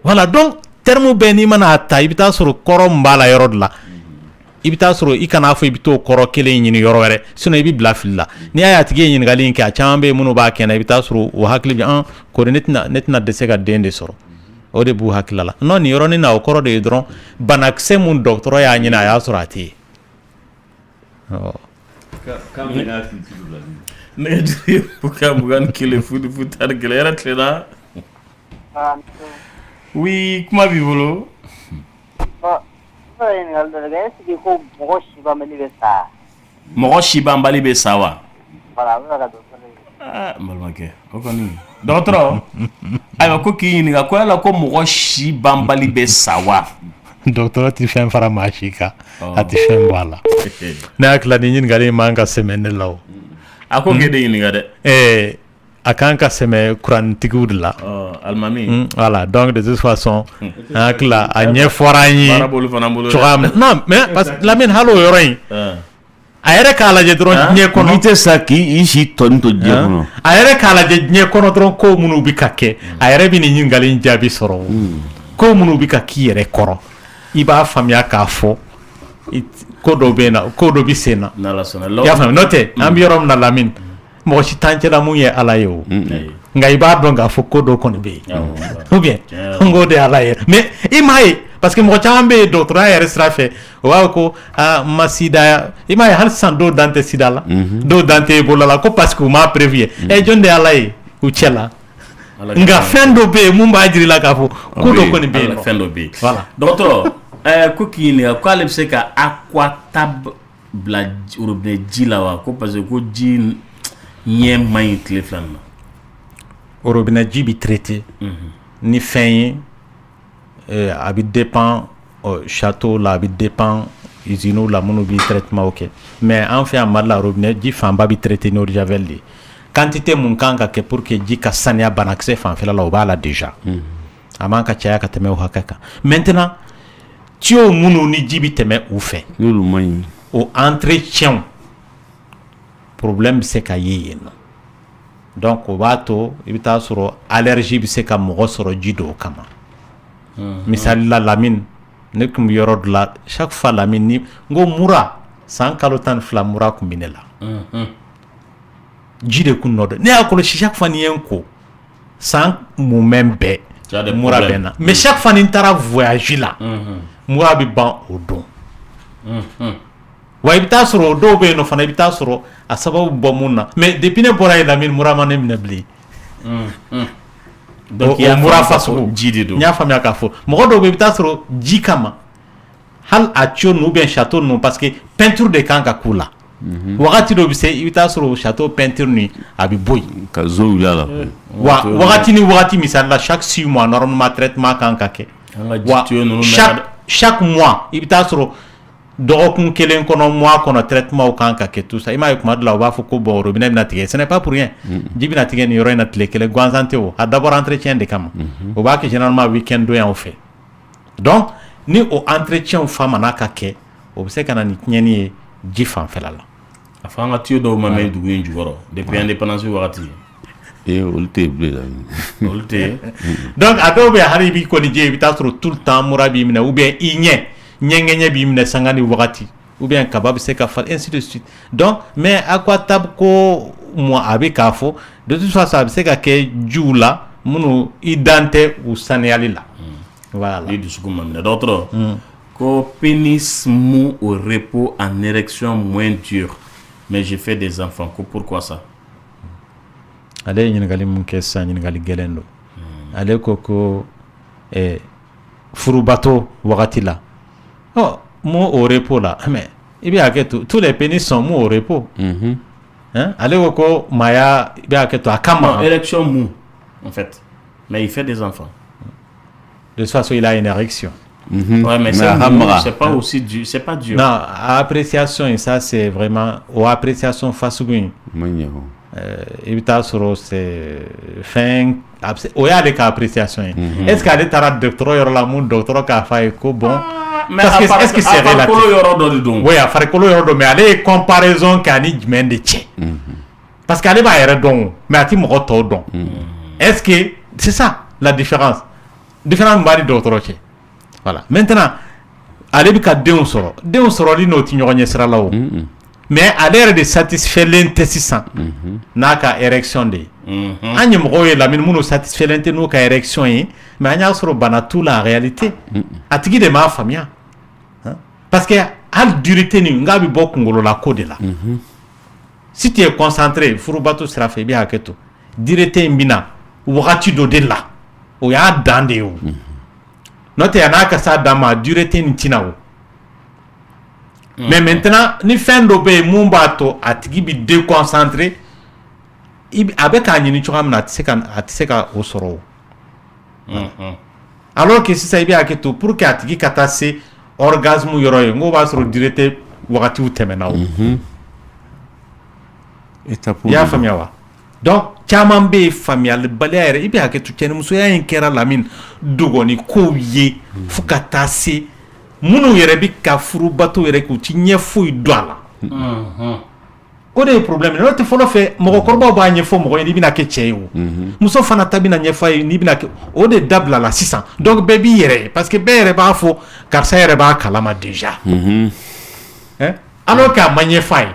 Speaker 14: voilà donc terme bɛɛ n'i mana ta i bɛ taa sɔrɔ kɔrɔ min b'a la yɔrɔ de la i bɛ taa sɔrɔ i kana fɔ i bɛ t'o kɔrɔ kelen ɲini yɔrɔ wɛrɛ sinon i bɛ bila fili la n'i y'a ye a tigi ye ɲininkali in kɛ a caman bɛ yen minnu b'a kɛ na i bɛ taa sɔrɔ o hakili bɛ kori ne tɛna dɛsɛ ka den de sɔrɔ o de b'u hakili la non nin yɔrɔnin na o kɔrɔ de ye dɔrɔn banakisɛ mun dɔgɔtɔrɔ y'a ɲini a y'a sɔrɔ a tɛ ye
Speaker 5: nɛgɛjuru ye mugan ni kelen fu tari kelen yɛrɛ tilenna oui kuma b'i bolo mɔgɔ si banbali bɛ sa wa n balimakɛ o kɔni dɔgɔtɔrɔ ayiwa ko k'i ɲininka ko yala ko mɔgɔ si banbali bɛ sa wa
Speaker 14: dɔgɔtɔrɔ tɛ fɛn fara maa si kan a tɛ fɛn bɔ a la ne hakili ni ɲininkali in man ka sɛmɛ ne la o
Speaker 5: a ko k'e de ɲininka dɛ
Speaker 14: a kan ka sɛmɛ kurantigiw de la
Speaker 5: alimami
Speaker 14: voilà donc de toute façon an hakili la a ɲɛ fɔra an ye cogoya min na non mais parce que Lamine hali o yɔrɔ in a yɛrɛ k'a lajɛ dɔrɔn diɲɛ kɔnɔ
Speaker 6: n'i tɛ sa k'i si tɔni to diɲɛ kɔnɔ
Speaker 14: a yɛrɛ k'a lajɛ diɲɛ kɔnɔ dɔrɔn ko minnu bɛ ka kɛ a yɛrɛ bɛ nin ɲininkali in jaabi sɔrɔ ko minnu bɛ ka k'i yɛrɛ kɔrɔ i b'a faamuya k'a fɔ ko dɔ bɛ yen na ko dɔ bɛ sen na i y'a faamu n'o tɛ an bɛ yɔrɔ min na Lamine mɔgɔ si t'an cɛla mun ye Ala ye o nka i b'a dɔn k'a fɔ ko dɔ kɔni bɛ yen ou bien n ko de ye Ala ye mais i m'a ye parce que mɔgɔ caman bɛ yen dɔgɔtɔrɔya yɛrɛ sira fɛ o b'a fɔ ko n ma sida i m'a ye hali sisan dɔw dan tɛ sida la dɔw dan tɛ Ebola la ko parce que u m'a prévu jɔn de ye Ala ye u cɛ la nka fɛn dɔ bɛ yen mun b'a jira i la k'a fɔ ko dɔ kɔni bɛ yen
Speaker 5: fɛn dɔ bɛ yen voilà dɔgɔtɔrɔ ko k'i ɲininka k'ale bɛ se ka aquatab bila robinet ji la wa ko parce que ko ji ɲɛ man ɲi tile fila na
Speaker 14: robinet ji bɛ traité ni fɛn ye a bɛ dépend château la bi dépend usine la minnu bi traitement kɛ mais an fɛ yan Mali la robinet ji fanba bi traiter n'eau de javel de quantité mun kan ka kɛ pour que ji ka saniya banakisɛ fanfɛla la o b'a la déjà a man ka caya ka tɛmɛ o hakɛ kan maintenant tuyau minnu ni ji bi tɛmɛ u fɛ
Speaker 6: n'olu man ɲi
Speaker 14: o entretien problème bɛ se ka ye yen nɔ donc o b'a to i bɛ taa sɔrɔ allergie bɛ se ka mɔgɔ sɔrɔ ji dɔw kama misali la Lamine ne tun bɛ yɔrɔ dɔ la chaque fois Lamine ni n ko mura san kalo 12 mura tun bɛ ne la ji de kun nɔ dɔn ne y'a kɔlɔsi chaque fois ni ye n ko san moment bɛɛ mura bɛ n na mais chaque fois ni n taara voyage la mura bɛ ban o don wa i bɛ taa sɔrɔ o dɔw bɛ yen nɔ fana i bɛ taa sɔrɔ a sababu bɔ mun na mais depuis ne bɔra yen Lamine mura ma ne minɛ bilen donc o mura faso
Speaker 5: ji de don
Speaker 14: n y'a faamuya k'a fɔ mɔgɔ dɔw bɛ i bɛ taa sɔrɔ ji kama hali a tuyau ninnu ou bien château ninnu parce que peinture de kan ka k'u la wagati dɔ bɛ se i bɛ taa sɔrɔ o château peinture ni a bɛ bɔ yen
Speaker 6: ka zo wuli a la
Speaker 14: wa wagati ni wagati misali la chaque 6 mois normalement traitement kan ka kɛ wa chaque mois i bɛ taa sɔrɔ dɔgɔkun kelen kɔnɔ mois kɔnɔ traitement kan ka kɛ tout ça i m'a ye kuma dɔ la u b'a fɔ ko bon robinet bɛna tigɛ ce n'est pas pour rien ji bɛna tigɛ nin yɔrɔ in na tile kelen gansan tɛ o a dabɔra entretien de kama o b'a kɛ généralement week-end don y'aw fɛ donc ni o entretien fa mana ka kɛ o bɛ se ka na ni tiɲɛni ye ji fanfɛla la
Speaker 5: a fɔ an ka tuyau dɔw ma mɛn dugu in jukɔrɔ depuis indépendance wagati
Speaker 6: olu tɛ yen bilen
Speaker 5: olu tɛ yen
Speaker 14: donc a dɔw bɛ yen hali i b'i koliji i bɛ taa sɔrɔ tout le temps mura b'i minɛ ou bien i ɲɛŋɛɲɛ b'i minɛ sanga ni wagati ou bien kaba bɛ se ka falen ainsi de suite donc mais a ko tab ko mo a bɛ k'a fɔ de toute façon a bɛ se ka kɛ jiw la minnu i dan tɛ u saniyali la voilà
Speaker 5: ni dusukun ma minɛ dɔgɔtɔrɔ ko pénis mou au repos en érection moins dure mais j'ai fait des enfants ko pourquoi ça
Speaker 14: ale ye ɲininkali mun kɛ sisan ɲininkali gɛlɛn don ale ko furubato wagati la mou au repos là mais i bɛ hakɛ to tous les pénis sont mou au repos ale ko maya i bɛ hakɛ to a kama
Speaker 5: érection mou en fait mais il fait des enfants
Speaker 14: de toute façon il a une érection
Speaker 5: ouais mais c'est pas aussi dur c'est pas dur
Speaker 14: non appréciation et ça c'est vraiment ou appréciation fasugu i bɛ taa sɔrɔ c'est fin o y'ale ka appréciation ye est-ce que ale taara dɔgɔtɔrɔ yɔrɔ la mun dɔgɔtɔrɔ k'a fɔ a ye ko bon parce que est-ce que c'est relatif
Speaker 5: yɔrɔ dɔ de don
Speaker 14: oui a farikolo yɔrɔ dɔ mais ale ye comparaison kɛ ani jumɛn de cɛ parce que ale b'a yɛrɛ dɔn mais a ti mɔgɔ tɔw dɔn est-ce que c'est ça la différence min b'a ni dɔgɔtɔrɔ cɛ voilà maintenant ale bɛ ka denw sɔrɔli n'o ti ɲɔgɔn ɲɛ sira la o mais ale yɛrɛ de satisfailen tɛ sisan n'a ka érection de ye an ye mɔgɔw ye Lamine minnu satisfailen tɛ n'u ka érection ye mais an y'a sɔrɔ bana t'u la en réalité a tigi de m'a faamuya parce que hali durité nin n k'a bɛ bɔ kunkolola ko de la si tu es concentré furubato sira fɛ i bɛ hakɛ to durité in bɛ na wagati dɔ de la o y'a dan de ye o n'o tɛ yan'a ka s'a dan ma durité nin tina o mais maintenant ni fɛn dɔ bɛ yen mun b'a to a tigi bɛ déconcentré a bɛ k'a ɲini cogoya min na a tɛ se ka o sɔrɔ o alors que sisan i bɛ hakɛ to pour que a tigi ka taa se orgasme yɔrɔ ye n ko b'a sɔrɔ durité wagatiw tɛmɛna o i y'a faamuya wa donc caman bɛ yen faamuyalibaliya yɛrɛ i bɛ hakɛ to cɛnimusoya in kɛra Lamine dogɔni kow ye fo ka taa se minnu yɛrɛ bɛ ka furubato yɛrɛ k'u ti ɲɛ foyi dɔn a la o de ye problème n'o tɛ fɔlɔ fɛ mɔgɔkɔrɔbaw b'a ɲɛfɔ mɔgɔ ye n'i bɛna kɛ cɛ ye o muso fana ta bɛna ɲɛfɔ a ye n'i bɛna kɛ o de dabila la sisan donc bɛɛ b'i yɛrɛ ye parce que bɛɛ yɛrɛ b'a fɔ karisa yɛrɛ b'a kalama déjà alors que a ma ɲɛfɔ a ye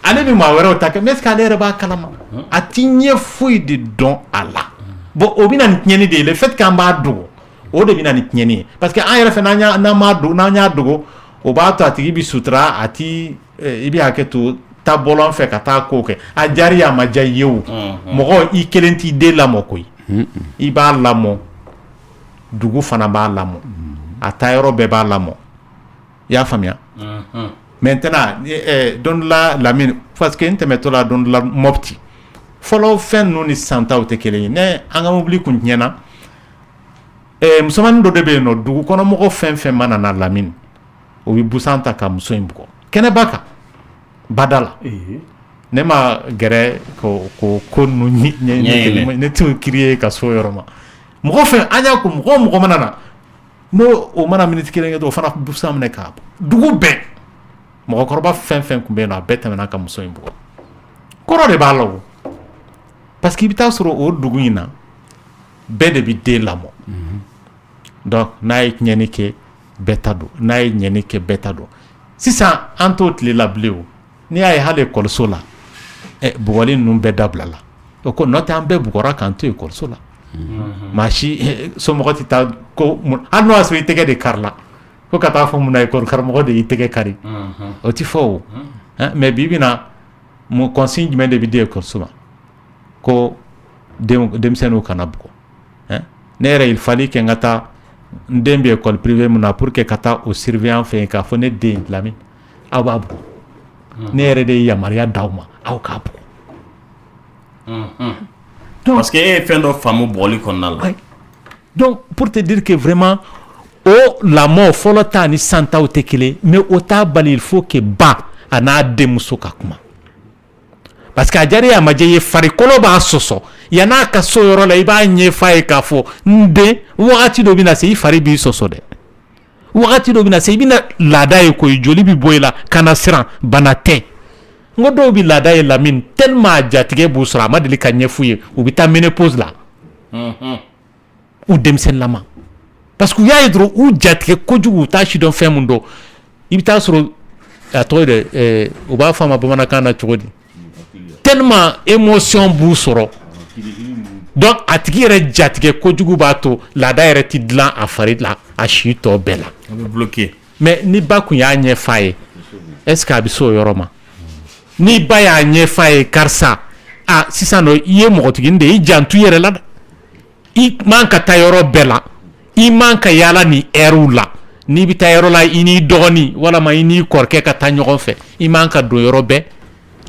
Speaker 14: ale bɛ maa wɛrɛw ta kɛ mais est-ce que ale yɛrɛ b'a kalama a ti ɲɛ foyi de dɔn a la bon o bɛ na ni tiɲɛni de ye le fait k'an b'a dogo o de bɛ na ni tiɲɛni ye parce que an yɛrɛ fɛ n'an y'a dogo o b'a to a tigi bɛ sutura a ti i bɛ hakɛ to taa bɔlɔn fɛ ka taa ko kɛ a diyara a ma diya i ye o mɔgɔ i kelen t'i den lamɔ koyi i b'a lamɔ dugu fana b'a lamɔ a taa yɔrɔ bɛɛ b'a lamɔ i y'a faamuya maintenant don dɔ la Lamine parce que n tɛmɛtɔ la don dɔ la Mopti fɔlɔ fɛn ninnu ni sisan taw tɛ kelen ye ne an ka mobili kun tiɲɛna musomanin dɔ de bɛ yen nɔ dugu kɔnɔ mɔgɔ fɛn fɛn mana na Lamine o bɛ busan ta ka muso in bugɔ kɛnɛba kan bada la ne ma gɛrɛ ko ninnu ɲɛ ne t'o kiiri ye ka so yɔrɔ ma mɔgɔ fɛn an y'a ko mɔgɔ mana na n'o o mana miniti kelen kɛ o fana busan minɛ k'a bɔ dugu bɛɛ mɔgɔkɔrɔba fɛn fɛn tun bɛ yen nɔ a bɛɛ tɛmɛna ka muso in bugɔ kɔrɔ de b'a la o parce que i bɛ taa sɔrɔ o dugu in na bɛɛ de bɛ den lamɔ donc n'a ye tiɲɛni kɛ bɛɛ ta don n'a ye ɲɛni kɛ bɛɛ ta don sisan an t'o tile la bilen o n'i y'a ye hali ekɔliso la bugɔli ninnu bɛɛ dabila la o ko n'o tɛ an bɛɛ bugɔra k'an to ekɔliso la maa si somɔgɔ tɛ taa ko hali n'o y'a sɔrɔ i tɛgɛ de kari la ko ka taa fɔ mun na ekɔli karamɔgɔ de y'i tɛgɛ kari o tɛ fɔ o mais bi bi na mun consigne jumɛn de bɛ di ekɔliso ma ko denmisɛnninw kana bugɔ ne yɛrɛ il fallait que n ka taa n den bɛ école privée mun na pour que ka taa o surveillant fɛ yen k'a fɔ ne den Lamine aw b'a bugɔ ne yɛrɛ de ye yamaruya d'aw ma aw k'a bugɔ
Speaker 5: parce que e ye fɛn dɔ faamu bugɔli kɔnɔna la
Speaker 14: donc pour te dire que vraiment o lamɔ fɔlɔ ta ni san taw tɛ kelen mais o t'a bali il faut que ba a n'a denmuso ka kuma parce que a diyara a ma diya i ye farikolo b'a sɔsɔ yan'a ka so yɔrɔ la i b'a ɲɛf'a ye k'a fɔ n den wagati dɔ bɛ na se i fari b'i sɔsɔ dɛ wagati dɔ bɛ na se i bɛna laada ye koyi joli bɛ bɔ i la kana siran bana tɛ n ko dɔw bɛ laada ye Lamine tellement a jatigɛ b'u sɔrɔ a ma deli ka ɲɛf'u ye u bɛ taa ménopause la u denmisɛnninlama parce que u y'a ye dɔrɔn u jatigɛ kojugu u t'a si dɔn fɛn min dɔn i bɛ taa sɔrɔ a tɔgɔ ye dɛ u b'a fɔ a ma bamanankan na cogo di tellement émotion b'u sɔrɔ donc a tigi yɛrɛ jatigɛ kojugu b'a to laada yɛrɛ ti dilan a fari la a si tɔ bɛɛ la
Speaker 5: a bɛ bloqué
Speaker 14: mais ni ba kun y'a ɲɛf'a ye est ce que a bɛ se o yɔrɔ ma ni ba y'a ɲɛf'a ye karisa sisan nɔ i ye mɔgɔtigini de ye i janto i yɛrɛ la dɛ i man ka taa yɔrɔ bɛɛ la i man ka yaala ni heures la n'i bɛ taa yɔrɔ la i n'i dɔgɔnin walama i n'i kɔrɔkɛ ka taa ɲɔgɔn fɛ i man ka don yɔrɔ bɛɛ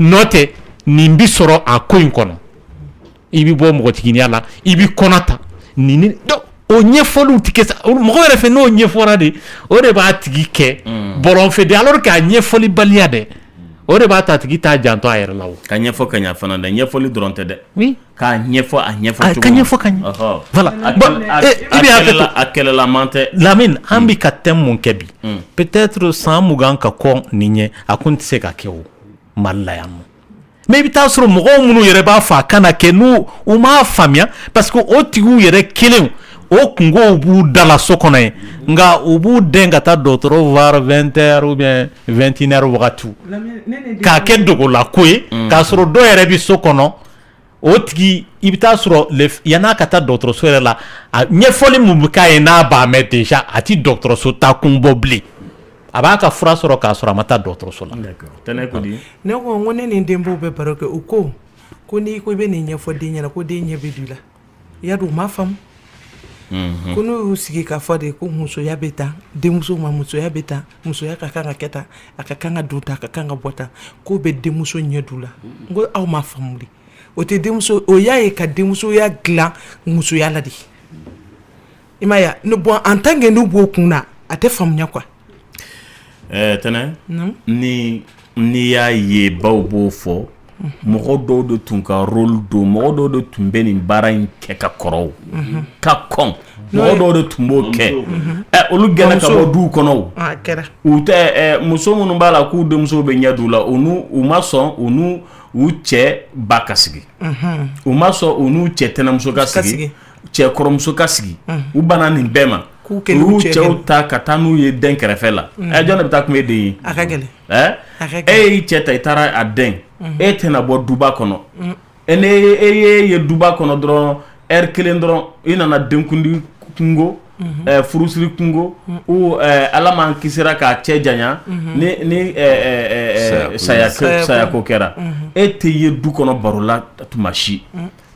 Speaker 14: n'o tɛ nin bi sɔrɔ a ko in kɔnɔ i bi bɔ mɔgɔtiginiya la i bi kɔnɔ ta nin donc o ɲɛfɔliw tɛ kɛ sa mɔgɔ yɛrɛ fɛ n'o ɲɛfɔra de o de b'a tigi kɛ bɔlɔn fɛ de alors que a ɲɛfɔli baliya dɛ o de b'a ta tigi t'a janto a yɛrɛ la o
Speaker 5: ka ɲɛfɔ ka ɲɛ fana dɛ ɲɛfɔli dɔrɔn tɛ dɛ
Speaker 14: oui
Speaker 5: k'a ɲɛfɔ a ɲɛfɔ cogo
Speaker 14: ka ɲɛfɔ ka ɲɛ voilà bon
Speaker 5: a kɛlɛlaman tɛ
Speaker 14: Lamine an bi ka thème mun kɛ bi peut-être san mugan ka kɔ nin ɲɛ a kun tɛ se ka kɛ o Mali la yan nɔ mais i bɛ taa sɔrɔ mɔgɔw minnu yɛrɛ b'a fɔ a kana kɛ n'u u m'a faamuya parce que o tigiw yɛrɛ kelen o kungow b'u dala so kɔnɔ ye nka u b'u den ka taa dɔgɔtɔrɔ voir 20h ou bien 21h wagatiw k'a kɛ dogolako ye k'a sɔrɔ dɔw yɛrɛ bɛ so kɔnɔ o tigi i bɛ taa sɔrɔ yan'a ka taa dɔgɔtɔrɔso yɛrɛ la a ɲɛfɔli mun bɛ k'a ye n'a b'a mɛn déjà a ti dɔgɔtɔrɔso taa kun bɔ bilen a b'a ka fura sɔrɔ k'a sɔrɔ a ma taa dɔgɔtɔrɔso la.
Speaker 7: ne ko ne ni n denbaw bɛ baro kɛ u ko n'i ko i bɛ nin ɲɛfɔ den ɲɛna ko den ɲɛ bɛ don i la i y'a dɔn u m'a faamu ko n'u y'u sigi k'a fɔ de ko musoya bɛ tan denmuso ma musoya bɛ tan musoya ka kan ka kɛ tan a ka kan ka don tan a ka kan ka bɔ tan k'o bɛ denmuso ɲɛ d'u la n ko aw m'a faamu de o tɛ denmuso o y'a ye ka denmusoya dilan musoya la de i m'a ye bon en tant que n'u b'o kun na a tɛ faamuya quoi.
Speaker 5: Tɛnɛ ni y'a ye baw b'o fɔ mɔgɔ dɔw de tun ka rôle don mɔgɔ dɔw de tun bɛ nin baara in kɛ ka kɔrɔ ka kɔn mɔgɔ dɔw de tun b'o kɛ olu gɛnna ka bɔ duw kɔnɔ u tɛ muso minnu b'a la k'u denmuso bɛ ɲɛ d'u la u ma sɔn u cɛ ba ka sigi u ma sɔn u n'u cɛ tɛnɛmuso ka sigi cɛ kɔrɔmuso ka sigi u banna nin bɛɛ ma u y'u cɛw ta ka taa n'u ye den kɛrɛfɛ la jɔn de bɛ taa kun e den ye
Speaker 7: a ka gɛlɛn
Speaker 5: e y'i cɛ ta i taara a den e tɛna bɔ duba kɔnɔ e ye duba kɔnɔ dɔrɔn heure kelen dɔrɔn i nana denkundi kungo furusiri kungo ou ala man kisira k'a cɛ janya ni sayako kɛra e tɛ ye du kɔnɔ baro la tuma si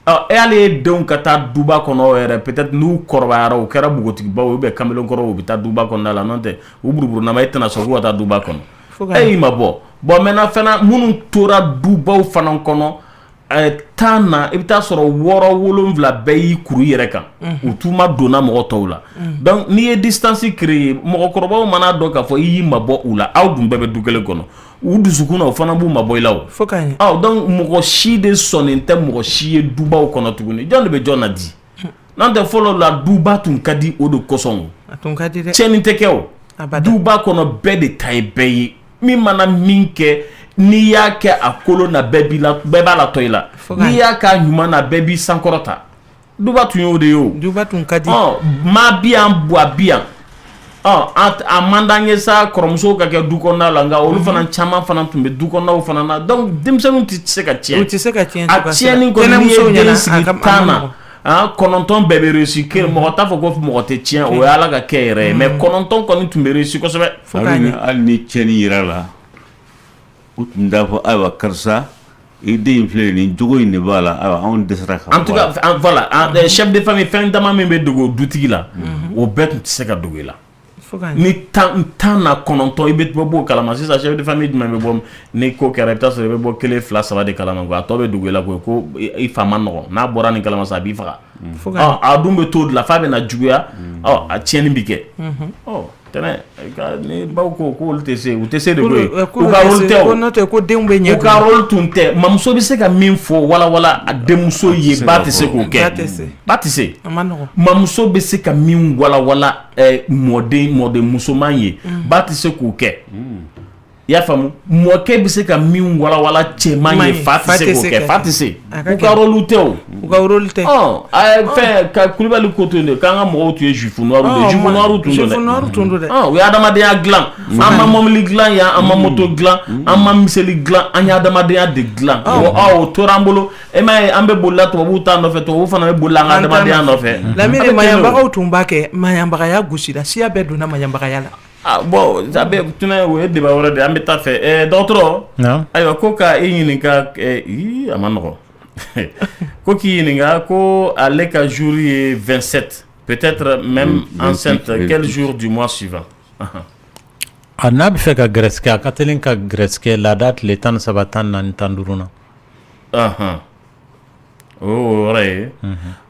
Speaker 5: e y'ale ye denw ka taa duba kɔnɔ yɛrɛ peut-être n'u kɔrɔbayara u kɛra bogotigibaw ou bien kamalenkɔrɔw u bɛ taa duba kɔnɔna la n'o tɛ u buruburunama e tɛna sɔn k'u ka taa duba kɔnɔ e y'i ma bɔ bon maintenant fana minnu tora dubaw fana kɔnɔ 10 na i bɛ taa sɔrɔ 6-7 bɛɛ y'i kuru yɛrɛ kan u t'u ma donna mɔgɔ tɔw la donc n'i ye distance créer mɔgɔkɔrɔbaw mana dɔn k'a fɔ i y'i mabɔ u la aw dun bɛɛ bɛ du kelen kɔnɔ u dusukun na o fana b'u mabɔ i la o donc mɔgɔ si de sɔnnen tɛ mɔgɔ si ye dubaw kɔnɔ tuguni jɔn de bɛ jɔn na di n'an tɛ fɔlɔ la duba tun ka di o de kosɔn tiɲɛni tɛ kɛ o duba kɔnɔ bɛɛ de ta ye bɛɛ ye min mana min kɛ n'i y'a kɛ a kolon na bɛɛ b'a la tɔ i la n'i y'a k'a ɲuman na bɛɛ b'i sankɔrɔta duba tun y'o de ye o
Speaker 7: duba tun ka di
Speaker 5: maa bi yan buwa bi yan a man d'an ye sa kɔrɔmusow ka kɛ du kɔnɔna la nka olu fana caman fana tun bɛ du kɔnɔnaw fana na donc denmisɛnninw tɛ se ka tiɲɛ a tiɲɛni kɔni n'i ye den sigi 10 na 9 bɛɛ bɛ réussi mɔgɔ t'a fɔ ko mɔgɔ tɛ tiɲɛ o ye Ala ka kɛ yɛrɛ ye mais 9 kɔni tun bɛ réussi kosɛbɛ
Speaker 6: hali ni tiɲɛni yera la u tun t'a fɔ ayiwa karisa i den filɛ nin jogo in de b'a la ayiwa anw dɛsɛra ka
Speaker 5: en tout cas voilà chef de famille fɛn dama min bɛ dogo dutigi la o bɛɛ tun tɛ se ka dogo i la ni 10 na 9 i bɛ bɔ kalama sisan chef de famille jumɛn bɛ bɔ ni ko kɛra i bɛ taa sɔrɔ i bɛ bɔ 1 2 3 de kalama a tɔ bɛ dogo i la ko i fa ma nɔgɔ n'a bɔra nin kalama sa a b'i faga a dun bɛ to de la f'a bɛ na juguya a tiɲɛni bɛ kɛ ni baw ko olu tɛ se u tɛ se de ko ye u ka rôle tɛ o
Speaker 7: n'o tɛ ko denw bɛ ɲɛ
Speaker 5: u ka rôle tun tɛ mamuso bɛ se ka min fɔ walawala a denmuso ye ba tɛ se k'o kɛ ba tɛ se mamuso bɛ se ka min walawala mɔden musoman ye ba tɛ se k'o kɛ i y'a faamu mɔkɛ bɛ se ka min walawala cɛman ye fa tɛ se k'o kɛ fa tɛ se u ka rôle tɛ o
Speaker 7: u ka rôle tɛ
Speaker 5: fɛn ka Kulibali ko to yen de k'an ka mɔgɔw tun ye juif noirs de juif noirs tun don dɛ u ye adamadenya dilan an ma mɔbili dilan yan an ma moto dilan an ma miseli dilan an ye adamadenya de dilan o tora an bolo e m'a ye an bɛ bolila tubabuw ta nɔfɛ tubabuw fana bɛ bolila an ka adamadenya nɔfɛ
Speaker 7: Lamini maɲabagaw tun b'a kɛ maɲabagaya gosira siya bɛɛ donna maɲabagaya la
Speaker 5: bon o ye débat wɛrɛ de an bɛ taa fɛ dɔgɔtɔrɔ ayiwa ko ka e ɲininka a ma nɔgɔ ko k'i ɲininka ko ale ka jour ye 27 peut-être même enceinte quel jour du mois suivant
Speaker 14: n'a bɛ fɛ ka gɛrɛsɛgɛ a ka teli ka gɛrɛsɛgɛ laada tile 13 14 15 na
Speaker 5: o yɔrɔ ye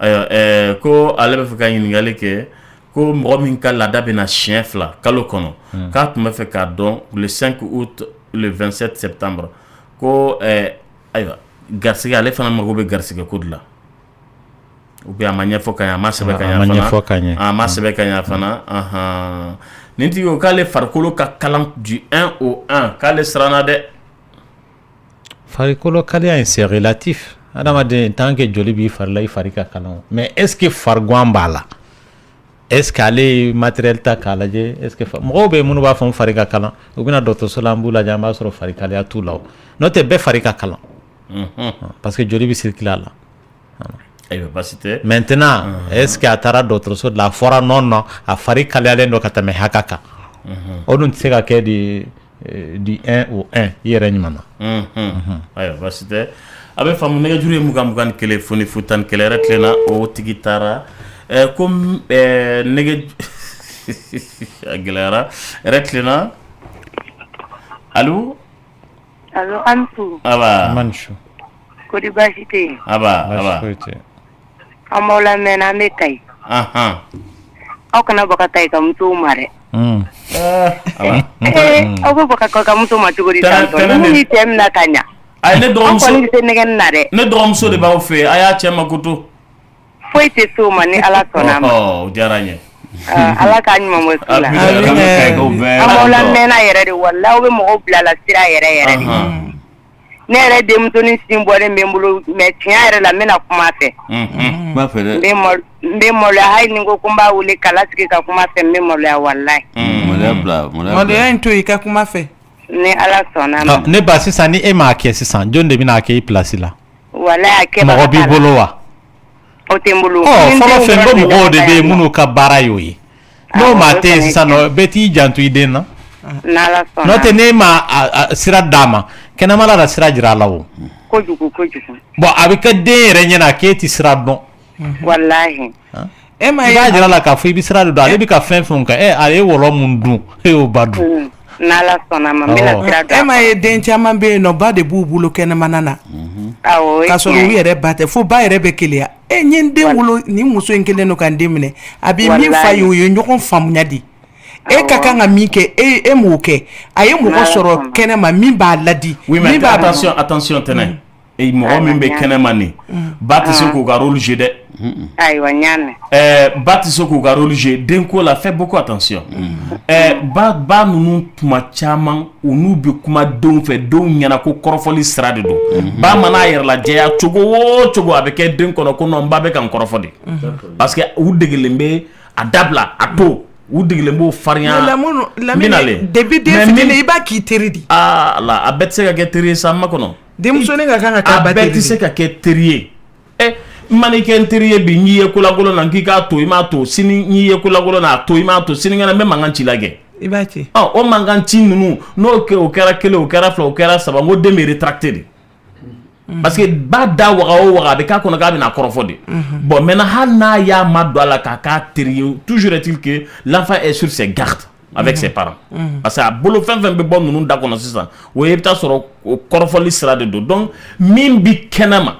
Speaker 5: ayiwa ko ale bɛ fɛ ka ɲininkali kɛ ko mɔgɔ min ka laada bɛ na siɲɛ 2 kalo kɔnɔ k'a tun bɛ fɛ k'a dɔn le 5 août le 27 septembre ko ayiwa garisɛgɛ ale fana mago bɛ garisɛgɛ ko de la ou bien a ma ɲɛfɔ ka ɲɛ a ma sɛbɛn ka ɲɛ fana a ma sɛbɛn ka ɲɛ fana nin tigi ko k'ale farikolo ka kalan du 1 au 1 k'ale siranna dɛ
Speaker 14: farikolo kalaya in c'est relatif adamaden tant que joli b'i fari la i fari ka kalan mais est ce que farigwan b'a la est ce que ale matériel ta k'a lajɛ est ce que mɔgɔw bɛ minnu b'a fɔ n fari ka kalan u bɛna dɔgɔtɔrɔso la an b'u lajɛ an b'a sɔrɔ fari kalaya t'u la n'o tɛ bɛɛ fari ka kalan parce que joli bɛ circuler a la maintenant est ce que a taara dɔgɔtɔrɔso de la a fɔra non a fari kalayalen dɔ ka tɛmɛ hakɛ kan o dun tɛ se ka kɛ di 1 au 1 i yɛrɛ ɲuman na
Speaker 5: ayiwa baasi tɛ a bɛ faamu nɛgɛjuru ye 21 ni 1 fo ni 11 yɛrɛ tilenna o tigi taara ko nɛgɛ a gɛlɛyara yɛrɛ tilenna allo
Speaker 15: Ansu
Speaker 14: Manchu
Speaker 15: Kodi baasi tɛ yen
Speaker 5: aba
Speaker 15: an b'aw lamɛn an bɛ Kayi aw kana bɔ ka Kayi ka musow ma dɛ aw bɛ bɔ ka muso ma cogo di tan tɔ ni cɛ min na ka ɲa
Speaker 5: ayi ne dɔgɔmuso
Speaker 15: an kɔni tɛ nɛgɛnni na dɛ
Speaker 5: ne dɔgɔmuso de b'aw fɛ a y'a cɛ makoto
Speaker 15: foyi tɛ s'o ma ni Ala sɔnna a ma
Speaker 5: o diyara n ye
Speaker 15: Ala k'a ɲuman bɔ su la an b'aw lamɛnna yɛrɛ de walahi aw bɛ mɔgɔw bila la sira yɛrɛ de ne yɛrɛ denmusonin sin bɔlen bɛ n bolo mais tiɲɛ yɛrɛ la n bɛna kuma fɛ n bɛ maloya hali ni n ko n b'a wele kala sigi ka kuma fɛ n bɛ maloya walahi
Speaker 7: maloya in to i ka kuma fɛ
Speaker 15: ni Ala sɔnna ma
Speaker 14: ne ba sisan ni e m'a kɛ sisan jɔn de bɛna kɛ i place la
Speaker 15: walahi a kɛbaga
Speaker 14: mɔgɔ b'i bolo wa
Speaker 15: o tɛ n bolo
Speaker 14: fɔlɔ fɛn ko mɔgɔw de bɛ yen minnu ka baara y'o ye n'o maa tɛ yen sisan nɔ bɛɛ t'i janto i den na n'o tɛ ne ma sira d'a ma kɛnɛmala la sira jira a la o
Speaker 15: kojugu
Speaker 14: bon a bɛ kɛ den yɛrɛ ɲɛna k'e tɛ sira dɔn
Speaker 15: walahi
Speaker 14: i b'a jira a la k'a fɔ i bɛ sira de dɔn ale bɛ ka fɛn fɛnw kɛ ale ye wɔlɔ mun dun e y'o ba dun
Speaker 15: n'ala sɔnna ma n bɛna sira don.
Speaker 7: E ma ye den caman bɛ yen nɔ ba de b'u bolo kɛnɛmana na.
Speaker 15: Awɔ.
Speaker 7: K'a sɔrɔ u yɛrɛ ba tɛ fo ba yɛrɛ bɛ keleya. N ye n den wolo nin muso in kelen don ka n den minɛ a bɛ min fa ye o ye ɲɔgɔn faamuya de. E ka kan ka min kɛ e m'o kɛ a ye mɔgɔ sɔrɔ kɛnɛma min b'a ladi.
Speaker 5: Oui mais attention tɛnɛ. E mɔgɔ min bɛ kɛnɛma nin ba tɛ se k'u ka rôle jouer dɛ.
Speaker 15: Ayiwa n y'a mɛn.
Speaker 5: Ba tɛ se k'u ka rôle jouer denko la fais beaucoup attention. Ba ninnu tuma caman u n'u bɛ kuma denw fɛ denw ɲɛna ko kɔrɔfɔli sira de don. Ba mana a yɛrɛ lajɛya cogo o cogo a bɛ kɛ den kɔnɔ ko non n ba bɛ ka n kɔrɔfɔ de. Parce que u degelen bɛ a dabila a to. U degelen b'o farinya.
Speaker 7: Lamine depuis den fitinin i b'a k'i teri di.
Speaker 5: Ah la a bɛɛ tɛ se ka kɛ teri ye sa ma kɔnɔ.
Speaker 7: Denmusonin ka kan ka kɛ ba teri.
Speaker 5: A bɛɛ tɛ se ka kɛ teri ye. Mani kɛ n teri ye bi n'i ye kolagolo na k'i k'a to i m'a to sini n'i ye kolagolo na a to i m'a to sinikɛnɛ n bɛ mankan ci la kɛ.
Speaker 7: I b'a ci.
Speaker 5: O mankan ci ninnu n'o o kɛra kelen o kɛra fila o kɛra saba n ko den bɛ retracté de. Parce que ba da waga o waga a bɛ k'a kɔnɔ k'a bɛna kɔrɔfɔ de. Bon maintenant hali n'a y'a ma don a la k'a k'a teri ye toujours est-il que l'enfant est sur ses gardes avec ses parents. Parce que a bolo fɛn fɛn bɛ bɔ ninnu da kɔnɔ sisan o ye i bɛ taa sɔrɔ o kɔrɔfɔli sira de don donc min bɛ kɛnɛma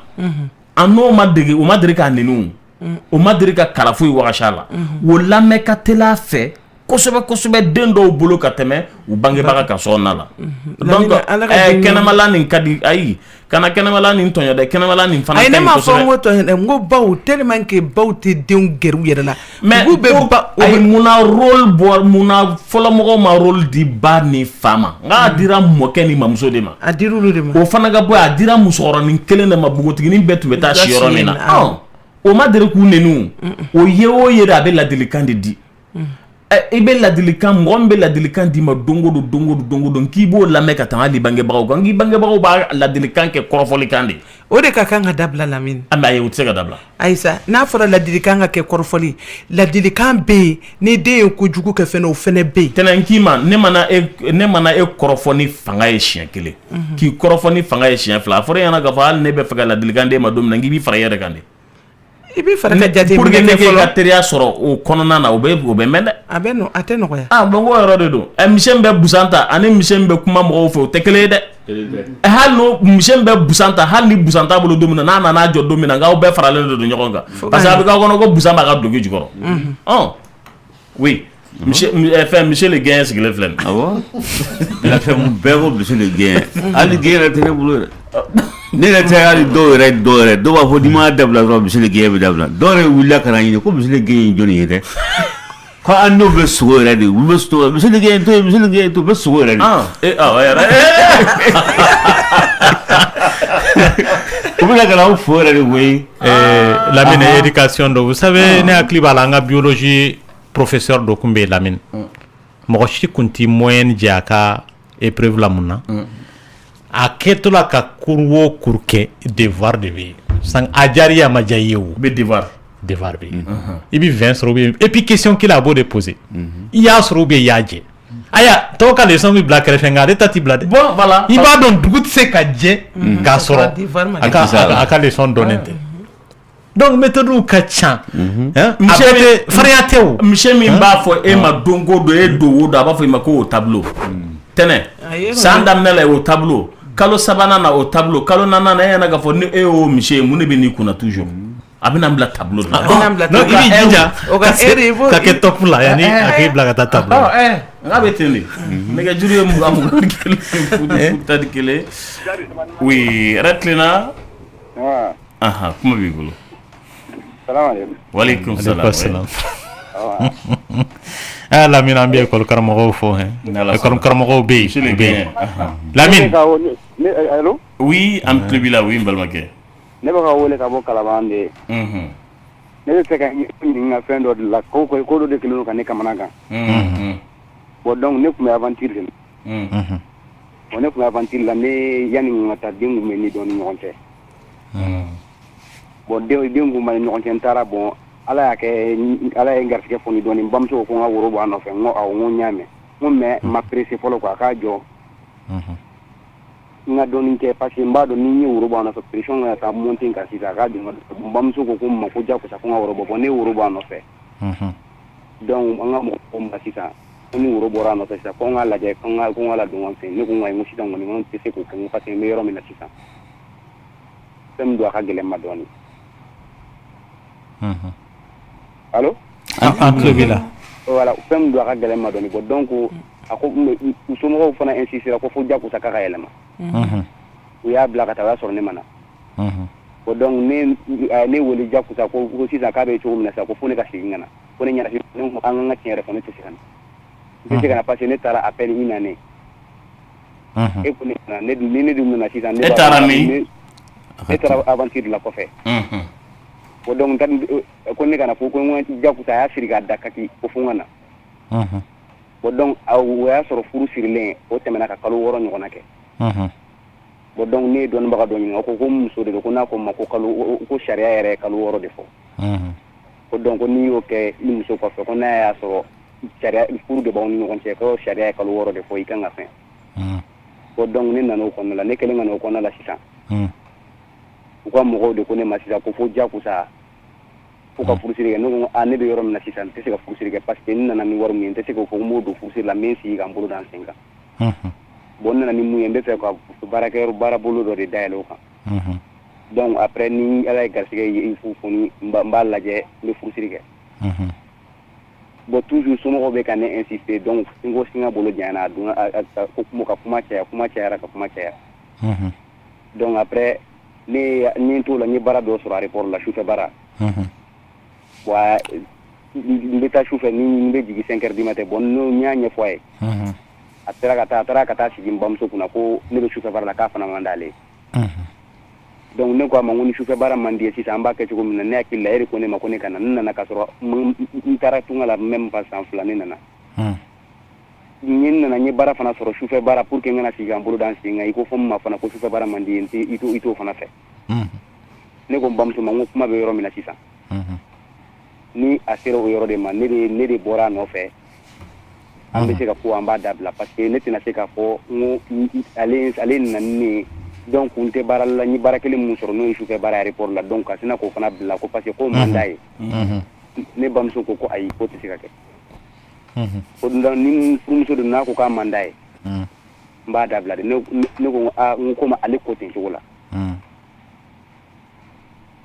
Speaker 5: a n'o ma dege o ma deli k'a nɛni o ma deli ka kala foyi wagasi a la o lamɛn ka teli a fɛ kosɛbɛ kosɛbɛ den dɔw bolo ka tɛmɛ u bangebaga ka sɔnna la donc kɛnɛmala nin ka di ayi kana kɛnɛmala nin tɔɲɔ dɛ kɛnɛmala nin fana
Speaker 7: ayi ne ma fɔ n ko tɔɲɔ dɛ n ko baw tellement que baw tɛ denw gɛrɛ u yɛrɛ la
Speaker 5: mais ayi munna rôle bɔ munna fɔlɔ mɔgɔw ma rôle di ba ni fa ma n k'a dira mɔkɛ ni mamuso de ma
Speaker 7: a dira olu de ma
Speaker 5: o fana ka bɔ a dira musokɔrɔnin kelen de ma npogotiginin bɛɛ tun bɛ taa si yɔrɔ min na o ma deli k'u nɛni o ye o ye de a bɛ ladilikan de di i bɛ ladilikan mɔgɔ min bɛ ladilikan d'i ma don o don k'i b'o lamɛn ka tɛmɛ hali bangebagaw kan k'i bangebagaw b'a ladilikan kɛ kɔrɔfɔlikan de
Speaker 7: o de ka kan ka dabila Lamine
Speaker 5: ayi o tɛ se ka dabila
Speaker 7: ayisa n'a fɔra ladilikan ka kɛ kɔrɔfɔli ladilikan bɛ yen ni den ye kojugu kɛ fɛnɛ o fɛnɛ bɛ yen
Speaker 5: tɛnɛn k'i ma ne mana e kɔrɔfɔ ni fanga ye siɲɛ kelen k'i kɔrɔfɔ ni fanga ye siɲɛ fila a fɔra e ɲɛna k'a fɔ hali ne bɛ fɛ ka ladilikan d'e ma don min na k'i b'i fara i yɛrɛ kan de
Speaker 7: i b'i fara ka jate
Speaker 5: pour que ne k'e ka teriya sɔrɔ o kɔnɔna na o bɛ mɛn dɛ
Speaker 7: a tɛ nɔgɔya
Speaker 5: bon ko yɔrɔ de don misɛn bɛ busan ta ani misɛn bɛ kuma mɔgɔw fɛ o tɛ kelen ye dɛ hali n'o misɛn bɛ busan ta hali ni busan t'a bolo don min na n'a nana jɔ don min na k'aw bɛɛ faralen de don ɲɔgɔn kan parce que a bɛ k'aw kɔnɔ ko busan b'a ka duloki jukɔrɔ oui monsieur le Guèye sigilen filɛ nin
Speaker 6: awɔ fɛn bɛɛ ko monsieur le Guèye hali Guèye yɛrɛ tɛ ne bolo yɛrɛ ne yɛrɛ tɛ hali dɔw b'a fɔ n'i m'a dabila dɔrɔn monsieur le Guèye bɛ dabila dɔw yɛrɛ wulila ka na ɲini ko monsieur le Guèye ye jɔnni ye dɛ ko an n'o bɛ sogo yɛrɛ de olu bɛ sogo monsieur le Guèye to yen monsieur le Guèye to bɛ sogo yɛrɛ de o bɛ na ka na aw fo yɛrɛ de koyi
Speaker 14: Lamine éducation do vous savez ne hakili b'a la an ka biologie professeur dɔ kun bɛ yen Lamine mɔgɔ si kun ti moyenne jɛ a ka épreuve la mun na a kɛtɔla ka cours o cours kɛ devoir de bɛ yen san a diyara i ye a ma diya i ye o
Speaker 5: bɛ devoir
Speaker 14: bɛ yen i bɛ 20 sɔrɔ ou bien et puis question kelen a b'o de poser i y'a sɔrɔ ou bien i y'a jɛ aya tɔw ka leçon bɛ bila kɛrɛfɛ nka ale ta ti bila dɛ
Speaker 5: bon voilà
Speaker 14: i b'a dɔn dugu tɛ se ka jɛ k'a sɔrɔ a ka leçon dɔnnen tɛ donc méthode ka ca farinya tɛ o
Speaker 5: monsieur min b'a fɔ e ma don ko don e don o don a b'a fɔ i ma ko o tableau tɛnɛ san daminɛ la o tableau kalo sabanan na o tableau kalo naaninan na e ɲɛna k'a fɔ ni e y'o monsieur ye mun de bɛ n'i kunna toujours a bɛna n bila tableau de la
Speaker 14: donc i b'i jija ka kɛ top la yanni a k'i bila ka taa tableau la
Speaker 5: n'a bɛ ten de nɛgɛjuru ye 20 kelen futadi kelen oui yɛrɛ tilenna kuma b'i bolo waleykum salam
Speaker 14: Lamine an bɛ école karamɔgɔw fo école karamɔgɔw bɛ yen Lamine
Speaker 5: oui an tulo b'i la oui n balimakɛ
Speaker 16: ne bɛ ka wele ka bɔ Kalaban de ne bɛ fɛ ka ɲininka fɛn dɔ de la ko dɔ de kɛlen don ka ne kamana kan bon donc ne tun bɛ aventure de la bon ne tun bɛ aventure la ne yanni n ka taa den kun bɛ ne dɔn ni ɲɔgɔn cɛ bon den kun bɛ ni ɲɔgɔn cɛ n taara bon ala ye n garisɛgɛ fɔ ni dɔɔni n bamuso ko n ka woro bɔ a nɔfɛ n ko awɔ n ko n y'a mɛn n ko mais n ma pressé fɔlɔ quoi a k'a jɔ n ka dɔɔni kɛ parce que n b'a dɔn ni n ye woro bɔ a nɔfɛ pression ka taa monter kan sisan a k'a jɔ n bamuso ko n ma ko diyagosa ko n ka woro bɔ bon ne ye woro bɔ a nɔfɛ donc an ka mɔgɔ ko ma sisan ni woro bɔra nɔfɛ sisan ko n ka lajɛ ko n ka ladon an fɛ ne ko n ka n ko sisan kɔni n tɛ se k'o kɛ n ko parce que n bɛ yɔrɔ min na sisan fɛn min don a ka gɛlɛn ma dɔɔnin. Allo?
Speaker 8: An tulo b'i la.
Speaker 16: Voilà fɛn min don a ka gɛlɛn ma dɔɔnin bon donc a ko u somɔgɔw fana insistera ko fo jakosa k'a ka yɛlɛma. U y'a bila ka taa o y'a sɔrɔ ne ma na. Bon donc ne wele jakosa ko sisan k'a bɛ cogo min na sisan ko fo ne ka segin ka na ko ne ɲɛna ne ko an ka tiɲɛ yɛrɛ fɔ ne tɛ se ka na. Ne tɛ se ka na parce que ne taara appel une année. E ko ne na ne dun nana sisan ne
Speaker 5: taara min?
Speaker 16: Ne taara aventure la kɔfɛ. Bon donc ko ne kana fo ko n jakosa a y'a siri k'a da kaki ko fo n ka na. Bon donc o y'a sɔrɔ furu sirilen o tɛmɛna ka kalo 6 ɲɔgɔnna kɛ. Bon donc ne ye dɔnnibaga dɔ ɲininka ko muso de don ko n'a ko n ma ko sariya yɛrɛ ye kalo 6 de fɔ. Ko donc ko n'i y'o kɛ i muso kɔfɛ ko n'a y'a sɔrɔ sariya furu de b'aw ni ɲɔgɔn cɛ ko sariya ye kalo 6 de fɔ i kan ka fɛn. Bon donc ne nana o kɔnɔna la ne kɛlen ka na o kɔnɔna la sisan. U ka mɔgɔw de ko ne ma sisan ko fo jakosa fo ka furusiri kɛ ne ko ne bɛ yɔrɔ min na sisan n tɛ se ka furusiri kɛ parce que n nana ni wari min ye n tɛ se k'o fɔ n b'o don furusiri la n bɛ n sigi ka n bolo da n sen kan. Bon n nana ni mun ye n bɛ fɛ ka baara bolo dɔ de dayɛlɛ o kan. Donc après ni ala ye garisɛgɛ ye i fu foni n b'a lajɛ n bɛ furusiri kɛ. Bon toujours somɔgɔw bɛ ka ne insister donc n ko singa bolo janyana a donna ka kuma cayara ka kuma caya. Donc après ne n t'o la n ye baara dɔ sɔrɔ aéroport la sufɛ baara. Wa n bɛ taa sufɛ ni n bɛ jigin 5 heures du matin bon n y'a ɲɛfɔ a ye. A taara ka taa sigi n bamuso kunna ko ne bɛ sufɛ baara la k'a fana man d'ale. Donc ne ko a ma ko ni sufɛ baara man di ye sisan an b'a kɛ cogo min na ne hakili la e de ko ne ma ko ne ka na n nana ka sɔrɔ n taara tunga la même pas san 2 ne nana. N nana n ye baara fana sɔrɔ sufɛ baara pour que n kana sigi ka n bolo da n sen kan i ko fɔ n ma fana ko sufɛ baara man di ye i t'o fana fɛ. Ne ko n bamuso ma n ko kuma bɛ yɔrɔ min na sisan. Ni a sera o yɔrɔ de ma ne de bɔra a nɔfɛ an bɛ se ka ko an b'a dabila parce que ne tɛna se k'a fɔ n ko ale nana ni ne ye donc n tɛ baara la n ye baara kelen mun sɔrɔ n'o ye sufɛ baara aéroport la donc ka sina k'o fana bila ko parce que k'o man d'a ye. Ne bamuso ko ayi k'o tɛ se ka kɛ. O ni furumuso don n'a ko k'a man d'a ye n b'a dabila de ne ko n ko ale ko ten cogo la.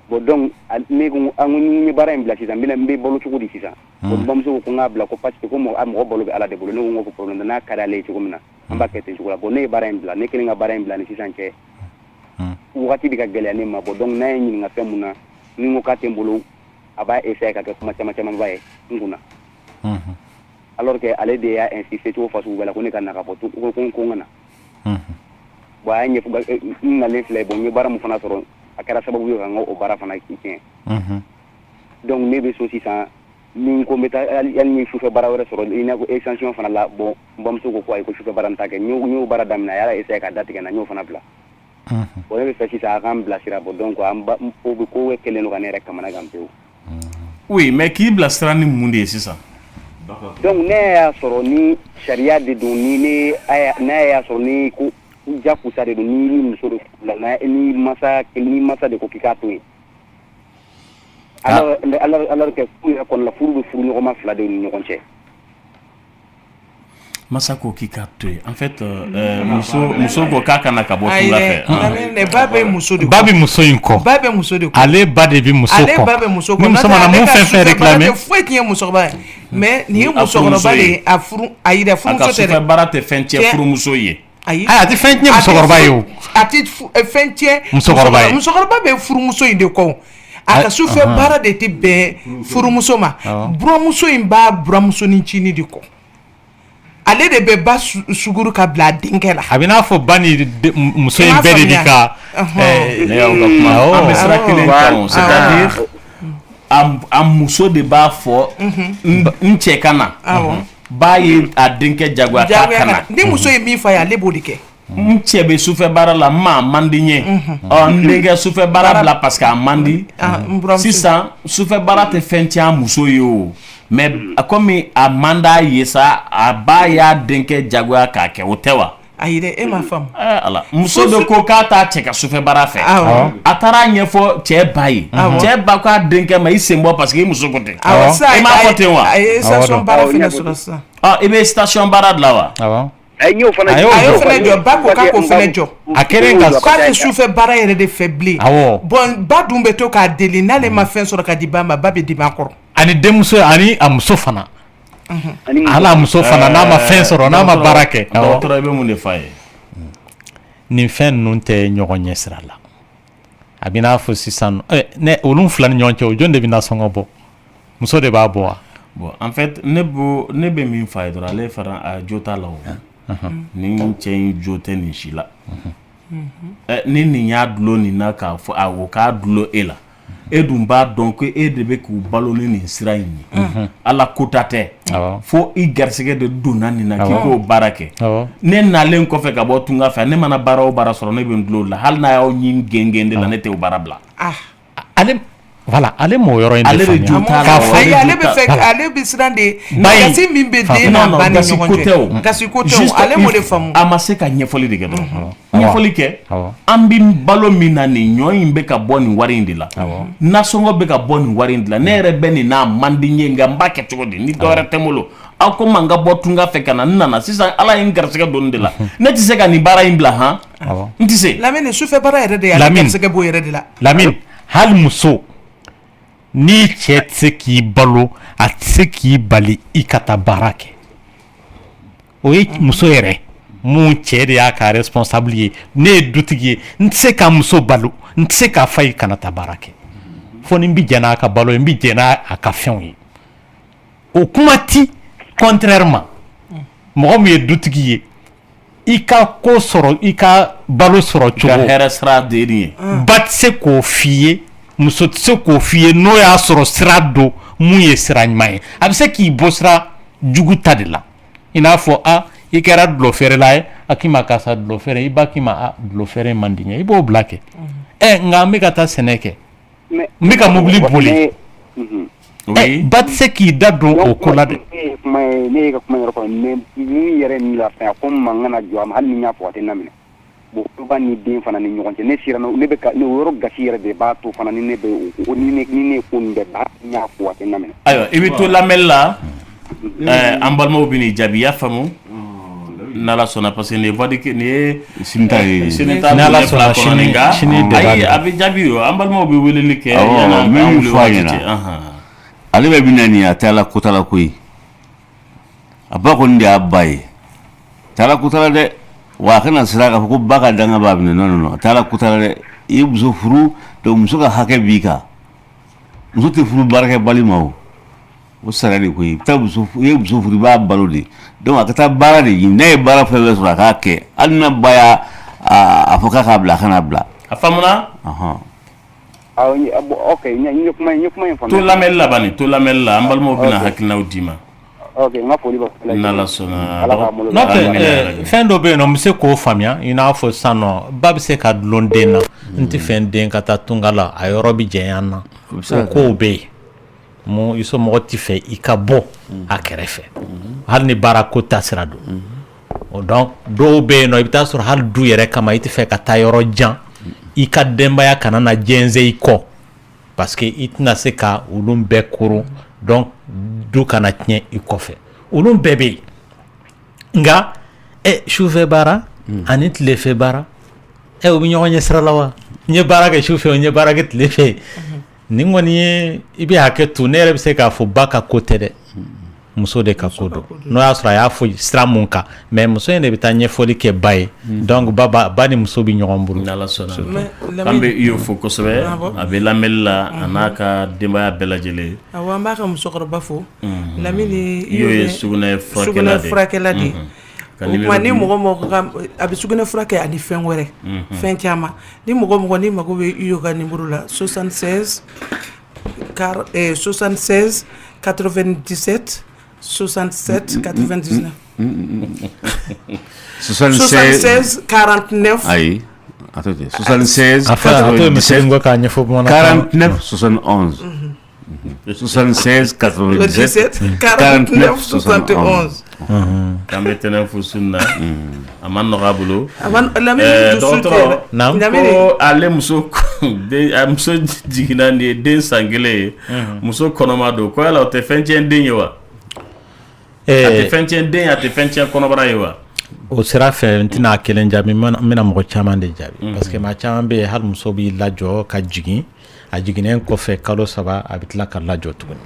Speaker 16: Bon donc ne ko an ye baara in bila sisan n bɛ balo cogo di sisan. Bon bamuso ko n k'a bila ko parce que ko mɔgɔ balo bɛ ala de bolo ne ko n ko problème n'a ka d'ale ye cogo min na an b'a kɛ ten cogo la bon ne ye baara in bila ne kelen ka baara in bila ni sisan cɛ wagati bɛ ka gɛlɛya ne ma bon donc n'a ye ɲininka fɛn mun na ni n ko k'a tɛ n bolo a b'a essayer ka kɛ kuma caman ba ye n kunna. Alors que ale de y'a insister cogo fasugu bɛɛ la ko ne ka na ka fɔ ko n ka na. Bon a y'a ɲɛfɔ n nalen filɛ bon n ye baara mun fana sɔrɔ a kɛra sababu ye ka n ka o baara fana tiɲɛ. Donc ne bɛ so sisan ni ko n bɛ taa hali ni sufɛ baara wɛrɛ sɔrɔ i n'a fɔ extension fana la bon n bamuso ko ayi ko sufɛ baara n t'a kɛ n y'o baara daminɛ a y'a essayer ka datigɛ n na n y'o fana bila. Bon ne bɛ fɛ sisan a k'an bilasira bon donc ko bɛ kɛlen don ka ne yɛrɛ kamana gan pewu.
Speaker 5: Oui mais k'i bilasira ni mun de ye sisan.
Speaker 16: Donc ne y'a sɔrɔ ni sariya de don ni ne y'a sɔrɔ ni ko jakusa de don ni muso de la ni masa de ko k'i k'a to yen. Alors que furu yɛrɛ kɔnɔ la furu bɛ furu ɲɔgɔnma 2 de ni ɲɔgɔn cɛ.
Speaker 5: Masa ko k'i k'a to yen en fait muso ko k'a kana ka bɔ furu la fɛ.
Speaker 7: Ba bɛ muso de kɔ.
Speaker 8: Ba bɛ muso in kɔ.
Speaker 7: Ba bɛ muso de kɔ.
Speaker 8: Ale ba de bɛ muso kɔ.
Speaker 7: Ale ba bɛ muso kɔ.
Speaker 8: Ni muso mana mun fɛn fɛn réclamer.
Speaker 7: Foyi tɛ ye musokɔrɔba ye mais nin ye musokɔrɔba de ye a furu a yɛrɛ furumuso tɛ dɛ.
Speaker 5: A ka sufɛ baara tɛ fɛn tiɲɛ furumuso ye.
Speaker 7: Ayi
Speaker 8: a tɛ fɛn tiɲɛ musokɔrɔba ye o.
Speaker 7: A tɛ fɛn tiɲɛ
Speaker 8: musokɔrɔba ye.
Speaker 7: Musokɔrɔba bɛ furumuso in de kɔ. A ka sufɛ baara de tɛ bɛn furumuso ma. Buramuso in b'a buramuso ni cini de kɔ. Ale de bɛ ba suguru ka bila a denkɛ la.
Speaker 8: A bɛ n'a fɔ ba ni muso in bɛɛ de bi ka.
Speaker 5: Ne y'aw ka kuma an bɛ sira kelen kan c'est-à-dire a muso de b'a fɔ n cɛ ka na. Ba ye a denkɛ jagoya k'a ka na.
Speaker 7: Ni muso ye min fɔ a ye ale b'o de kɛ.
Speaker 5: N cɛ bɛ sufɛ baara la ma man di n ye n denkɛ sufɛ baara bila parce que a man di sisan sufɛ baara tɛ fɛn tiɲɛ a muso ye o mais komi a man d'a ye sa a ba y'a denkɛ jagoya k'a kɛ o tɛ wa.
Speaker 7: Ayi dɛ e ma faamu.
Speaker 5: Ala muso dɔ ko k'a t'a cɛ ka sufɛ baara fɛ a taara ɲɛfɔ cɛ ba ye cɛ ba k'a denkɛ ma i sen bɔ parce que i muso ko tɛ e m'a fɔ ten wa.
Speaker 7: A ye station baara fana sɔrɔ sisan.
Speaker 5: Ah, et bien station barade là-bas.
Speaker 14: Ah bon?
Speaker 7: Ayo fana jɔ ba ko k'a ko fana jɔ
Speaker 14: a kɛlen ka
Speaker 7: k'ale sufɛ baara yɛrɛ de fɛ bilen bon ba dun bɛ to k'a deli n'ale ma fɛn sɔrɔ ka di ba ma ba bɛ dimi a kɔrɔ
Speaker 14: ani denmuso ani a muso fana ala muso fana n'a ma fɛn sɔrɔ n'a ma baara kɛ
Speaker 5: dɔgɔtɔrɔ i bɛ mun de f'a ye
Speaker 14: nin fɛn ninnu tɛ ɲɔgɔn ɲɛ sira la a bɛ n'a fɔ sisan ne olu fila ni ɲɔgɔn cɛ o jɔn de bɛ na sɔngɔ bɔ muso de b'a bɔ wa
Speaker 5: bon en fait ne bɛ min f'a ye dɔrɔn ale fana a jo t'a la o ni cɛ in jo tɛ nin si la ni nin y'a dulon nin na k'a fɔ awɔ k'a dulon e la e dun b'a dɔn ko e de bɛ k'u balo ni nin sira in ye ala kota tɛ fo i garisɛgɛ de donna nin na k'i k'o baara kɛ ne nalen kɔfɛ ka bɔ tunga fɛ ne mana baara o baara sɔrɔ ne bɛ n dulon la hali n'a y'aw ɲin gɛngɛn de la ne tɛ o baara bila
Speaker 14: voilà ale m'o yɔrɔ in de
Speaker 7: faamuya ale bɛ siran de gasi min bɛ den n'a ba ni ɲɔgɔn cɛ gasi ko tɛ ale m'o de faamu
Speaker 5: a ma se ka ɲɛfɔli de kɛ dɔrɔn ɲɛfɔli kɛ an bɛ balo min na nin ɲɔ in bɛ ka bɔ nin wari in de la nasɔngɔ bɛ ka bɔ nin wari in de la ne yɛrɛ bɛ nin n'a man di n ye nka n b'a kɛ cogo di ni dɔwɛrɛ tɛ n bolo aw ko man ka bɔ tunga fɛ ka na n nana sisan ala ye n garisɛgɛ don de la ne tɛ se ka nin baara in bila han n tɛ se
Speaker 7: Lamine sufɛ baara yɛrɛ de ye ale garisɛgɛ b'o yɛrɛ de la
Speaker 14: Lamine hali muso ni cɛ tɛ se k'i balo a tɛ se k'i bali i ka taa baara kɛ o ye muso yɛrɛ mun cɛ de y'a ka responsable ye ne ye dutigi ye n tɛ se ka muso balo n tɛ se k'a fɔ i kana taa baara kɛ fo ni n bɛ jɛn n'a ka balo ye n bɛ jɛn n'a ka fɛnw ye o kuma ti contrairement mɔgɔ min ye dutigi ye i ka ko sɔrɔ i ka balo sɔrɔ cogo
Speaker 5: ka hɛrɛ sira de ye
Speaker 14: ba tɛ se k'o f'i ye muso tɛ se k'o f'i ye n'o y'a sɔrɔ sira don mun ye sira ɲuman ye a bɛ se k'i bɔ sira jugu ta de la i n'a fɔ i kɛra dulɔ feerela ye a k'i ma karisa dulɔ feere i ba k'i ma dulɔ feere man di n ye i b'o bila kɛ nka n bɛ ka taa sɛnɛ kɛ n bɛ ka mobili boli ba tɛ se k'i da don o ko la dɛ.
Speaker 16: ne ye ka kuma yɔrɔ kɔnɔ mais min yɛrɛ ni lafiya ko mankan na jɔ a ma hali ni n y'a fɔ a tɛ laminɛ bon ba ni den fana ni ɲɔgɔn cɛ ne sira ne bɛ ka ne yɔrɔ gasi yɛrɛ de b'a to fana ni ne bɛ ni ne ko nin bɛɛ ba n y'a fɔ a tɛ laminɛ.
Speaker 5: ayiwa i bɛ to lamɛnni la an balimaw bɛ n'i jaabi i y'a faamu n'ala sɔnna parce que nin ye sini ta ye n'ala sɔnna sini ayi a bɛ jaabi o an balimaw bɛ weleli kɛ
Speaker 6: n bɛ min fɔ a ɲɛna ale bɛ min na nin ye a tɛ ala kota la koyi a ba kɔni de y'a ba ye tɛ ala kota la dɛ wa a kana siran k'a fɔ ko ba ka danga b'a minɛ non a tɛ ala kota la dɛ i ye muso furu donc muso ka hakɛ b'i kan muso tɛ furu baarakɛbali ma o sara de koyi i ye muso furu i b'a balo de donc a ka taa baara de ɲini n'a ye baara fɛn fɛn sɔrɔ a k'a kɛ hali n'a ba y'a a fɔ k'a k'a bila a kana bila.
Speaker 5: a faamuna.
Speaker 16: ok n ye kuma in faamu.
Speaker 5: to lamɛnni la bani to lamɛnni la an balimaw bɛna hakilinaw d'i ma.
Speaker 16: ok n ka foli b'a fɛ.
Speaker 5: n'ala sɔnna.
Speaker 14: n'o tɛ fɛn dɔ bɛ yen nɔ n bɛ se k'o faamuya i n'a fɔ sisan nɔ ba bɛ se ka dulon den na n tɛ fɛn den ka taa tunga la a yɔrɔ bɛ jɛnya n na o kow bɛ yen mun i somɔgɔ tɛ fɛ i ka bɔ a kɛrɛfɛ hali ni baara ko taasira don o donc dɔw bɛ yen nɔ i bɛ taa sɔrɔ hali du yɛrɛ kama i tɛ fɛ ka taa yɔrɔ jan i ka denbaya kana na jɛnsɛn i kɔ parce que i tɛna se ka olu bɛɛ koron donc du kana tiɲɛ i kɔfɛ olu bɛɛ bɛ yen nka sufɛ baara ani tilefɛ baara o bɛ ɲɔgɔn ɲɛ sira la wa n ye baara kɛ sufɛ n ye baara kɛ tilefɛ nin kɔni ye i bɛ hakɛ to ne yɛrɛ bɛ se k'a fɔ ba ka ko tɛ dɛ muso de ka ko don n'o y'a sɔrɔ a y'a fɔ sira mun kan mais muso in de bɛ taa ɲɛfɔli kɛ ba ye donc ba ni muso bɛ ɲɔgɔn bolo.
Speaker 5: n'ala sɔnna an bɛ i y'o fɔ kosɛbɛ a bɛ lamɛnni la a n'a ka denbaya bɛɛ lajɛlen.
Speaker 7: awɔ an b'a ka musokɔrɔba fo Lamini
Speaker 5: i y'o ye sugunɛ
Speaker 7: furakɛla de o tuma ni mɔgɔ a bɛ sugunɛ furakɛ ani fɛn wɛrɛ fɛn caman ni mɔgɔ ni mago bɛ i y'o ka numéro la 76 97 67 99 76 49
Speaker 6: ayi attendez 76
Speaker 14: 49
Speaker 6: 71 76 97
Speaker 7: 49 71
Speaker 5: k'an bɛ tɛnɛ fo sun na a ma nɔgɔ a bolo
Speaker 7: dɔgɔtɔrɔ
Speaker 5: ko ale muso jiginna nin ye den san 1 ye muso kɔnɔma don ko yala o tɛ fɛn tiɲɛ den ye wa. te fɛn tiɲɛ den a te fɛn tiɲɛ kɔnɔbara ye wa
Speaker 14: o sira fɛ n tɛna kelen jaabi n bɛna mɔgɔ caman de jaabi parce que maa caman bɛ yen hali muso b'i lajɔ ka jigin a jiginnen kɔfɛ kalo 3 a bɛ tila ka lajɔ tuguni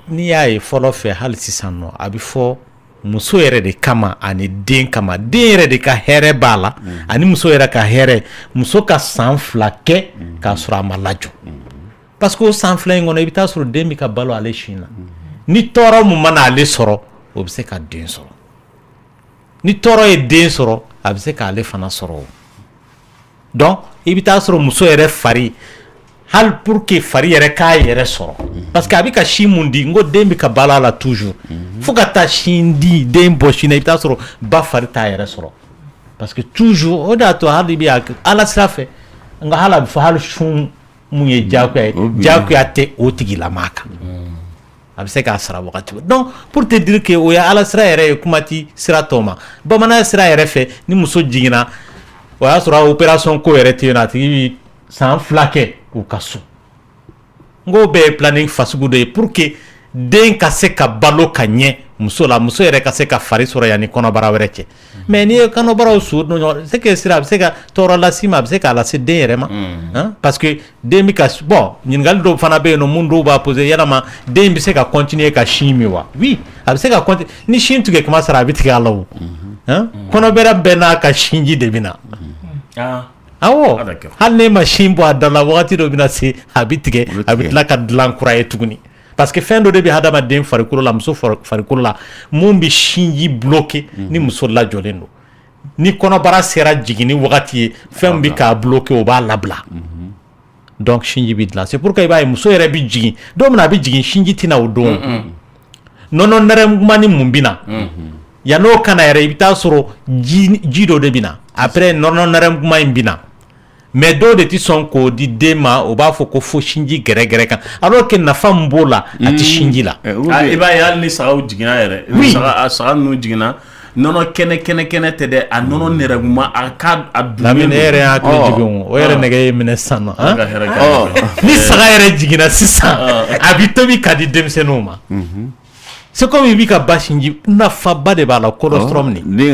Speaker 14: n'i y'a ye fɔlɔ fɛ hali sisan nɔ a bɛ fɔ muso yɛrɛ de kama ani den kama den yɛrɛ de ka hɛrɛ b'a la ani muso yɛrɛ ka hɛrɛ muso ka san 2 kɛ k'a sɔrɔ a ma lajɔ parce que o san 2 in kɔnɔ i bɛ taa sɔrɔ den bɛ ka balo ale sin na ni tɔɔrɔ mun mana ale sɔrɔ o bɛ se ka den sɔrɔ ni tɔɔrɔ ye den sɔrɔ a bɛ se k'ale fana sɔrɔ donc i bɛ taa sɔrɔ muso yɛrɛ fari hali pour que fari yɛrɛ k'a yɛrɛ sɔrɔ parce que a bɛ ka sin mun di n ko den bɛ ka balo a la toujours fo ka taa sin di den bɔ sin na i bɛ taa sɔrɔ ba fari t'a yɛrɛ sɔrɔ parce que toujours o de y'a to hali bɛ ala sira fɛ nka hali a bɛ fɔ hali sun mun ye diyagoya ye diyagoya tɛ o tigilama kan a bɛ se k'a sara wagati donc pour te dire que o ye ala sira yɛrɛ ye kuma ti sira tɔ ma bamananya sira yɛrɛ fɛ ni muso jiginna o y'a sɔrɔ opération ko yɛrɛ tɛ yen nɔ a tigi bɛ san 2 kɛ u ka so n k'o bɛɛ ye planning fasugu dɔ ye pour que den ka se ka balo ka ɲɛ muso la muso yɛrɛ ka se ka fari sɔrɔ yanni kɔnɔbara wɛrɛ cɛ mais n'i ye kɔnɔbaraw su c'est que sira a bɛ se ka tɔɔrɔ las'i ma a bɛ se k'a lase den yɛrɛ ma parce que den bɛ ka bon ɲininkali dɔw fana bɛ yen nɔ mun dɔw b'a poser yalama den bɛ se ka continuer ka sin min wa oui a bɛ se ka continuer ni sin tigɛ kuma sera a bɛ tigɛ a la o kɔnɔbara bɛɛ n'a ka sinji de bɛ na awɔ hali n'e ma sin bɔ a da la wagati dɔ bɛ na se a bɛ tigɛ a bɛ tila ka dilan kura ye tuguni parce que fɛn dɔ de bɛ hadamaden farikolo la muso farikolo la mun bɛ sinji bloqué ni muso lajɔlen don ni kɔnɔbara sera jiginni wagati ye fɛn bɛ k'a bloqué o b'a labila donc sinji bɛ dilan c'est pourquoi i b'a ye muso yɛrɛ bɛ jigin don min a bɛ jigin sinji tɛna o don nɔnɔ nɛrɛmugumani mun bɛ na yan'o kana yɛrɛ i bɛ taa sɔrɔ ji dɔ de bɛ na après nɔnɔ nɛrɛmuguma in bɛ na mais dɔw de tɛ sɔn k'o di den ma o b'a fɔ ko fo sinji gɛrɛgɛrɛ kan alors que nafa min b'o la a tɛ sinji la
Speaker 5: i b'a ye hali ni sagaw jiginna yɛrɛ saga ninnu jiginna nɔnɔ kɛnɛ tɛ dɛ a nɔnɔ nɛrɛguma a ka a dunnen
Speaker 14: Lamine e yɛrɛ y'a hakili jigin o yɛrɛ nɛgɛ ye minɛ sisan nɔ ni saga yɛrɛ jiginna sisan a bɛ tobi ka di denmisɛnninw ma c'est comme i b'i ka ba sinji nafaba de b'a la colostrum ni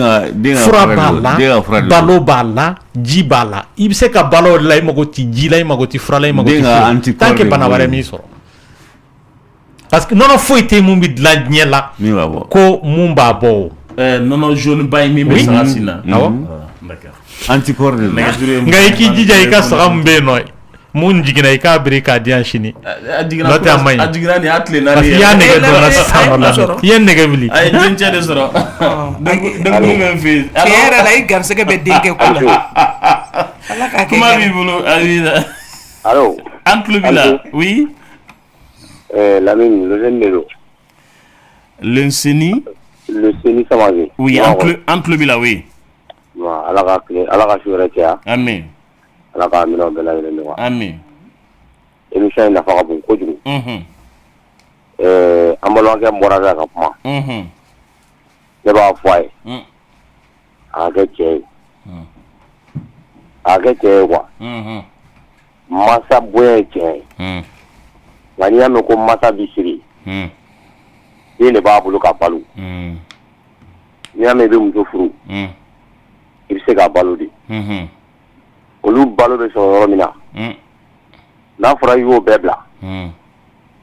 Speaker 14: fura b'a la balo b'a la ji b'a la i bɛ se ka balo o de la i mago tɛ ji la i mago tɛ fura la i mago tɛ foyi tant que bana wɛrɛ m'i sɔrɔ parce que nɔnɔ foyi tɛ mun bɛ dilan diɲɛ la ko mun b'a bɔ o
Speaker 5: nɔnɔ jaune ba in min bɛ saga sin na
Speaker 14: awɔ
Speaker 6: anticorps de
Speaker 14: nka i k'i jija i ka saga min bɛ yen nɔ mun jiginna i k'a biri k'a di yan sini n'o tɛ a ma ɲi
Speaker 5: a jiginna nin y'a tile naani
Speaker 14: parce que i y'a nɛgɛ dɔ la sisan nɔ i ye nɛgɛ wuli
Speaker 5: a ye dencɛ de sɔrɔ denmisɛnnin bɛ n fɛ yen
Speaker 7: tiɲɛ yɛrɛ la i garisɛgɛ bɛ denkɛ ko la ala k'a kɛ
Speaker 5: kuma b'i bolo Aziza
Speaker 11: allo
Speaker 5: an tulo b'i la oui
Speaker 11: Lamine Lozeni de don
Speaker 5: Lenseni
Speaker 11: Samake
Speaker 5: oui an tulo b'i la oui
Speaker 11: ala ka su wɛrɛ caya
Speaker 5: amin
Speaker 11: ala ka minɛw bɛɛ lajɛlen nɔgɔya
Speaker 5: amin
Speaker 11: émission in nafa ka bon kojugu an balimakɛ bɔra da ka kuma ne b'a fɔ a ye a ka kɛ cɛ ye a ka kɛ cɛ ye quoi masa bonya ye cɛ ye nka n'i y'a mɛn ko masa bi siri den de b'a bolo ka balo n'i y'a mɛn i bɛ muso furu i bɛ se ka balo de olu balo bɛ sɔrɔ yɔrɔ min na n'a fɔra i y'o bɛɛ bila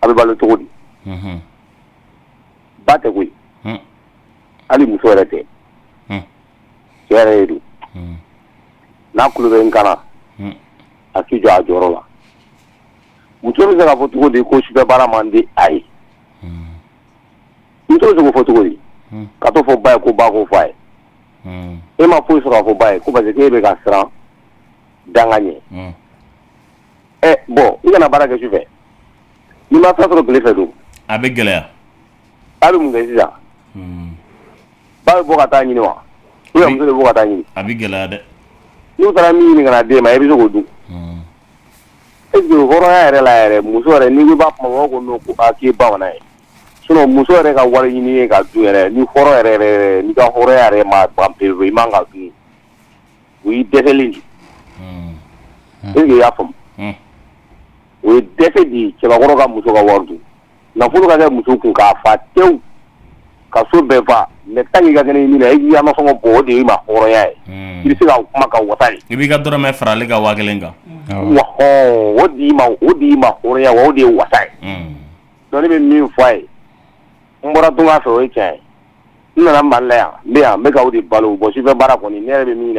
Speaker 11: a bɛ balo cogo di ba tɛ koyi hali muso yɛrɛ tɛ cɛ yɛrɛ de don n'a tulo bɛ n kana a k'i jɔ a jɔyɔrɔ la muso bɛ se ka fɔ cogo di ko sufɛ baara man di a ye muso bɛ se k'o fɔ cogo di ka to fɔ ba ye ko ba k'o fɔ a ye e ma foyi sɔrɔ a fɔ ba ye ko parce que e bɛ ka siran danga ɲɛ bon i kana baara kɛ sufɛ n'i ma fɛn sɔrɔ tile fɛ don
Speaker 5: a bɛ gɛlɛya
Speaker 11: a bɛ mun kɛ sisan ba bɛ bɔ ka taa ɲini wa ou bien muso de bɛ bɔ ka taa ɲini
Speaker 5: a bɛ gɛlɛya dɛ
Speaker 11: n'u taara min ɲini ka na d'e ma i bɛ se k'o dun est ce que hɔrɔnya yɛrɛ la yɛrɛ muso yɛrɛ n'i ko i b'a kuma mɔgɔw ko non ko k'i ye bamanan ye sinon muso yɛrɛ ka wari ɲini ye ka dun yɛrɛ ni hɔrɔn yɛrɛ n'i ka hɔrɔnya yɛrɛ ma ban pewu i man ka dun o y'i dɛsɛlen de est ce que i y'a faamu o ye dɛsɛ de ye cɛbakɔrɔ ka muso ka wari dun nafolo ka kɛ muso kun k'a fa tewu ka so bɛɛ fa mɛ tan k'i ka kɛnɛ ɲini i k'i ma sɔngɔ bɔ o de i ma hɔrɔnya ye i bɛ se ka kuma ka wasa ye
Speaker 5: i b'i ka dɔrɔmɛ fara ale ka 1000 kan
Speaker 11: wa o di ma hɔrɔnya wa o de ye wasa ye donc ne bɛ min fɔ a ye n bɔra tunga fɛ o ye tiɲɛ ye n nana Mali la yan n bɛ yan n bɛ ka o de balo bon sufɛ baara kɔni ne yɛrɛ bɛ min